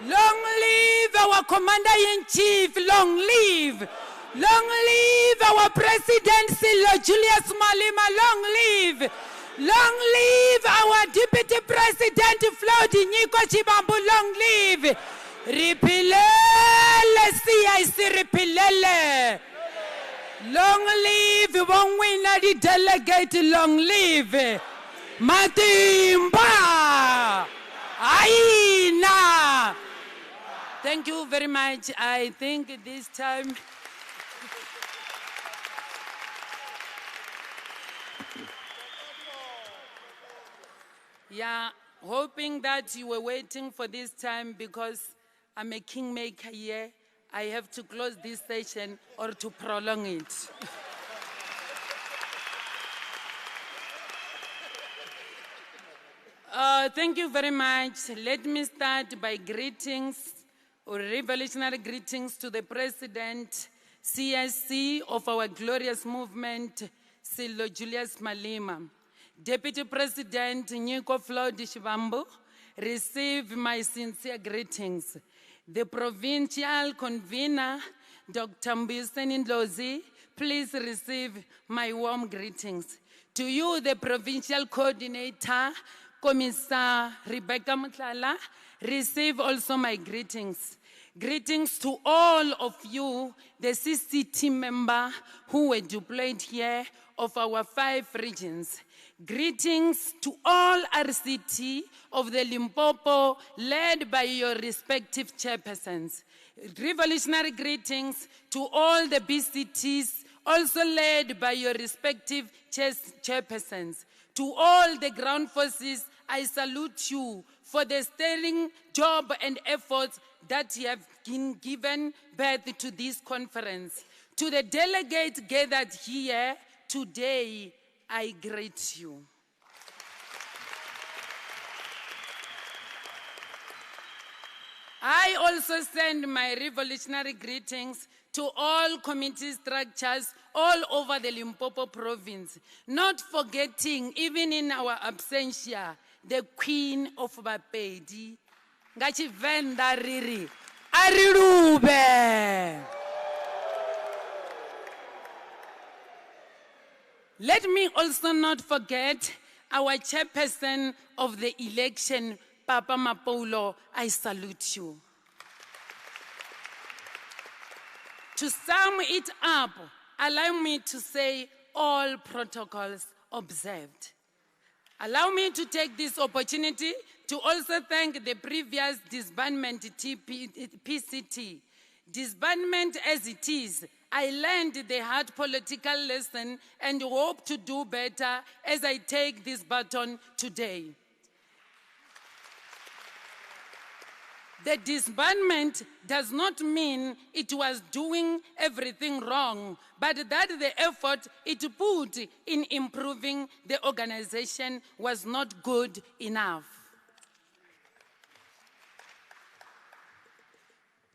Long live our commander-in-chief, long live! Long live our President Silo Julius Malema, long live. Long live our Deputy President Flodi Nyiko Chibambu, long live. Ripilele, CIC Ripilele. Long live, Wongwina the delegate, long live. Matimba. Aina. Thank you very much. I think this time. Yeah, hoping that you were waiting for this time because I'm a kingmaker here. I have to close this session or to prolong it. Thank you very much. Let me start by greetings or revolutionary greetings to the President, CSC of our glorious movement, Silo Julius Malema. Deputy President Nyiko Flodi Shivambu, receive my sincere greetings. The provincial convener, Dr. Mbuyiseni Ndlozi, please receive my warm greetings. To you, the provincial coordinator, Commissar Rebecca Mutlala, receive also my greetings. Greetings to all of you, the CCT member who were deployed here of our 5 regions. Greetings to all RCT of the Limpopo, led by your respective chairpersons. Revolutionary greetings to all the BCTs, also led by your respective chairpersons. To all the ground forces, I salute you for the sterling job and efforts that you have been given birth to this conference. To the delegates gathered here today, I greet you. I also send my revolutionary greetings to all community structures all over the Limpopo province, not forgetting, even in our absentia, the Queen of Bapedi, Ngachivenda Riri, Arirube. Let me also not forget our chairperson of the election, Papa Mapolo. I salute you. To sum it up, allow me to say all protocols observed. Allow me to take this opportunity to also thank the previous disbandment PCT. Disbandment as it is, I learned the hard political lesson and hope to do better as I take this baton today. The disbandment does not mean it was doing everything wrong, but that the effort it put in improving the organization was not good enough.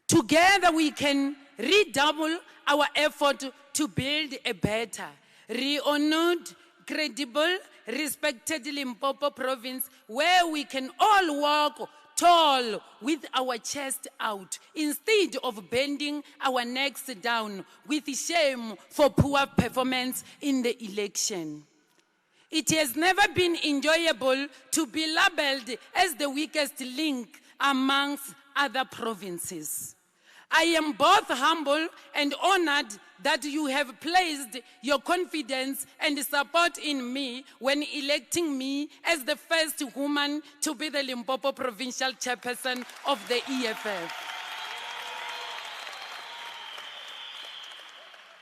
Together we can redouble our effort to build a better, renowned, credible, respected Limpopo province where we can all walk tall with our chest out instead of bending our necks down with shame for poor performance in the election. It has never been enjoyable to be labeled as the weakest link amongst other provinces. I am both humble and honored that you have placed your confidence and support in me when electing me as the first woman to be the Limpopo Provincial Chairperson of the EFF.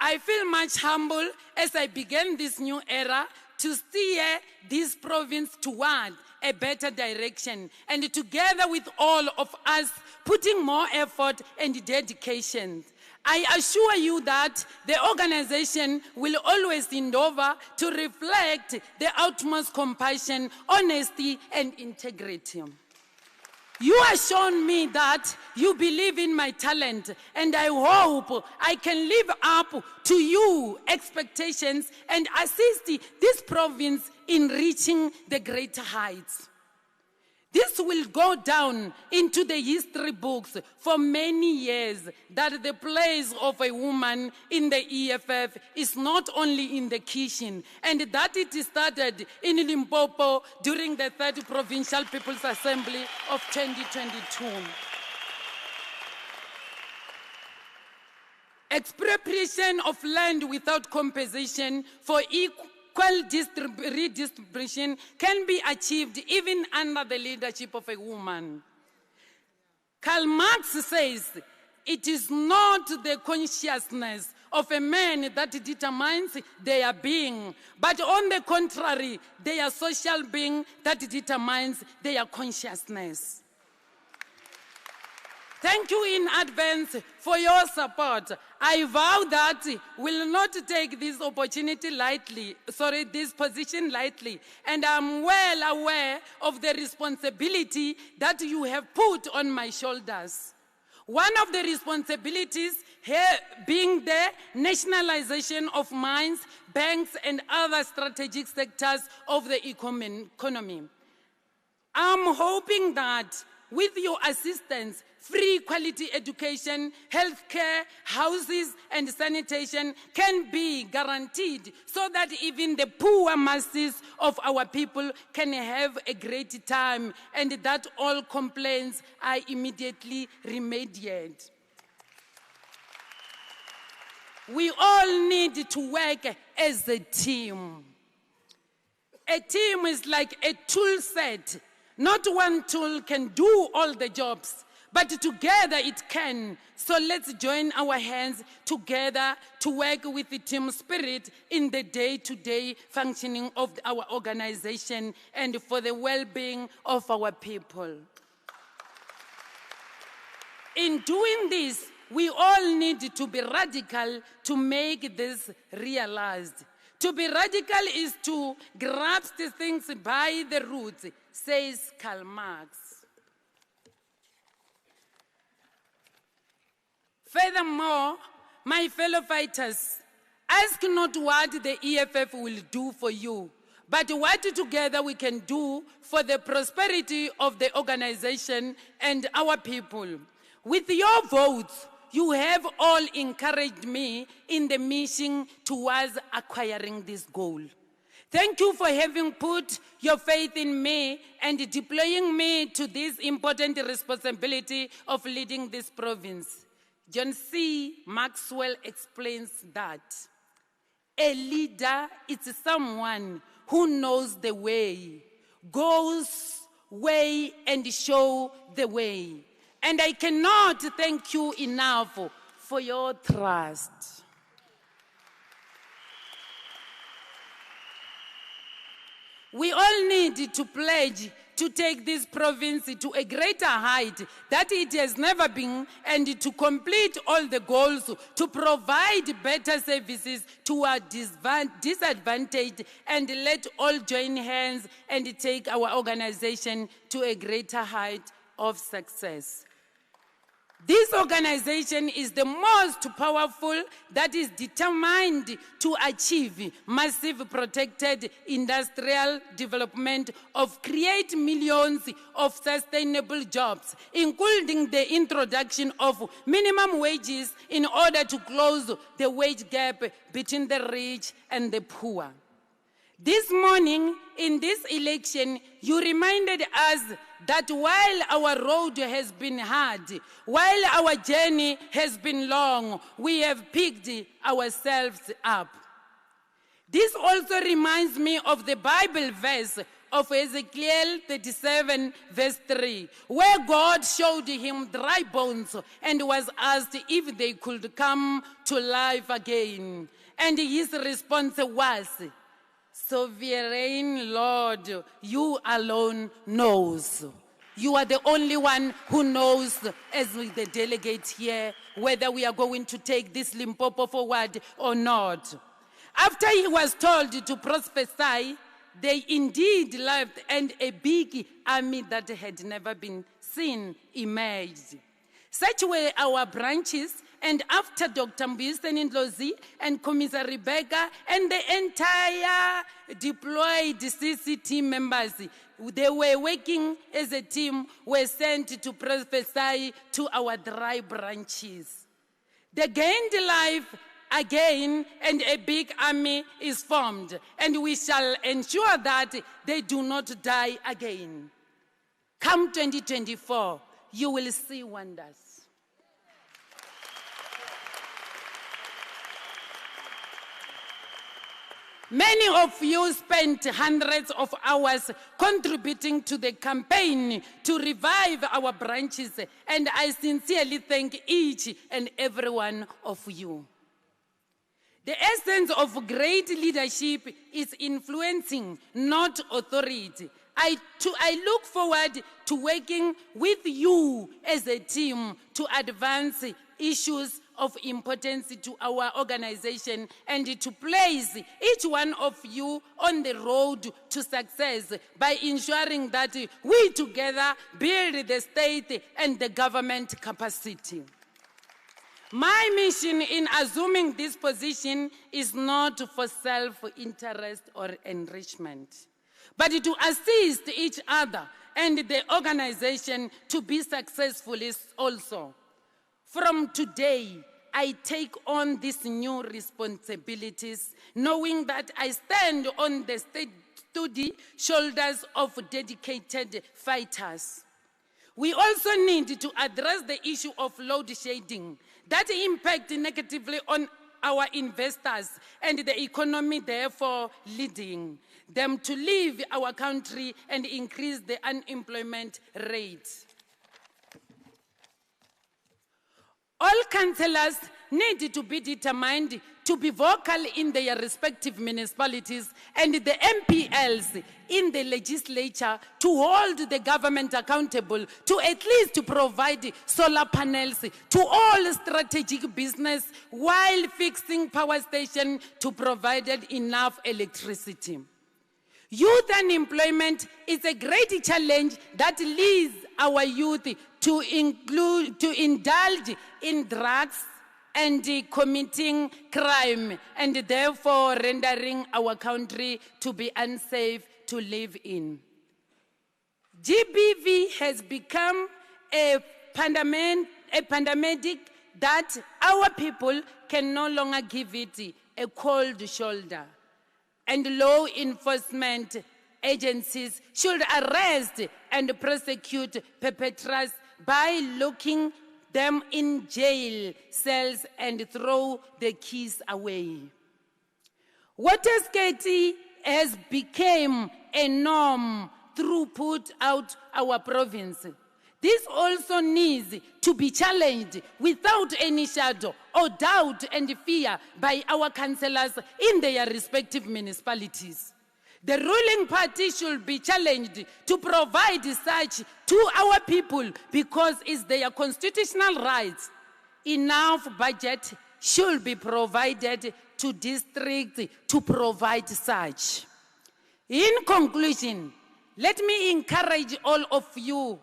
I feel much humble as I begin this new era to steer this province toward a better direction, and together with all of us putting more effort and dedication. I assure you that the organization will always endeavor to reflect the utmost compassion, honesty, and integrity. You have shown me that you believe in my talent, and I hope I can live up to your expectations and assist this province in reaching the greater heights. This will go down into the history books for many years, that the place of a woman in the EFF is not only in the kitchen, and that it started in Limpopo during the 3rd Provincial People's Assembly of 2022. Expropriation of land without compensation for equal redistribution can be achieved even under the leadership of a woman. Karl Marx says, it is not the consciousness of a man that determines their being, but on the contrary, their social being that determines their consciousness. Thank you in advance for your support. I vow that will not take this opportunity lightly, this position lightly, and I'm well aware of the responsibility that you have put on my shoulders. One of the responsibilities here being the nationalization of mines, banks, and other strategic sectors of the economy. I'm hoping that with your assistance, free quality education, healthcare, houses, and sanitation can be guaranteed so that even the poor masses of our people can have a great time and that all complaints are immediately remediated. We all need to work as a team. A team is like a tool set. Not one tool can do all the jobs, but together it can. So let's join our hands together to work with the team spirit in the day-to-day functioning of our organization and for the well-being of our people. In doing this, we all need to be radical to make this realized. To be radical is to grasp the things by the roots, says Karl Marx. Furthermore, my fellow fighters, ask not what the EFF will do for you, but what together we can do for the prosperity of the organization and our people. With your votes, you have all encouraged me in the mission towards acquiring this goal. Thank you for having put your faith in me and deploying me to this important responsibility of leading this province. John C. Maxwell explains that a leader is someone who knows the way, goes way and show the way. And I cannot thank you enough for your trust. We all need to pledge to take this province to a greater height that it has never been, and to complete all the goals, to provide better services to our disadvantaged, and let all join hands and take our organization to a greater height of success. This organization is the most powerful that is determined to achieve massive protected industrial development of create millions of sustainable jobs, including the introduction of minimum wages in order to close the wage gap between the rich and the poor. This morning, in this election, you reminded us that while our road has been hard, while our journey has been long, we have picked ourselves up. This also reminds me of the Bible verse of Ezekiel 37, verse 3, where God showed him dry bones and was asked if they could come to life again. And his response was, "Sovereign Lord, you alone knows." You are the only one who knows, as the delegates here, whether we are going to take this Limpopo forward or not. After he was told to prophesy, they indeed left, and a big army that had never been seen emerged. Such were our branches and after Dr. Mbuyiseni Ndlozi and Commissar Rebecca and the entire deployed CCT members, they were working as a team, were sent to prophesy to our dry branches. They gained life again, and a big army is formed, and we shall ensure that they do not die again. Come 2024, you will see wonders. Many of you spent hundreds of hours contributing to the campaign to revive our branches, and I sincerely thank each and every one of you. The essence of great leadership is influencing, not authority. I look forward to working with you as a team to advance issues of importance to our organization and to place each one of you on the road to success by ensuring that we together build the state and the government capacity. My mission in assuming this position is not for self-interest or enrichment, but to assist each other and the organization to be successful also. From today, I take on these new responsibilities, knowing that I stand on the steady shoulders of dedicated fighters. We also need to address the issue of load shedding that impact negatively on our investors and the economy, therefore leading them to leave our country and increase the unemployment rate. All councillors need to be determined to be vocal in their respective municipalities and the MPLs in the legislature to hold the government accountable to at least provide solar panels to all strategic business while fixing power stations to provide enough electricity. Youth unemployment is a great challenge that leads our youth to indulge in drugs and committing crime, and therefore rendering our country to be unsafe to live in. GBV has become a pandemic that our people can no longer give it a cold shoulder, and law enforcement agencies should arrest and prosecute perpetrators by locking them in jail cells and throw the keys away. Water-scarcity has become a norm throughout our province. This also needs to be challenged without any shadow or doubt and fear by our councillors in their respective municipalities. The ruling party should be challenged to provide such to our people because it's their constitutional rights. Enough budget should be provided to districts to provide such. In conclusion, let me encourage all of you,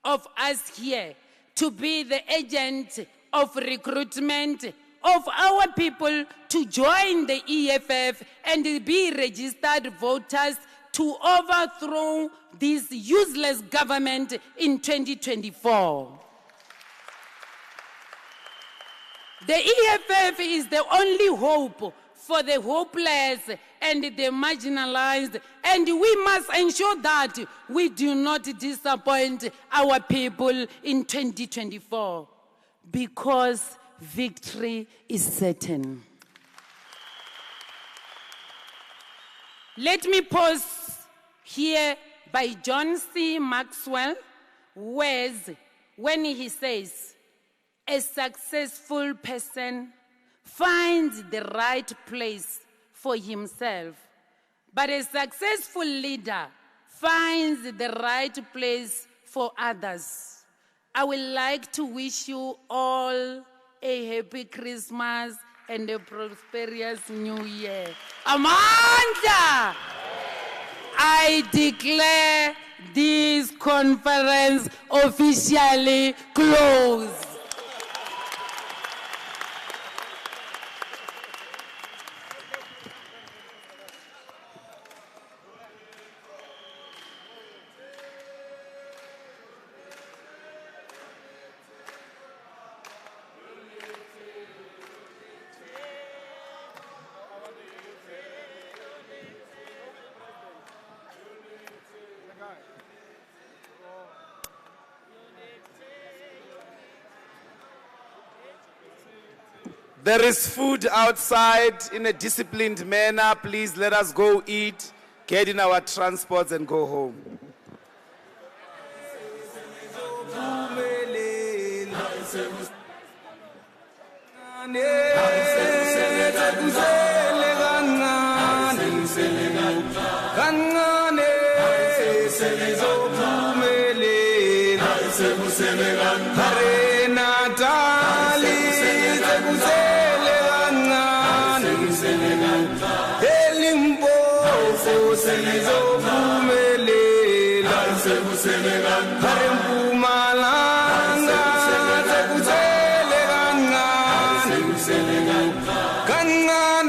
of us here, to be the agent of recruitment of our people to join the EFF and be registered voters to overthrow this useless government in 2024. The EFF is the only hope for the hopeless and the marginalized, and we must ensure that we do not disappoint our people in 2024, because victory is certain. Let me pause here by John C. Maxwell words when he says, a successful person finds the right place for himself, but a successful leader finds the right place for others. I would like to wish you all a happy Christmas and a prosperous New Year. Amandla! I declare this conference officially closed. There is food outside in a disciplined manner. Please let us go eat, get in our transports and go home. Kangane,